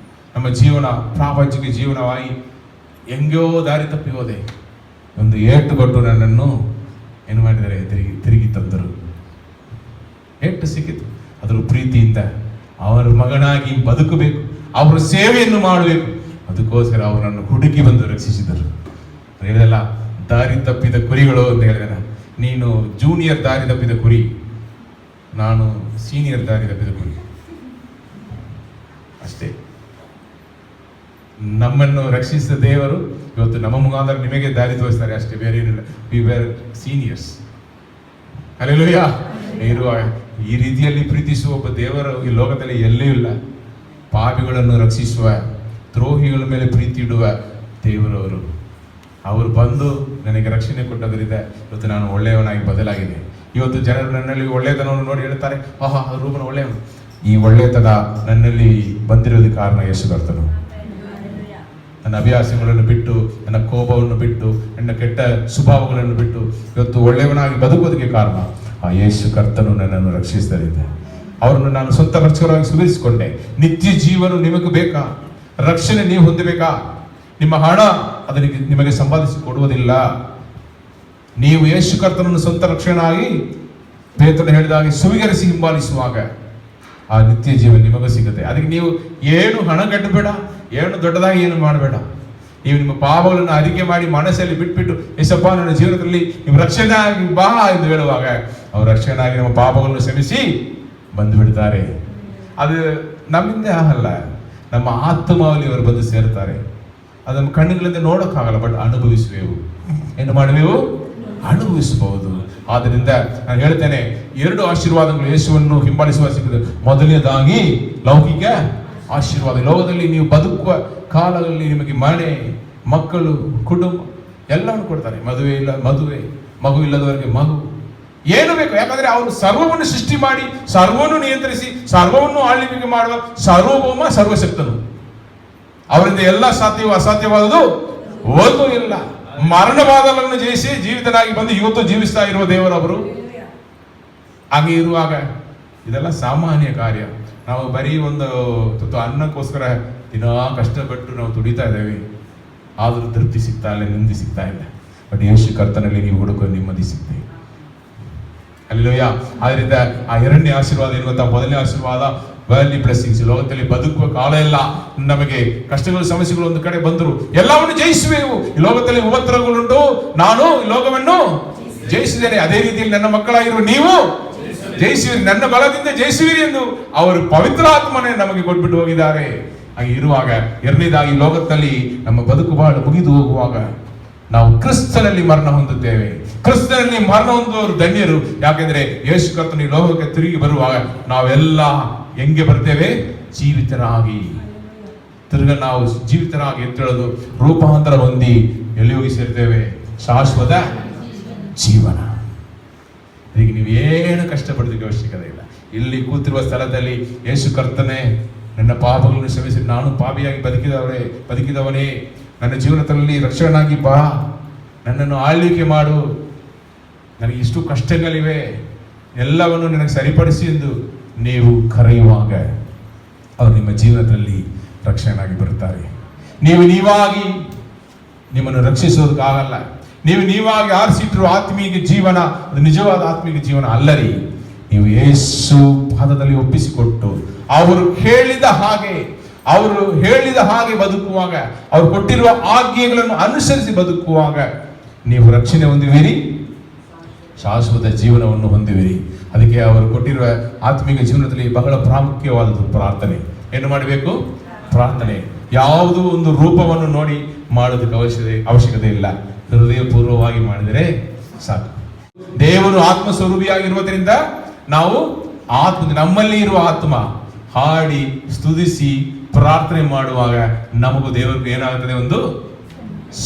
ನಮ್ಮ ಜೀವನ ಪ್ರಾಪಂಚಿಕ ಜೀವನವಾಗಿ ಹೆಂಗೋ ದಾರಿ ತಪ್ಪಿ ಹೋದೆ. ಒಂದು ಏಟು ಕೊಟ್ಟು ನನ್ನನ್ನು ಏನು ಮಾಡಿದರೆ ತಿರುಗಿ ತಂದರು. ಏಟು ಸಿಕ್ಕಿತು, ಅದರ ಪ್ರೀತಿಯಿಂದ ಅವರ ಮಗನಾಗಿ ಬದುಕಬೇಕು, ಅವರ ಸೇವೆಯನ್ನು ಮಾಡಬೇಕು, ಅದಕ್ಕೋಸ್ಕರ ಅವರು ನನ್ನ ಹುಡುಕಿ ಬಂದು ರಕ್ಷಿಸಿದರು. ಹೇಳಿದಲ್ಲ, ದಾರಿ ತಪ್ಪಿದ ಕುರಿಗಳು ಅಂತ ಹೇಳಿದ. ನೀನು ಜೂನಿಯರ್ ದಾರಿ ತಪ್ಪಿದ ಕುರಿ, ನಾನು ಸೀನಿಯರ್ ದಾರಿ ತಪ್ಪಿದ ಕುರಿ ಅಷ್ಟೇ. ನಮ್ಮನ್ನು ರಕ್ಷಿಸಿದ ದೇವರು ಇವತ್ತು ನಮ್ಮ ಮುಖಾಂತರ ನಿಮಗೆ ದಾರಿ ತೋರಿಸ್ತಾರೆ ಅಷ್ಟೇ, ಬೇರೆ ಏನಿಲ್ಲ. We were seniors. ಹಲ್ಲೆಲೂಯಾ. ಇರುವಾಗ ಈ ರೀತಿಯಲ್ಲಿ ಪ್ರೀತಿಸುವ ಒಬ್ಬ ದೇವರು ಈ ಲೋಕದಲ್ಲಿ ಎಲ್ಲೂ ಇಲ್ಲ. ಪಾಪಿಗಳನ್ನು ರಕ್ಷಿಸುವ, ದ್ರೋಹಿಗಳ ಮೇಲೆ ಪ್ರೀತಿ ಇಡುವ ದೇವರವರು. ಅವರು ಬಂದು ನನಗೆ ರಕ್ಷಣೆ ಕೊಟ್ಟದರಿಂದ ಇವತ್ತು ನಾನು ಒಳ್ಳೆಯವನಾಗಿ ಬದಲಾಗಿದೆ. ಇವತ್ತು ಜನರು ನನ್ನಲ್ಲಿ ಒಳ್ಳೆಯತನವನ್ನು ನೋಡಿ ಹೇಳ್ತಾರೆ, ಆಹಾ ರೂಪನ ಒಳ್ಳೆಯವನು. ಈ ಒಳ್ಳೆಯತನ ನನ್ನಲ್ಲಿ ಬಂದಿರೋದಕ್ಕೆ ಕಾರಣ ಯೇಸು ಕರ್ತನು. ನನ್ನ ಅಭ್ಯಾಸಗಳನ್ನು ಬಿಟ್ಟು, ನನ್ನ ಕೋಪವನ್ನು ಬಿಟ್ಟು, ನನ್ನ ಕೆಟ್ಟ ಸ್ವಭಾವಗಳನ್ನು ಬಿಟ್ಟು ಇವತ್ತು ಒಳ್ಳೆಯವನಾಗಿ ಬದುಕೋದಕ್ಕೆ ಕಾರಣ ಆ ಯೇಸು ಕರ್ತನು ನನ್ನನ್ನು ರಕ್ಷಿಸಿದರಿಂದ. ಅವರನ್ನು ನಾನು ಸ್ವಂತ ರಕ್ಷಕರಾಗಿ ಸುಧಾರಿಸಿಕೊಂಡೆ. ನಿತ್ಯ ಜೀವನ ನಿಮಗೆ ಬೇಕಾ? ರಕ್ಷಣೆ ನೀವು ಹೊಂದಬೇಕಾ? ನಿಮ್ಮ ಹಣ ಅದಕ್ಕೆ ನಿಮಗೆ ಸಂಪಾದಿಸಿ ಕೊಡುವುದಿಲ್ಲ. ನೀವು ಯೇಸು ಕರ್ತನನ್ನು ಸ್ವಂತ ರಕ್ಷಣೆಯಾಗಿ ಪೇತ್ರನು ಹೇಳಿದಾಗೆ ಸ್ವೀಕರಿಸಿ ಹಿಂಬಾಲಿಸುವಾಗ ಆ ನಿತ್ಯ ಜೀವನ ನಿಮಗೆ ಸಿಗುತ್ತೆ. ಅದಕ್ಕೆ ನೀವು ಏನು ಹಣ ಕಟ್ಟಬೇಡ, ಏನು ದೊಡ್ಡದಾಗಿ ಏನು ಮಾಡಬೇಡ. ನೀವು ನಿಮ್ಮ ಪಾಪಗಳನ್ನು ಅರಿಕೆ ಮಾಡಿ ಮನಸ್ಸಲ್ಲಿ ಬಿಟ್ಬಿಟ್ಟು ಯೇಸಪ್ಪ ನನ್ನ ಜೀವನದಲ್ಲಿ ನೀವು ರಕ್ಷಣೆ ಆಗಿ ಬಾ ಎಂದು ಹೇಳುವಾಗ ಅವರು ರಕ್ಷಣೆ ಆಗಿ ನಮ್ಮ ಪಾಪಗಳನ್ನು ಕ್ಷಮಿಸಿ ಬಂದು ಬಿಡ್ತಾರೆ. ಅದು ನಮ್ಮಿಂದ ಆಗಲ್ಲ, ನಮ್ಮ ಆತ್ಮಾವಲ್ಲಿ ಅವರು ಬಂದು ಸೇರ್ತಾರೆ. ಅದನ್ನು ಕಣ್ಣುಗಳಿಂದ ನೋಡೋಕ್ಕಾಗಲ್ಲ, ಬಟ್ ಅನುಭವಿಸುವೆವು. ಏನು ಮಾಡುವೆವು? ಅನುಭವಿಸಬಹುದು. ಆದ್ದರಿಂದ ನಾನು ಹೇಳ್ತೇನೆ, 2 ಆಶೀರ್ವಾದಗಳು ಯೇಸುವನ್ನು ಹಿಂಬಾಲಿಸುವ ಸಿಕ್ಕಿದೆ. ಮೊದಲನೇದಾಗಿ ಲೌಕಿಕ ಆಶೀರ್ವಾದ. ಲೋಕದಲ್ಲಿ ನೀವು ಬದುಕುವ ಕಾಲದಲ್ಲಿ ನಿಮಗೆ ಮನೆ, ಮಕ್ಕಳು, ಕುಟುಂಬ ಎಲ್ಲವನ್ನು ಕೊಡ್ತಾರೆ. ಮದುವೆ, ಮಗು ಇಲ್ಲದವರಿಗೆ ಮಗು, ಏನು ಬೇಕು? ಯಾಕಂದ್ರೆ ಅವರು ಸರ್ವವನ್ನು ಸೃಷ್ಟಿ ಮಾಡಿ, ಸರ್ವವನ್ನು ನಿಯಂತ್ರಿಸಿ, ಸರ್ವವನ್ನು ಆಳ್ವಿಕೆ ಮಾಡುವ ಸಾರ್ವಭೌಮ, ಸರ್ವಶಕ್ತನು. ಅವರಿಂದ ಎಲ್ಲ ಸಾಧ್ಯವೂ ಅಸಾಧ್ಯವಾದದ್ದು ಒಂದು ಇಲ್ಲ. ಮರಣವಾದವನ್ನು ಜಯಿಸಿ ಜೀವಿತನಾಗಿ ಬಂದು ಇವತ್ತು ಜೀವಿಸ್ತಾ ಇರುವ ದೇವರವರು. ಹಾಗೆ ಇರುವಾಗ ಇದೆಲ್ಲ ಸಾಮಾನ್ಯ ಕಾರ್ಯ. ನಾವು ಬರೀ ಒಂದು ತುತ್ತು ಅನ್ನಕ್ಕೋಸ್ಕರ ದಿನಾ ಕಷ್ಟಪಟ್ಟು ನಾವು ದುಡಿತಾ ಇದ್ದೇವೆ, ಆದರೂ ತೃಪ್ತಿ ಸಿಗ್ತಾ ಇಲ್ಲ, ನೆಮ್ಮದಿ ಸಿಗ್ತಾ ಇಲ್ಲ. ಬಟ್ ಯೇಸು ಕರ್ತನಲ್ಲಿ ನೀವು ಹುಡುಕೋ ನೆಮ್ಮದಿ ಸಿಗ್ತದೆ. ಹಲ್ಲೆಲೂಯಾ. ಆದ್ರಿಂದ ಆ 2ನೇ ಆಶೀರ್ವಾದ ಏನು ಗೊತ್ತಾ? ಮೊದಲನೇ ಆಶೀರ್ವಾದ ವರ್ಲ್ಡ್ಲಿ ಬ್ಲೆಸ್ಸಿಂಗ್ಸ್. ಲೋಕದಲ್ಲಿ ಬದುಕುವ ಕಾಲ ಎಲ್ಲ ನಮಗೆ ಕಷ್ಟಗಳು, ಸಮಸ್ಯೆಗಳು ಒಂದು ಕಡೆ ಬಂದರು, ಎಲ್ಲವನ್ನು ಜಯಿಸುವೆವು. ಈ ಲೋಕದಲ್ಲಿ ಉಪದ್ರವಗಳುಂಟು, ನಾನು ಈ ಲೋಕವನ್ನು ಜಯಿಸಿದ್ದೇನೆ. ಅದೇ ರೀತಿಯಲ್ಲಿ ನನ್ನ ಮಕ್ಕಳಾಗಿರುವ ನೀವು ಜಯಿಸುವಿರಿ, ನನ್ನ ಬಲದಿಂದ ಜಯಿಸುವಿರಿ ಎಂದು ಅವರು ಪವಿತ್ರ ಆತ್ಮನೇ ನಮಗೆ ಕೊಟ್ಬಿಟ್ಟು ಹೋಗಿದ್ದಾರೆ. ಹಾಗೆ ಇರುವಾಗ 2ನೇದಾಗಿ ಲೋಕದಲ್ಲಿ ನಮ್ಮ ಬದುಕು ಬಹಳ ಮುಗಿದು ಹೋಗುವಾಗ ನಾವು ಕ್ರಿಸ್ತನಲ್ಲಿ ಮರಣ ಹೊಂದುತ್ತೇವೆ. ಕ್ರಿಸ್ತನಲ್ಲಿ ಮರಣ ಹೊಂದುವವರು ಧನ್ಯರು. ಯಾಕೆಂದ್ರೆ ಯೇಸು ಕರ್ತನು ಈ ಲೋಕಕ್ಕೆ ತಿರುಗಿ ಬರುವಾಗ ನಾವೆಲ್ಲ ಹೆಂಗೆ ಬರ್ತೇವೆ? ಜೀವಿತರಾಗಿ. ನಾವು ಜೀವಿತರಾಗಿ ಎದ್ದೇಳೋದು, ರೂಪಾಂತರ ಹೊಂದಿ ಎಲ್ಲಿ ಹೋಗಿ ಸೇರ್ತೇವೆ? ಶಾಶ್ವತ ಜೀವನ. ಅದಕ್ಕೆ ನೀವು ಏನು ಕಷ್ಟಪಡೋದಕ್ಕೆ ಅವಶ್ಯಕತೆ ಇಲ್ಲ. ಇಲ್ಲಿ ಕೂತಿರುವ ಸ್ಥಳದಲ್ಲಿ ಯೇಸು ಕರ್ತನೇ ನನ್ನ ಪಾಪಗಳನ್ನು ಕ್ಷಮಿಸಿ, ನಾನು ಪಾಪಿಯಾಗಿ ಬದುಕಿದವನೇ, ನನ್ನ ಜೀವನದಲ್ಲಿ ರಕ್ಷಣನಾಗಿ ಬಾ, ನನ್ನನ್ನು ಆಳ್ವಿಕೆ ಮಾಡು, ನನಗೆ ಇಷ್ಟು ಕಷ್ಟಗಳಿವೆ, ಎಲ್ಲವನ್ನು ನನಗೆ ಸರಿಪಡಿಸಿ ಎಂದು ನೀವು ಕರೆಯುವಾಗ ಅವರು ನಿಮ್ಮ ಜೀವನದಲ್ಲಿ ರಕ್ಷಣನಾಗಿ ಬರುತ್ತಾರೆ. ನೀವಾಗಿ ನಿಮ್ಮನ್ನು ರಕ್ಷಿಸೋದಕ್ಕಾಗಲ್ಲ. ನೀವಾಗಿ ಆರಿಸಿಟ್ಟಿರುವ ಆತ್ಮೀಯ ಜೀವನ ಅದು ನಿಜವಾದ ಆತ್ಮೀಯ ಜೀವನ ಅಲ್ಲರಿ. ನೀವು ಯೇಸು ಪಾದದಲ್ಲಿ ಒಪ್ಪಿಸಿಕೊಟ್ಟು ಅವರು ಹೇಳಿದ ಹಾಗೆ ಬದುಕುವಾಗ, ಅವರು ಕೊಟ್ಟಿರುವ ಆಜ್ಞೆಗಳನ್ನು ಅನುಸರಿಸಿ ಬದುಕುವಾಗ ನೀವು ರಕ್ಷಣೆ ಹೊಂದುವಿರಿ, ಶಾಶ್ವತ ಜೀವನವನ್ನು ಹೊಂದುವಿರಿ. ಅದಕ್ಕೆ ಅವರು ಕೊಟ್ಟಿರುವ ಆತ್ಮೀಯ ಜೀವನದಲ್ಲಿ ಬಹಳ ಪ್ರಾಮುಖ್ಯವಾದದ್ದು ಪ್ರಾರ್ಥನೆ. ಏನು ಮಾಡಬೇಕು? ಪ್ರಾರ್ಥನೆ. ಯಾವುದೋ ಒಂದು ರೂಪವನ್ನು ನೋಡಿ ಮಾಡೋದಕ್ಕೆ ಅವಶ್ಯಕತೆ ಇಲ್ಲ. ಹೃದಯಪೂರ್ವವಾಗಿ ಮಾಡಿದರೆ ಸಾಕು. ದೇವರು ಆತ್ಮ ಸ್ವರೂಪಿಯಾಗಿರುವುದರಿಂದ ನಾವು ನಮ್ಮಲ್ಲಿ ಇರುವ ಆತ್ಮ ಹಾಡಿ ಸ್ತುತಿಸಿ ಪ್ರಾರ್ಥನೆ ಮಾಡುವಾಗ ನಮಗೂ ದೇವರಿಗೂ ಏನಾಗುತ್ತದೆ, ಒಂದು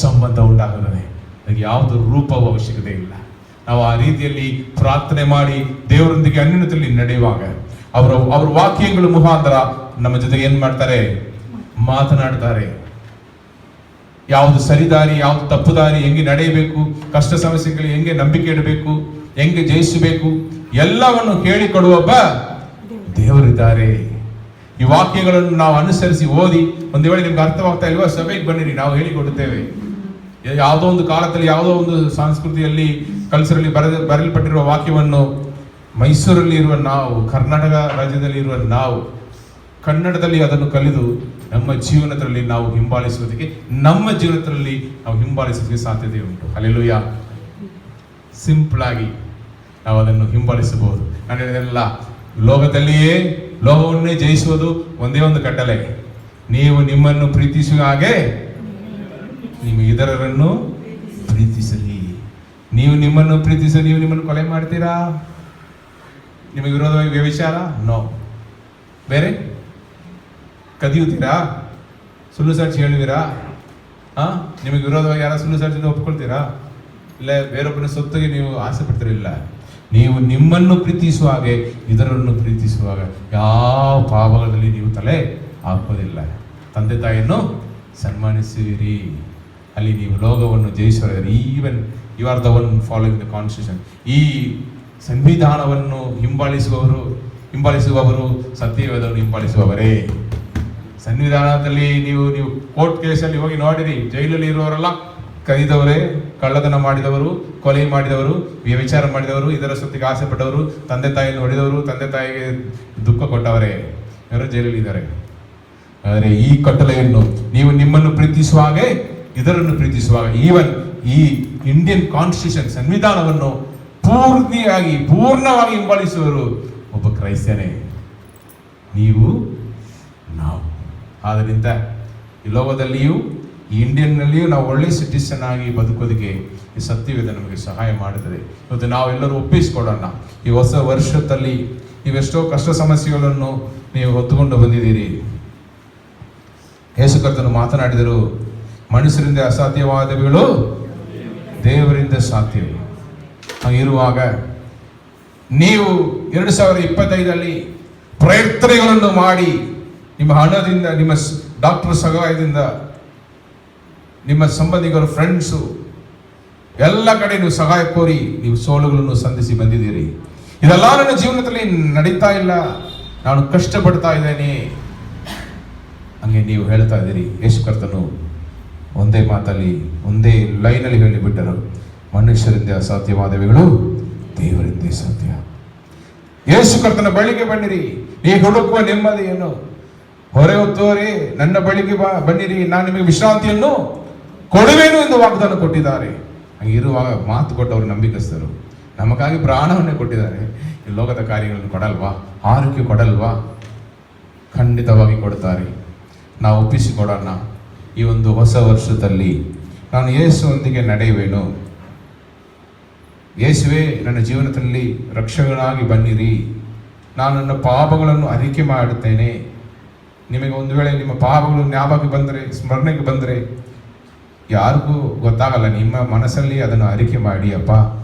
ಸಂಬಂಧ ಉಂಟಾಗುತ್ತದೆ. ಅದಕ್ಕೆ ಯಾವುದು ರೂಪವ ಅವಶ್ಯಕತೆ ಇಲ್ಲ. ನಾವು ಆ ರೀತಿಯಲ್ಲಿ ಪ್ರಾರ್ಥನೆ ಮಾಡಿ ದೇವರೊಂದಿಗೆ ಅನ್ಯೋನ್ಯತೆಯಲ್ಲಿ ನಡೆಯುವಾಗ ಅವರ ವಾಕ್ಯಗಳ ಮುಖಾಂತರ ನಮ್ಮ ಜೊತೆಗೆ ಏನ್ ಮಾಡ್ತಾರೆ, ಮಾತನಾಡ್ತಾರೆ. ಯಾವುದು ಸರಿದಾರಿ, ಯಾವುದು ತಪ್ಪು ದಾರಿ, ಹೆಂಗೆ ನಡೆಯಬೇಕು, ಕಷ್ಟ ಸಮಸ್ಯೆಗಳಿಗೆ ಹೆಂಗೆ ನಂಬಿಕೆ ಇಡಬೇಕು, ಹೆಂಗೆ ಜಯಿಸಬೇಕು, ಎಲ್ಲವನ್ನು ಹೇಳಿಕೊಡುವೊಬ್ಬ ದೇವರಿದ್ದಾರೆ. ಈ ವಾಕ್ಯಗಳನ್ನು ನಾವು ಅನುಸರಿಸಿ ಓದಿ, ಒಂದು ವೇಳೆ ನಿಮ್ಗೆ ಅರ್ಥವಾಗ್ತಾ ಇಲ್ವಾ, ಸಭೆಗೆ ಬನ್ನಿರಿ, ನಾವು ಹೇಳಿಕೊಡುತ್ತೇವೆ. ಯಾವುದೋ ಒಂದು ಕಾಲದಲ್ಲಿ ಯಾವುದೋ ಒಂದು ಸಂಸ್ಕೃತಿಯಲ್ಲಿ ಕಲ್ಚರಲ್ಲಿ ಬರೆಯಲ್ಪಟ್ಟಿರುವ ವಾಕ್ಯವನ್ನು ಮೈಸೂರಲ್ಲಿ ಇರುವ ನಾವು, ಕರ್ನಾಟಕ ರಾಜ್ಯದಲ್ಲಿ ಇರುವ ನಾವು ಕನ್ನಡದಲ್ಲಿ ಅದನ್ನು ಕಲಿದು ನಮ್ಮ ಜೀವನದಲ್ಲಿ ನಾವು ಹಿಂಬಾಲಿಸುವುದಕ್ಕೆ ಸಾಧ್ಯತೆ ಉಂಟು. ಹಲ್ಲೆಲೂಯಾ. ಸಿಂಪಲ್ ಆಗಿ ನಾವು ಅದನ್ನು ಹಿಂಬಾಲಿಸಬಹುದು. ನಾನು ಹೇಳಿದೆಲ್ಲ, ಲೋಕವನ್ನೇ ಜಯಿಸುವುದು ಒಂದೇ ಒಂದು ಕಟ್ಟಲೆ, ನೀವು ನಿಮ್ಮನ್ನು ಪ್ರೀತಿಸುವ ಹಾಗೆ ನಿಮ್ಮ ಇತರರನ್ನು ಪ್ರೀತಿಸಲಿ. ನೀವು ನಿಮ್ಮನ್ನು ಪ್ರೀತಿಸಲಿ. ನೀವು ನಿಮ್ಮನ್ನು ಕೊಲೆ ಮಾಡ್ತೀರಾ? ನಿಮಗೆ ವಿರೋಧವಾಗಿ ವ್ಯಭಿಚಾರ? ನೋ. ಬೇರೆ ಕದಿಯುತ್ತೀರಾ? ಸುಳ್ಳು ಸಾಕ್ಷಿ ಹೇಳುವಿರಾ? ನಿಮಗೆ ವಿರೋಧವಾಗಿ ಯಾರ ಸುಳ್ಳು ಸಾಕ್ಷಿ ಒಪ್ಕೊಳ್ತೀರಾ? ಇಲ್ಲ ಬೇರೊಬ್ಬನ ಸೊತ್ತಿಗೆ ನೀವು ಆಸೆ ಪಡ್ತಿರಲಿಲ್ಲ. ನೀವು ನಿಮ್ಮನ್ನು ಪ್ರೀತಿಸುವ ಹಾಗೆ ಇದರನ್ನು ಪ್ರೀತಿಸುವಾಗ ಯಾವ ಪಾಪಗಳಲ್ಲಿ ನೀವು ತಲೆ ಹಾಕೋದಿಲ್ಲ. ತಂದೆ ತಾಯಿಯನ್ನು ಸನ್ಮಾನಿಸುವಿರಿ, ಅಲ್ಲಿ ನೀವು ಲೋಕವನ್ನು ಜಯಿಸುವ. Even you are the one following the constitution. ಈ ಸಂವಿಧಾನವನ್ನು ಹಿಂಬಾಲಿಸುವವರು ಸತ್ಯವೇದವನ್ನು ಹಿಂಬಾಲಿಸುವವರೇ. ಸಂವಿಧಾನದಲ್ಲಿ ನೀವು ಕೋರ್ಟ್ ಕೇಸಲ್ಲಿ ಹೋಗಿ ನೋಡಿರಿ, ಜೈಲಲ್ಲಿ ಇರುವವರೆಲ್ಲ ಕೈದವರೇ, ಕಳ್ಳತನ ಮಾಡಿದವರು, ಕೊಲೆ ಮಾಡಿದವರು, ವ್ಯಭಿಚಾರ ಮಾಡಿದವರು, ಇದರ ಸೊತ್ತಿಗೆ ಆಸೆ ಪಟ್ಟವರು, ತಂದೆ ತಾಯಿಯನ್ನು ಹೊಡೆದವರು, ತಂದೆ ತಾಯಿಗೆ ದುಃಖ ಕೊಟ್ಟವರೇ ಯಾರು ಜೈಲಲ್ಲಿ ಇದ್ದಾರೆ. ಆದರೆ ಈ ಕಟ್ಟಳೆಯನ್ನು ನೀವು ನಿಮ್ಮನ್ನು ಪ್ರೀತಿಸುವ ಹಾಗೆ ಇದರನ್ನು ಪ್ರೀತಿಸುವಾಗ, ಈವನ್ ಈ ಇಂಡಿಯನ್ ಕಾನ್ಸ್ಟಿಟ್ಯೂಷನ್ ಸಂವಿಧಾನವನ್ನು ಪೂರ್ಣವಾಗಿ ಹಿಂಬಾಲಿಸುವರು ಒಬ್ಬ ಕ್ರೈಸ್ತನೇ, ನೀವು, ನಾವು. ಆದ್ದರಿಂದ ಈ ಲೋಕದಲ್ಲಿಯೂ ಈ ಇಂಡಿಯನ್ನಲ್ಲಿಯೂ ನಾವು ಒಳ್ಳೆ ಸಿಟಿಸನ್ ಆಗಿ ಬದುಕೋದಕ್ಕೆ ಈ ಸತ್ಯವೇದ ನಮಗೆ ಸಹಾಯ ಮಾಡುತ್ತದೆ. ಇವತ್ತು ನಾವೆಲ್ಲರೂ ಒಪ್ಪಿಸಿಕೊಡೋಣ. ಈ ಹೊಸ ವರ್ಷದಲ್ಲಿ ನೀವೆಷ್ಟೋ ಕಷ್ಟ ಸಮಸ್ಯೆಗಳನ್ನು ನೀವು ಹೊತ್ತುಕೊಂಡು ಬಂದಿದ್ದೀರಿ. ಯೇಸು ಕರ್ತನು ಮಾತನಾಡಿದರು, ಮನುಷ್ಯರಿಂದ ಅಸಾಧ್ಯವಾದವುಗಳು ದೇವರಿಂದ ಸಾಧ್ಯವೇ. ಹಾಗಿರುವಾಗ ನೀವು 2025 ಪ್ರಯತ್ನಗಳನ್ನು ಮಾಡಿ ನಿಮ್ಮ ಹಣದಿಂದ, ನಿಮ್ಮ ಡಾಕ್ಟರ್ ಸಹಾಯದಿಂದ, ನಿಮ್ಮ ಸಂಬಂಧಿಕರು, ಫ್ರೆಂಡ್ಸು ಎಲ್ಲ ಕಡೆ ನೀವು ಸಹಾಯ ಕೋರಿ ನೀವು ಸೋಲುಗಳನ್ನು ಸಂಧಿಸಿ ಬಂದಿದ್ದೀರಿ. ಇದೆಲ್ಲ ನನ್ನ ಜೀವನದಲ್ಲಿ ನಡೀತಾ ಇಲ್ಲ, ನಾನು ಕಷ್ಟಪಡ್ತಾ ಇದ್ದೇನೆ ಹಂಗೆ ನೀವು ಹೇಳ್ತಾ ಇದ್ದೀರಿ. ಯೇಸು ಕರ್ತನು ಒಂದೇ ಮಾತಲ್ಲಿ, ಒಂದೇ ಲೈನಲ್ಲಿ ಹೇಳಿಬಿಟ್ಟರು, ಮನುಷ್ಯರಿಂದ ಅಸಾಧ್ಯವಾದವುಗಳು ದೇವರಿಂದ ಸಾಧ್ಯ. ಯೇಸು ಕರ್ತನ ಬಳಿಗೆ ಬನ್ನಿರಿ, ನೀ ಹುಡುಕುವ ನೆಮ್ಮದಿಯನ್ನು. ಹೊರೆ ಹೊತ್ತೋರೆ ನನ್ನ ಬಳಿಗೆ ಬನ್ನಿರಿ, ನಾನು ನಿಮಗೆ ವಿಶ್ರಾಂತಿಯನ್ನು ಕೊಡುವೆನು ಎಂದು ವಾಗ್ದಾನ ಕೊಟ್ಟಿದ್ದಾರೆ. ಹಾಗಿರುವಾಗ ಮಾತು ಕೊಟ್ಟವರು ನಂಬಿಕಸ್ಥರು, ನಮಗಾಗಿ ಪ್ರಾಣವನ್ನೇ ಕೊಟ್ಟಿದ್ದಾರೆ. ಈ ಲೋಕದ ಕಾರ್ಯಗಳನ್ನು ಕೊಡಲ್ವಾ? ಆರೋಗ್ಯ ಕೊಡಲ್ವಾ? ಖಂಡಿತವಾಗಿ ಕೊಡ್ತಾರೆ. ನಾವು ಒಪ್ಪಿಸಿಕೊಡೋಣ. ಈ ಒಂದು ಹೊಸ ವರ್ಷದಲ್ಲಿ ನಾನು ಯೇಸುವೊಂದಿಗೆ ನಡೆಯುವೆನು. ಯೇಸುವೇ ನನ್ನ ಜೀವನದಲ್ಲಿ ರಕ್ಷಕನಾಗಿ ಬನ್ನಿರಿ. ನಾನು ನನ್ನ ಪಾಪಗಳನ್ನು ಅರಿಕೆ ಮಾಡುತ್ತೇನೆ. ನಿಮಗೆ ಒಂದು ವೇಳೆ ನಿಮ್ಮ ಪಾಪಗಳು ಜ್ಞಾಪಕ ಬಂದರೆ, ಸ್ಮರಣೆಗೆ ಬಂದರೆ, ಯಾರಿಗೂ ಗೊತ್ತಾಗಲ್ಲ, ನಿಮ್ಮ ಮನಸ್ಸಲ್ಲಿ ಅದನ್ನು ಅರಿಕೆ ಮಾಡಿ, ಅಪ್ಪ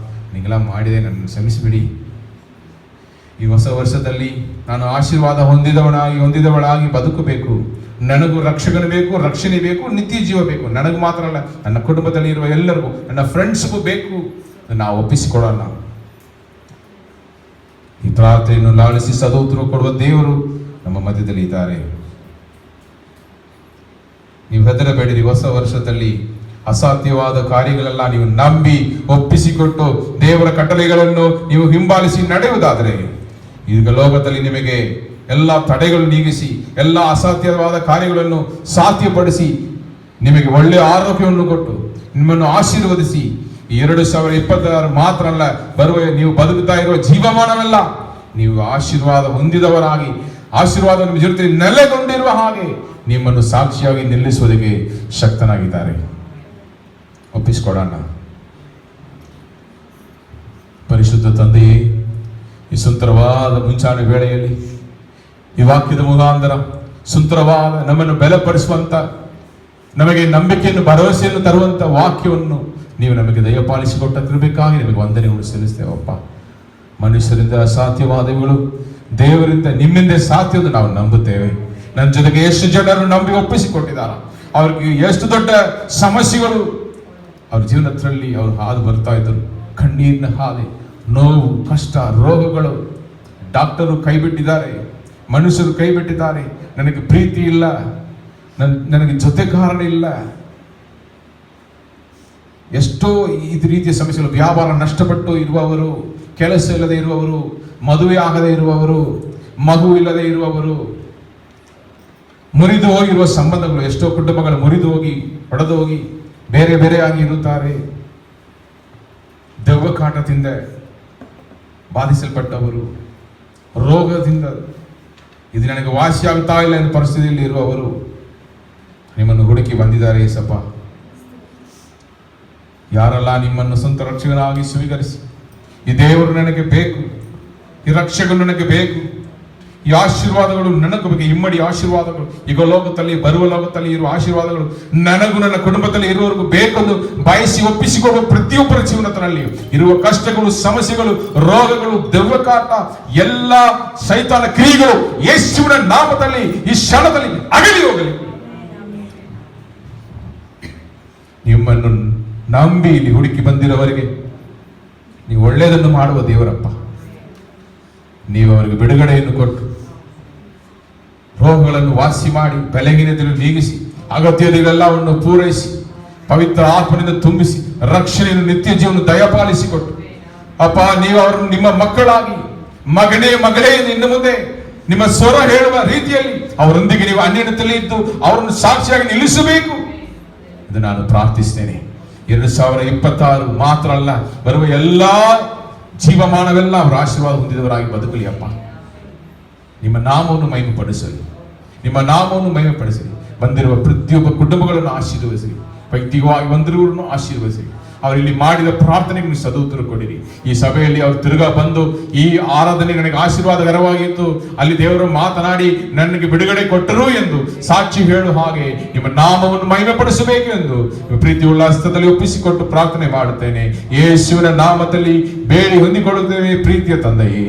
ನಿಗೆಲ್ಲ ಮಾಡಿದೆ, ನನ್ನನ್ನು ಕ್ಷಮಿಸಿಬಿಡಿ. ಈ ಹೊಸ ವರ್ಷದಲ್ಲಿ ನಾನು ಆಶೀರ್ವಾದ ಹೊಂದಿದವಳಾಗಿ ಬದುಕಬೇಕು. ನನಗೂ ರಕ್ಷಕನು ಬೇಕು, ರಕ್ಷಣೆ ಬೇಕು, ನಿತ್ಯ ಜೀವ ಬೇಕು. ನನಗೆ ಮಾತ್ರ ಅಲ್ಲ, ನನ್ನ ಕುಟುಂಬದಲ್ಲಿ ಇರುವ ಎಲ್ಲರಿಗೂ, ನನ್ನ ಫ್ರೆಂಡ್ಸ್ಗೂ ಬೇಕು. ನಾವು ಒಪ್ಪಿಸಿಕೊಡೋಣ. ಈ ಪ್ರಾರ್ಥನೆಯನ್ನು ಲಾಲಿಸಿ ಸದೋತ್ತರ ಕೊಡುವ ದೇವರು ನಮ್ಮ ಮಧ್ಯದಲ್ಲಿ ಇದ್ದಾರೆ. ನೀವು ಹೆದರಬೇಡಿರಿ. ಹೊಸ ವರ್ಷದಲ್ಲಿ ಅಸಾಧ್ಯವಾದ ಕಾರ್ಯಗಳೆಲ್ಲ ನೀವು ನಂಬಿ ಒಪ್ಪಿಸಿಕೊಟ್ಟು ದೇವರ ಕಟ್ಟಳೆಗಳನ್ನು ನೀವು ಹಿಂಬಾಲಿಸಿ ನಡೆಯುವುದಾದರೆ, ಈಗ ಲೋಕದಲ್ಲಿ ನಿಮಗೆ ಎಲ್ಲ ತಡೆಗಳು ನೀಗಿಸಿ, ಎಲ್ಲ ಅಸಾಧ್ಯವಾದ ಕಾರ್ಯಗಳನ್ನು ಸಾಧ್ಯಪಡಿಸಿ, ನಿಮಗೆ ಒಳ್ಳೆಯ ಆರೋಗ್ಯವನ್ನು ಕೊಟ್ಟು ನಿಮ್ಮನ್ನು ಆಶೀರ್ವದಿಸಿ, 2026 ಮಾತ್ರ ಅಲ್ಲ, ಬರುವ ನೀವು ಬದುಕುತ್ತಾ ಇರುವ ಜೀವಮಾನವೆಲ್ಲ ನೀವು ಆಶೀರ್ವಾದ ಹೊಂದಿದವರಾಗಿ, ಆಶೀರ್ವಾದ ನಿಮ್ಮ ಜೊತೆ ನೆಲೆಗೊಂಡಿರುವ ಹಾಗೆ ನಿಮ್ಮನ್ನು ಸಾಕ್ಷಿಯಾಗಿ ನಿಲ್ಲಿಸುವುದಕ್ಕೆ ಶಕ್ತನಾಗಿದ್ದಾರೆ. ಒಪ್ಪಿಸಿಕೊಡೋಣ. ಪರಿಶುದ್ಧ ತಂದೆಯೇ, ಈ ಸುಂದರವಾದ ಮುಂಚಾಣೆ ವೇಳೆಯಲ್ಲಿ ಈ ವಾಕ್ಯದ ಮುಖಾಂತರ ಸುಂದರವಾದ ನಮ್ಮನ್ನು ಬಲಪಡಿಸುವಂತ, ನಮಗೆ ನಂಬಿಕೆಯನ್ನು ಭರವಸೆಯನ್ನು ತರುವಂತ ವಾಕ್ಯವನ್ನು ನೀವು ನಮಗೆ ದಯಪಾಲಿಸಿಕೊಟ್ಟಿರಬೇಕಾಗಿ ನಿಮಗೆ ವಂದನೆಗಳು ಸಲ್ಲಿಸ್ತೇವಪ್ಪ. ಮನುಷ್ಯರಿಂದ ಅಸಾಧ್ಯವಾದವುಗಳು ದೇವರಿಂದ ನಿಮ್ಮಿಂದ ಸಾಧ್ಯ ಎಂದು ನಾವು ನಂಬುತ್ತೇವೆ. ನನ್ನ ಜೊತೆಗೆ ಎಷ್ಟು ಜನರು ನಂಬಿ ಒಪ್ಪಿಸಿಕೊಟ್ಟಿದ್ದಾರೆ, ಅವ್ರಿಗೆ ಎಷ್ಟು ದೊಡ್ಡ ಸಮಸ್ಯೆಗಳು ಅವ್ರ ಜೀವನದಲ್ಲಿ ಅವರು ಹಾದು ಬರ್ತಾ ಇದ್ದರು. ಕಣ್ಣೀರಿನ ಹಾದಿ, ನೋವು, ಕಷ್ಟ, ರೋಗಗಳು. ಡಾಕ್ಟರು ಕೈ ಬಿಟ್ಟಿದ್ದಾರೆ, ಮನುಷ್ಯರು ಕೈ ಬಿಟ್ಟಿದ್ದಾರೆ. ನನಗೆ ಪ್ರೀತಿ ಇಲ್ಲ, ನನಗೆ ಜೊತೆಗಾರನ ಇಲ್ಲ. ಎಷ್ಟೋ ಈ ರೀತಿಯ ಸಮಸ್ಯೆಗಳು. ವ್ಯಾಪಾರ ನಷ್ಟಪಟ್ಟು ಇರುವವರು, ಕೆಲಸ ಇಲ್ಲದೆ ಇರುವವರು, ಮದುವೆ ಆಗದೆ ಇರುವವರು, ಮಗು ಇಲ್ಲದೆ ಇರುವವರು, ಮುರಿದು ಹೋಗಿರುವ ಸಂಬಂಧಗಳು. ಎಷ್ಟೋ ಕುಟುಂಬಗಳು ಮುರಿದು ಹೋಗಿ, ಒಡೆದು ಹೋಗಿ ಬೇರೆ ಬೇರೆಯಾಗಿ ಇರುತ್ತಾರೆ. ದೆವ್ವ ಕಾಟದಿಂದ ಬಾಧಿಸಲ್ಪಟ್ಟವರು, ರೋಗದಿಂದ ಇದು ನನಗೆ ವಾಸಿಯಾಗ್ತಾ ಇಲ್ಲ ಎಂಬ ಪರಿಸ್ಥಿತಿಯಲ್ಲಿ ಇರುವವರು ನಿಮ್ಮನ್ನು ಹುಡುಕಿ ಬಂದಿದ್ದಾರೆ. ಏಸಪ್ಪ, ಯಾರೆಲ್ಲ ನಿಮ್ಮನ್ನು ಸ್ವಂತ ರಕ್ಷಕನಾಗಿ ಸ್ವೀಕರಿಸಿ, ಈ ದೇವರು ನನಗೆ ಬೇಕು, ಈ ರಕ್ಷಕನು ನನಗೆ ಬೇಕು, ಈ ಆಶೀರ್ವಾದಗಳು ನನಗೂ ಬೇಕು, ಇಮ್ಮಡಿ ಆಶೀರ್ವಾದಗಳು, ಈಗ ಲೋಕದಲ್ಲಿ ಬರುವ ಲೋಕದಲ್ಲಿ ಇರುವ ಆಶೀರ್ವಾದಗಳು ನನಗೂ ನನ್ನ ಕುಟುಂಬದಲ್ಲಿ ಇರುವವರೆಗೂ ಬೇಕೆಂದು ಬಯಸಿ ಒಪ್ಪಿಸಿಕೊಳ್ಳುವ ಪ್ರತಿಯೊಬ್ಬರ ಜೀವನದಲ್ಲಿ ಇರುವ ಕಷ್ಟಗಳು, ಸಮಸ್ಯೆಗಳು, ರೋಗಗಳು, ದೆವ್ವಕಾಟ, ಎಲ್ಲ ಸೈತಾನ ಕ್ರಿಯೆಗಳು ಯೇಸುವಿನ ನಾಮದಲ್ಲಿ ಈ ಕ್ಷಣದಲ್ಲಿ ಅಗಲಿ ಹೋಗಲಿ. ನಿಮ್ಮನ್ನು ನಂಬಿ ಇಲ್ಲಿ ಹುಡುಕಿ ಬಂದಿರೋವರಿಗೆ ನೀವು ಒಳ್ಳೆಯದನ್ನು ಮಾಡುವ ದೇವರಪ್ಪ. ನೀವು ಅವರಿಗೆ ಬಿಡುಗಡೆಯನ್ನು ಕೊಟ್ಟು ರೋಗಗಳನ್ನು ವಾಸಿ ಮಾಡಿ, ಬೆಳಗಿನದನ್ನು ನೀಗಿಸಿ, ಅಗತ್ಯತೆಗಳೆಲ್ಲವನ್ನು ಪೂರೈಸಿ, ಪವಿತ್ರ ಆತ್ಮನಿಂದ ತುಂಬಿಸಿ, ರಕ್ಷಣೆಯನ್ನು, ನಿತ್ಯ ಜೀವನ ದಯಪಾಲಿಸಿಕೊಟ್ಟು ಅಪ್ಪ, ನೀವು ಅವರನ್ನು ನಿಮ್ಮ ಮಕ್ಕಳಾಗಿ, ಮಗನೇ ಮಗಳೇ ಇನ್ನು ಮುಂದೆ ನಿಮ್ಮ ಸ್ವರ ಹೇಳುವ ರೀತಿಯಲ್ಲಿ ಅವರೊಂದಿಗೆ ನೀವು ಅನ್ಯೋನ್ಯತೆಯಲ್ಲಿ ಇದ್ದು ಅವರನ್ನು ಸಾಕ್ಷಿಯಾಗಿ ನಿಲ್ಲಿಸಬೇಕು ಎಂದು ನಾನು ಪ್ರಾರ್ಥಿಸ್ತೇನೆ. 2026 ಮಾತ್ರ ಅಲ್ಲ, ಬರುವ ಎಲ್ಲಾ ಜೀವಮಾನವೆಲ್ಲ ಅವರ ಆಶೀರ್ವಾದ ಹೊಂದಿದವರಾಗಿ ಬದುಕಲಿ ಅಪ್ಪ. ನಿಮ್ಮ ನಾಮವನ್ನು ಮಹಿಮೆಪಡಿಸಲಿ, ನಿಮ್ಮ ನಾಮವನ್ನು ಮಹಿಮೆಪಡಿಸಲಿ. ಬಂದಿರುವ ಪ್ರತಿಯೊಬ್ಬ ಕುಟುಂಬಗಳನ್ನು ಆಶೀರ್ವದಿಸಲಿ, ವ್ಯಕ್ತಿಗವಾಗಿ ಬಂದಿರುವವರನ್ನು ಆಶೀರ್ವದಿಸಲಿ. ಅವರಲ್ಲಿ ಮಾಡಿದ ಪ್ರಾರ್ಥನೆಗೆ ನೀವು ಸದುತ್ತರ ಕೊಡಿರಿ. ಈ ಸಭೆಯಲ್ಲಿ ಅವರು ತಿರುಗಾ ಬಂದು ಈ ಆರಾಧನೆ ನನಗೆ ಆಶೀರ್ವಾದಕರವಾಗಿತ್ತು, ಅಲ್ಲಿ ದೇವರು ಮಾತನಾಡಿ ನನಗೆ ಬಿಡುಗಡೆ ಕೊಟ್ಟರು ಎಂದು ಸಾಕ್ಷಿ ಹೇಳು ಹಾಗೆ ನಿಮ್ಮ ನಾಮವನ್ನು ಮಹಿಮೆಪಡಿಸಬೇಕು ಎಂದು ಪ್ರೀತಿ ಉಲ್ಲಾಸದಲ್ಲಿ ಒಪ್ಪಿಸಿಕೊಟ್ಟು ಪ್ರಾರ್ಥನೆ ಮಾಡುತ್ತೇನೆ. ಯೇಸುವಿನ ನಾಮದಲ್ಲಿ ಬೇಡಿ ಹೊಂದಿಕೊಳ್ಳುತ್ತೇವೆ ಪ್ರೀತಿಯ ತಂದೆಯೇ.